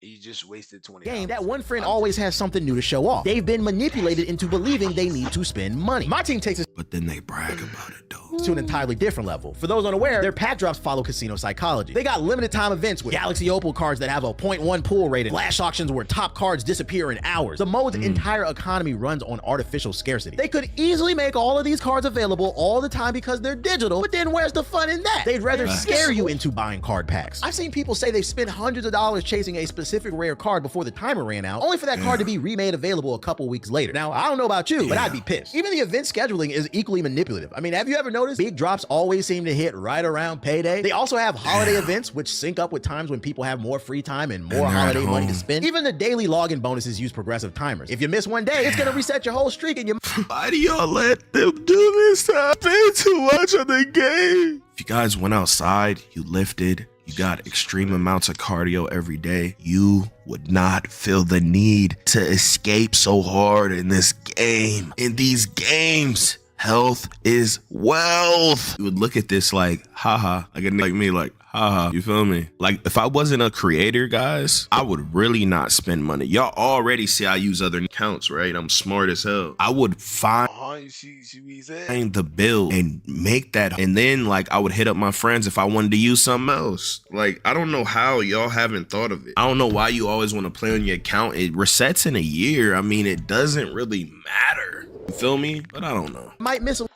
You just wasted $20. Game, that one friend always has something new to show off. They've been manipulated into believing they need to spend money. My team takes us But then they brag about it, though. to an entirely different level. For those unaware, their pack drops follow casino psychology. They got limited time events with Galaxy Opal cards that have a 0.1 pool rating, flash auctions where top cards disappear in hours. The mode's entire economy runs on artificial scarcity. They could easily make all of these cards available all the time because they're digital, but then where's the fun in that? They'd rather scare you into buying card packs. I've seen people say they've spent hundreds of dollars chasing a specific rare card before the timer ran out, only for that card to be remade available a couple weeks later. Now, I don't know about you, but I'd be pissed. Even the event scheduling is equally manipulative. I mean, have you ever noticed big drops always seem to hit right around payday? They also have holiday events, which sync up with times when people have more free time and more holiday money to spend. Even the daily login bonuses use progressive timers. If you miss one day, it's gonna reset your whole streak and you. Why do y'all let them do this? I pay too much on the game. If you guys went outside, you lifted, you got extreme amounts of cardio every day, you would not feel the need to escape so hard in this game. In these games, health is wealth. You would look at this like, haha, like a nigga like me, like, haha, you feel me? Like, if I wasn't a creator, guys, I would really not spend money. Y'all already see I use other accounts, right? I'm smart as hell. I would find You see what he said? the bill and make that, and then like I would hit up my friends if I wanted to use something else. Like, I don't know how y'all haven't thought of it. I don't know why you always want to play on your account. It resets in a year. I mean, it doesn't really matter. You feel me? But I don't know. Might miss a.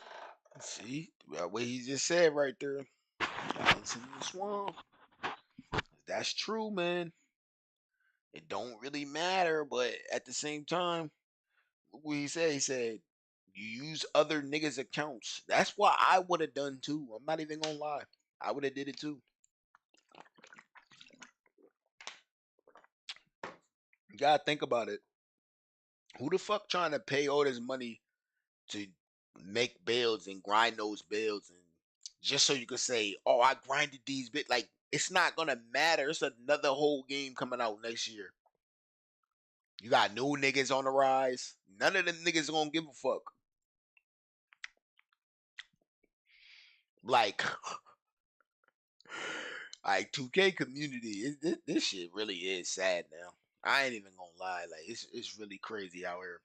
See what he just said right there. Into the swamp. That's true, man. It don't really matter, but at the same time, what he said you use other niggas' accounts. That's what I would have done too. I'm not even gonna lie. I would have did it too. You gotta think about it. Who the fuck trying to pay all this money to make builds and grind those builds and just so you could say, oh, I grinded these bit. Like, it's not gonna matter. It's another whole game coming out next year. You got new niggas on the rise. None of them niggas gonna give a fuck. Like 2K community. This shit really is sad now. I ain't even gonna lie. Like, it's really crazy out here.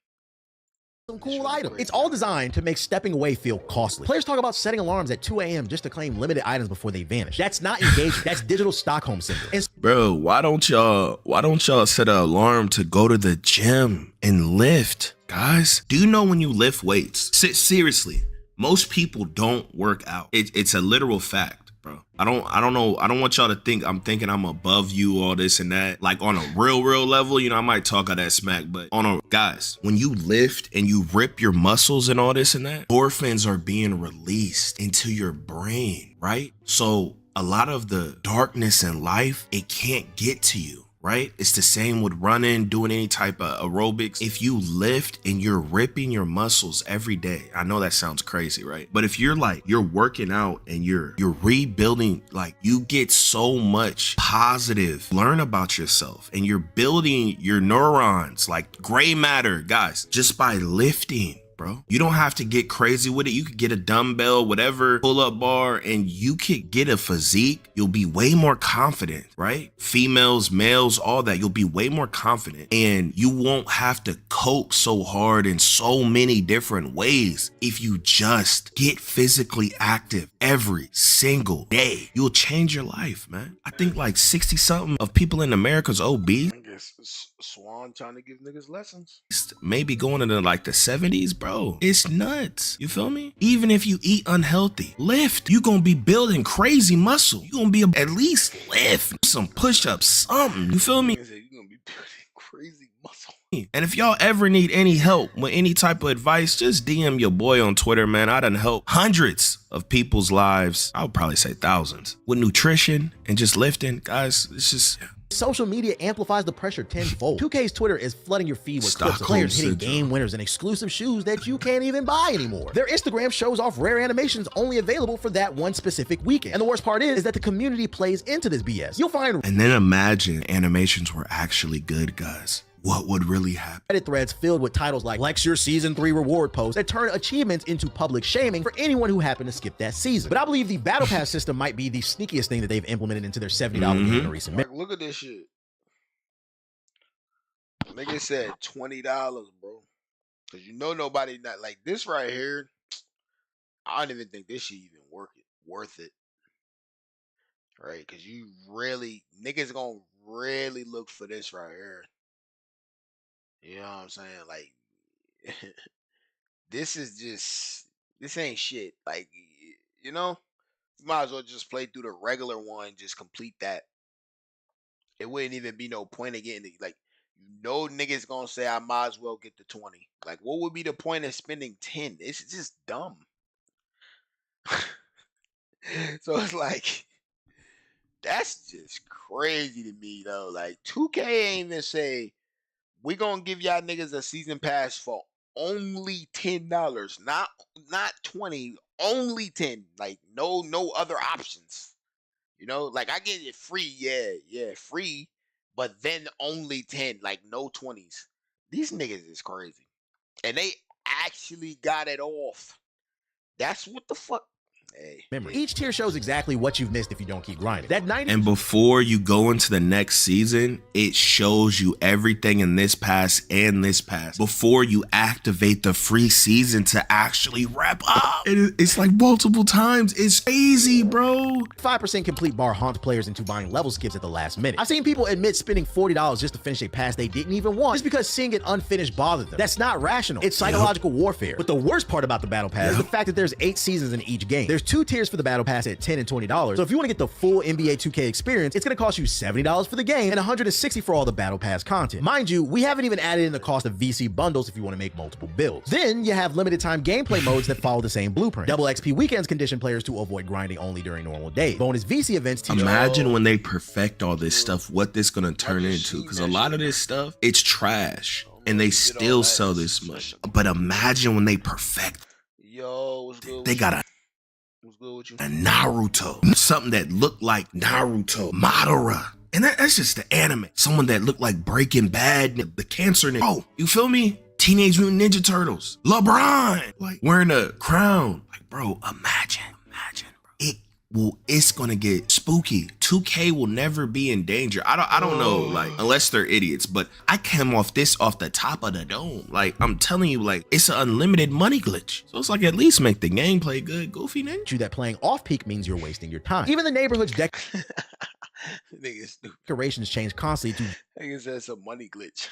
some cool item. It's all designed to make stepping away feel costly. Players talk about setting alarms at 2 a.m. just to claim limited items before they vanish. That's not engagement. That's digital Stockholm syndrome. And Bro, why don't y'all set an alarm to go to the gym and lift? Guys, do you know when you lift weights? Seriously, most people don't work out. It's a literal fact, bro. I don't know. I don't want y'all to think I'm thinking I'm above you, all this and that. Like on a real level, you know, I might talk all that smack, but guys, when you lift and you rip your muscles and all this and that, endorphins are being released into your brain, right? So a lot of the darkness in life, it can't get to you. Right? It's the same with running, doing any type of aerobics. If you lift and you're ripping your muscles every day, I know that sounds crazy, right? But if you're working out and you're rebuilding, like you get so much positive, learn about yourself and you're building your neurons like gray matter, guys, just by lifting. Bro, you don't have to get crazy with it. You could get a dumbbell, whatever, pull-up bar, and you could get a physique. You'll be way more confident, right? Females, males, all that. You'll be way more confident, and you won't have to cope so hard in so many different ways. If you just get physically active every single day, you'll change your life, man. I think like 60-something of people in America's obese. I guess Swan trying to give niggas lessons. Maybe going into like the 70s, bro. It's nuts. You feel me? Even if you eat unhealthy, lift. You gonna be building crazy muscle. You gonna be at least lift some push-ups, something. You feel me? You gonna be building crazy muscle. And if y'all ever need any help with any type of advice, just DM your boy on Twitter, man. I done helped hundreds of people's lives. I would probably say thousands with nutrition and just lifting. Guys, it's just... social media amplifies the pressure tenfold. 2K's Twitter is flooding your feed with clips of players hitting game winners and exclusive shoes that you can't even buy anymore. Their Instagram shows off rare animations only available for that one specific weekend. And the worst part is that the community plays into this BS. You'll find... And then imagine animations were actually good, guys. What would really happen? Reddit threads filled with titles like Flex Your Season 3 reward posts that turn achievements into public shaming for anyone who happened to skip that season. But I believe the Battle Pass system might be the sneakiest thing that they've implemented into their $70 game in recent Like, look at this shit. Nigga said $20, bro. Cause you know nobody not like this right here. I don't even think this shit even worth it. Right? Cause you really niggas gonna really look for this right here. You know what I'm saying? Like this ain't shit. Like, you know, you might as well just play through the regular one, just complete that. It wouldn't even be no point of getting it. Like, you know, niggas gonna say I might as well get the 20. Like, what would be the point of spending 10? It's just dumb. So it's like, that's just crazy to me though. Like 2K ain't even say we gonna give y'all niggas a season pass for only $10, not 20, only 10. Like no other options. You know, like I get it free, yeah, free, but then only 10, like no 20s. These niggas is crazy. And they actually got it off. That's what the fuck. Hey. Memory. Each tier shows exactly what you've missed if you don't keep grinding. That 90 And before you go into the next season, it shows you everything in this pass and this pass before you activate the free season to actually wrap up. It's like multiple times. It's crazy, bro. 5% complete bar haunts players into buying level skips at the last minute. I've seen people admit spending $40 just to finish a pass they didn't even want just because seeing it unfinished bothered them. That's not rational. It's psychological warfare. But the worst part about the battle pass is the fact that there's 8 seasons in each game. There's 2 tiers for the battle pass at $10 and $20. So if you want to get the full NBA 2K experience, it's going to cost you $70 for the game and $160 for all the battle pass content. Mind you, we haven't even added in the cost of VC bundles if you want to make multiple builds. Then you have limited time gameplay modes that follow the same blueprint. Double XP weekends condition players to avoid grinding only during normal days. Bonus VC events teach Imagine when they perfect all this stuff, what this gonna turn into. Because a lot of this stuff, it's trash. And they still sell this much. But imagine when they perfect. Yo, what's good? They got What's good with you? a Naruto. Something that looked like Naruto. Madara. And that's just the anime. Someone that looked like Breaking Bad, the cancer. Oh, you feel me? Teenage Mutant Ninja Turtles. LeBron. Like wearing a crown. Like, bro, imagine, bro. well, it's gonna get spooky. 2K will never be in danger. I don't know, like, unless they're idiots, but I came off this off the top of the dome. Like, I'm telling you, like, it's an unlimited money glitch. So it's like, at least make the gameplay good, Goofy Ninja. You that playing off peak means you're wasting your time. Even the neighborhood's Niggas stupid. decorations change constantly to Niggas said it's a money glitch.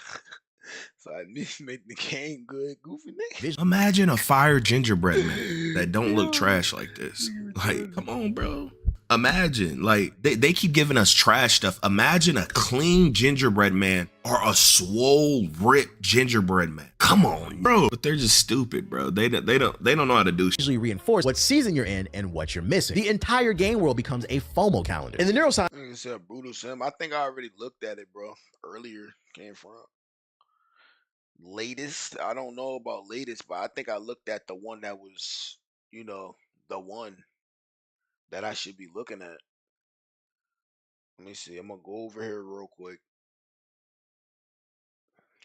So I need to make the game good, Goofy nigga. Imagine a fire gingerbread man that don't look trash like this. Like, come on, bro. Imagine, like, they keep giving us trash stuff. Imagine a clean gingerbread man or a swole, ripped gingerbread man. Come on, bro. But they're just stupid, bro. They don't know how to do shit. usually reinforce what season you're in and what you're missing. The entire game world becomes a FOMO calendar. In the neuroscience, Nigga said brutal sim. I think I already looked at it, bro. Earlier came from latest. I don't know about latest, but I think I looked at the one that was, you know, the one that I should be looking at. Let me see. I'm gonna go over here real quick.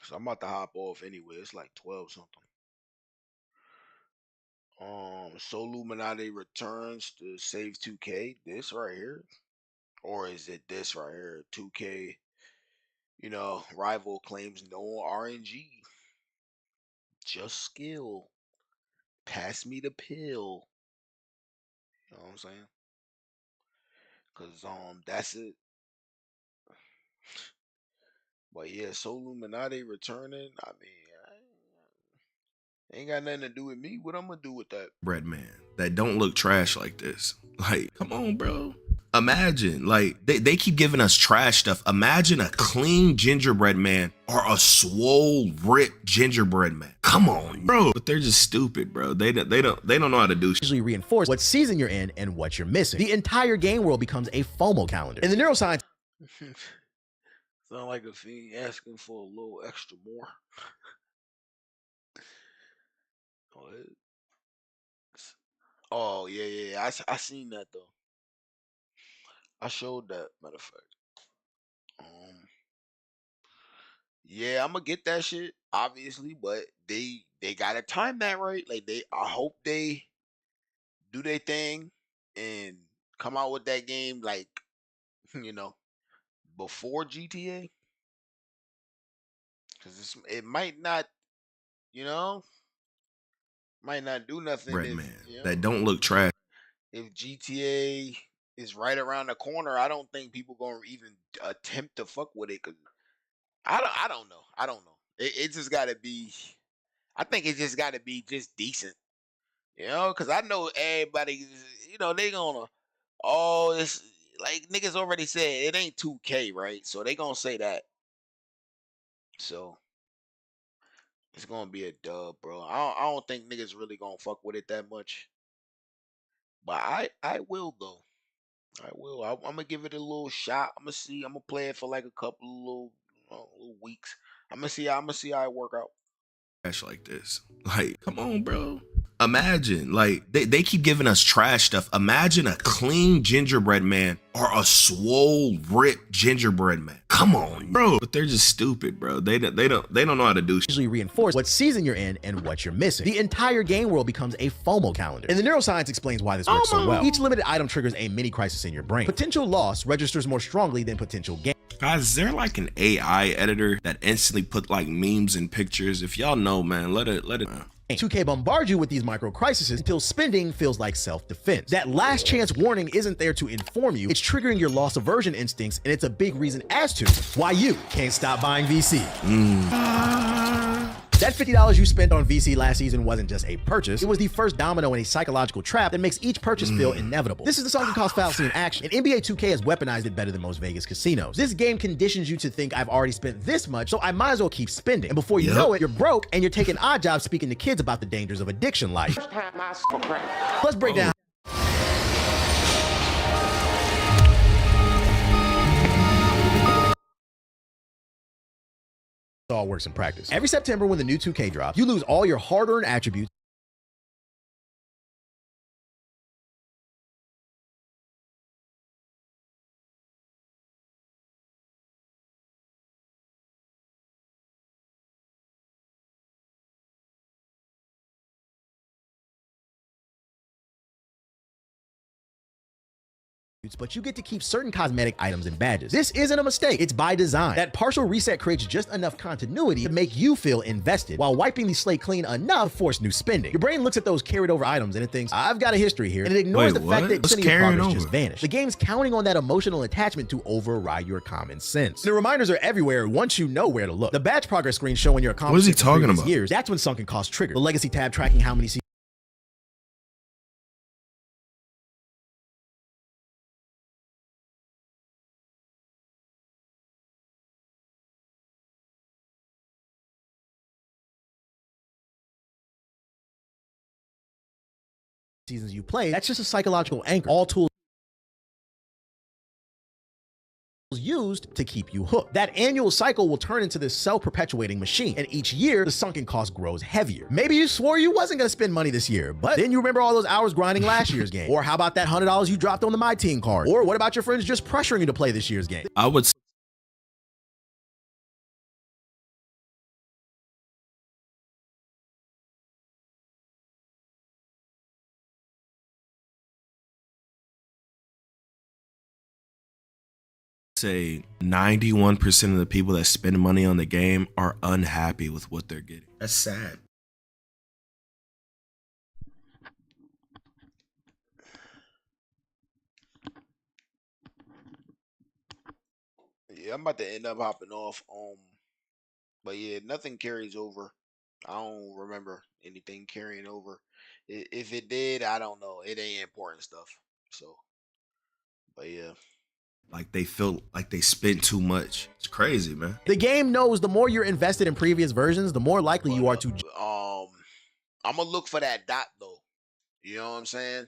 So I'm about to hop off anyway. It's like 12 something. Soluminati returns to save 2K. This right here, or is it this right here? 2K. You know, rival claims no RNG, just skill. Pass me the pill. You know what I'm saying? Cause that's it. But yeah, Soluminati returning. I mean, ain't got nothing to do with me. What I'm gonna do with that? Bread man that don't look trash like this. Like, come on, bro. Imagine, like, they keep giving us trash stuff. Imagine a clean gingerbread man or a swole, ripped gingerbread man. Come on, bro. But they're just stupid, bro. They don't know how to do shit. usually reinforce what season you're in and what you're missing. The entire game world becomes a FOMO calendar. In the neuroscience, Sound like a fiend asking for a little extra more. Oh yeah. I seen that though. I showed that. Matter of fact. Yeah, I'm gonna get that shit obviously, but they gotta time that right. Like I hope they do their thing and come out with that game like you know before GTA, because it might not, you know, might not do nothing Bread if man you know, that don't look trash. if GTA is right around the corner. I don't think people gonna even attempt to fuck with it. Cause I don't know. I don't know. It just gotta be. I think it just gotta be just decent. You know, cause I know everybody. You know, they gonna. Oh, it's like niggas already said it ain't 2K, right? So they gonna say that. So it's gonna be a dub, bro. I don't think niggas really gonna fuck with it that much. But I will though. I will. I'm gonna give it a little shot. I'm gonna see. I'm gonna play it for like a couple of little weeks. I'm gonna see. I'm gonna see how it work out. Trash like this. Like, come on, bro. Imagine, like, they keep giving us trash stuff. Imagine a clean gingerbread man or a swole, ripped gingerbread man. Come on, bro. But they're just stupid, bro. They don't know how to do shit. usually reinforce what season you're in and what you're missing. The entire game world becomes a FOMO calendar. And the neuroscience explains why this works so well. Each limited item triggers a mini crisis in your brain. Potential loss registers more strongly than potential gain. Guys, is there like an AI editor that instantly put like memes and pictures? If y'all know, man, let it. 2K bombards you with these micro crises until spending feels like self-defense. That last chance warning isn't there to inform you, it's triggering your loss aversion instincts, and it's a big reason as to why you can't stop buying VC. That $50 you spent on VC last season wasn't just a purchase, it was the first domino in a psychological trap that makes each purchase feel inevitable. This is the sunken cost fallacy in action, and NBA 2K has weaponized it better than most Vegas casinos. This game conditions you to think I've already spent this much, so I might as well keep spending. And before you know it, you're broke and you're taking odd jobs speaking to kids about the dangers of addiction life. Let's break down all works in practice. Every September when the new 2K drops, you lose all your hard-earned attributes but you get to keep certain cosmetic items and badges. This isn't a mistake, it's by design. That partial reset creates just enough continuity to make you feel invested, while wiping the slate clean enough to force new spending. Your brain looks at those carried over items and it thinks, I've got a history here, and it ignores the fact that What's plenty of carrying progress over? just vanished. The game's counting on that emotional attachment to override your common sense. The reminders are everywhere once you know where to look. The badge progress screen showing your What is he accomplishments from talking previous about? years, that's when sunken costs trigger. The legacy tab tracking how many seasons you play, that's just a psychological anchor. All tools used to keep you hooked. That annual cycle will turn into this self-perpetuating machine, and each year the sunken cost grows heavier. Maybe you swore you wasn't gonna spend money this year, but then you remember all those hours grinding last year's game. Or how about that $100 you dropped on the My Team card? Or what about your friends just pressuring you to play this year's game? I would say 91% of the people that spend money on the game are unhappy with what they're getting. That's sad. Yeah, I'm about to end up hopping off. But yeah, nothing carries over. I don't remember anything carrying over. If it did, I don't know. It ain't important stuff. So, but yeah. Like they feel like they spent too much. It's crazy, man. The game knows the more you're invested in previous versions, the more likely you are to I'm gonna look for that dot though. You know what I'm saying?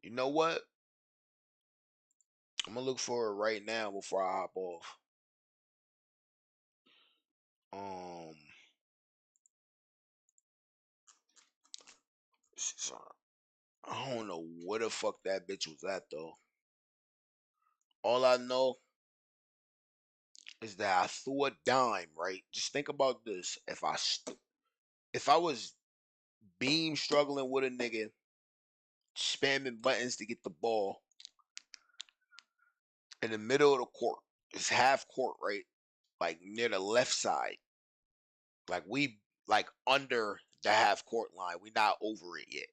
You know what? I'm gonna look for it right now before I hop off. I don't know where the fuck that bitch was at though. All I know is that I threw a dime, right? Just think about this. If I was beam struggling with a nigga, spamming buttons to get the ball in the middle of the court, it's half court, right? Like near the left side. Like we like under the half court line. We not over it yet.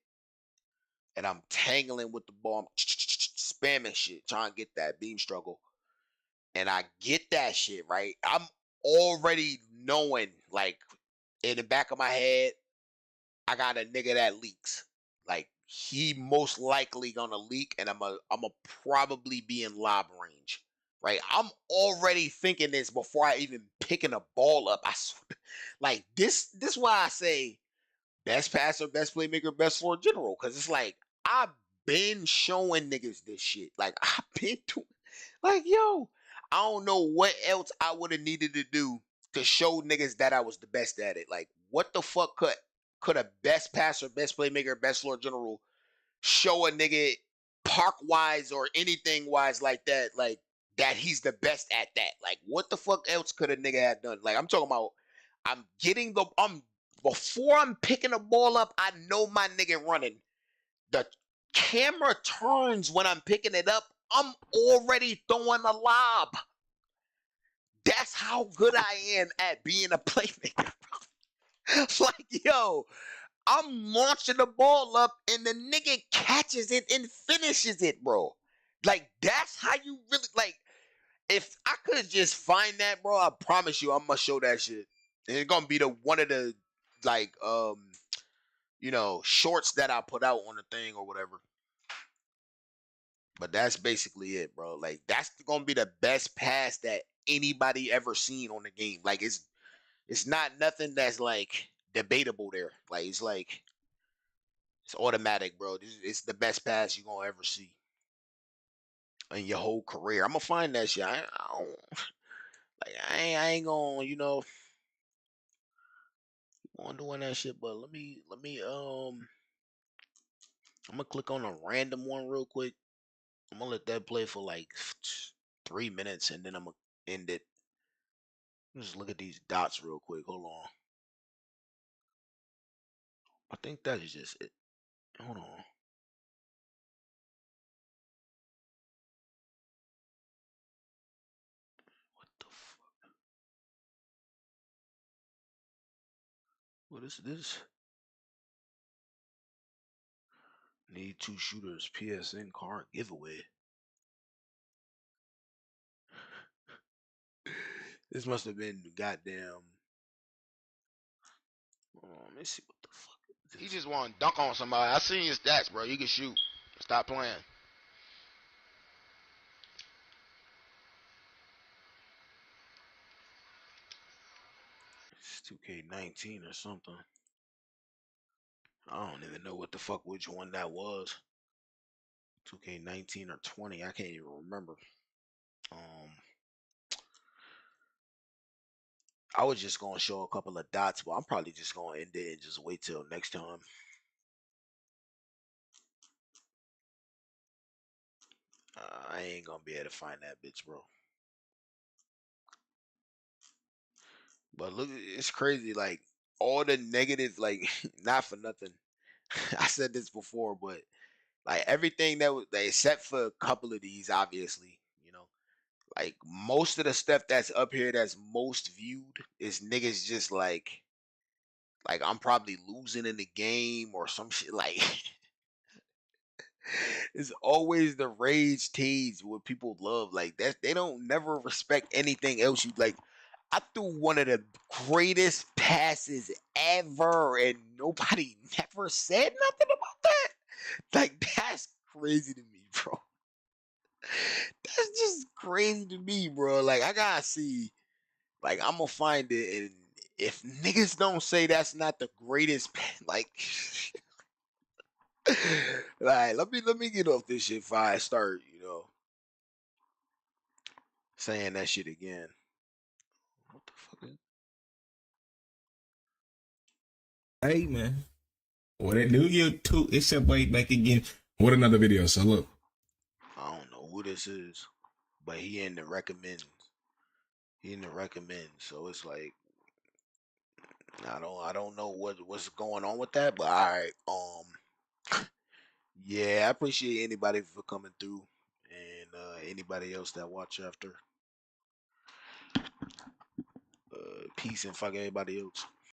And I'm tangling with the ball. I'm spamming shit, trying to get that beam struggle. And I get that shit, right? I'm already knowing, like, in the back of my head, I got a nigga that leaks. Like, he most likely gonna leak, and I'm a probably be in lob range. Right? I'm already thinking this before I even picking a ball up. Like this why I say best passer, best playmaker, best floor general. Cause it's like I've been showing niggas this shit. Like I've been doing like yo, I don't know what else I would have needed to do to show niggas that I was the best at it. Like what the fuck could a best passer, best playmaker, best floor general show a nigga park wise or anything wise like that he's the best at that. Like what the fuck else could a nigga have done? Like I'm talking about before I'm picking the ball up, I know my nigga running. The camera turns when I'm picking it up. I'm already throwing a lob. That's how good I am at being a playmaker. Like, yo, I'm launching the ball up and the nigga catches it and finishes it, bro. Like, that's how you really, like, if I could just find that, bro, I promise you I'm gonna show that shit. And it's gonna be one of the, like, shorts that I put out on the thing or whatever. But that's basically it, bro. Like, that's gonna be the best pass that anybody ever seen on the game. Like, it's not nothing that's, like, debatable there. Like, it's automatic, bro. It's the best pass you're gonna ever see in your whole career. I'm gonna find that shit. I ain't gonna, on doing that shit. But let me, I'm gonna click on a random one real quick. I'm gonna let that play for like 3 minutes, and then I'm gonna end it. Just look at these dots real quick. Hold on. I think that is just it. Hold on. What is this? Need 2 shooters. PSN card giveaway. This must have been goddamn. Let me see what the fuck. He just want to dunk on somebody. I seen his stats, bro. You can shoot. Stop playing. It's 2K19 or something. I don't even know what the fuck which one that was. 2K19 or 20. I can't even remember. I was just gonna show a couple of dots, but I'm probably just gonna end it and just wait till next time. I ain't gonna be able to find that bitch, bro. But look, it's crazy. Like all the negative, like not for nothing. I said this before, but like everything that was, like, except for a couple of these, obviously, you know, like most of the stuff that's up here that's most viewed is niggas just like I'm probably losing in the game or some shit. Like it's always the rage tease what people love. Like that they don't never respect anything else. You like I threw one of the greatest passes ever and nobody never said nothing about that. Like that's crazy to me, bro. That's just crazy to me, bro. Like I gotta see. Like I'm gonna find it, and if niggas don't say that's not the greatest, like, like let me get off this shit before I start, saying that shit again. What the fuck is? Hey man, what it do? You too? It's your boy back again with another video. So look, I don't know who this is, but he in the recommends. He in the recommends, so it's like I don't know what's going on with that, but all right, yeah, I appreciate anybody for coming through, and anybody else that watch after. Peace and fuck everybody else.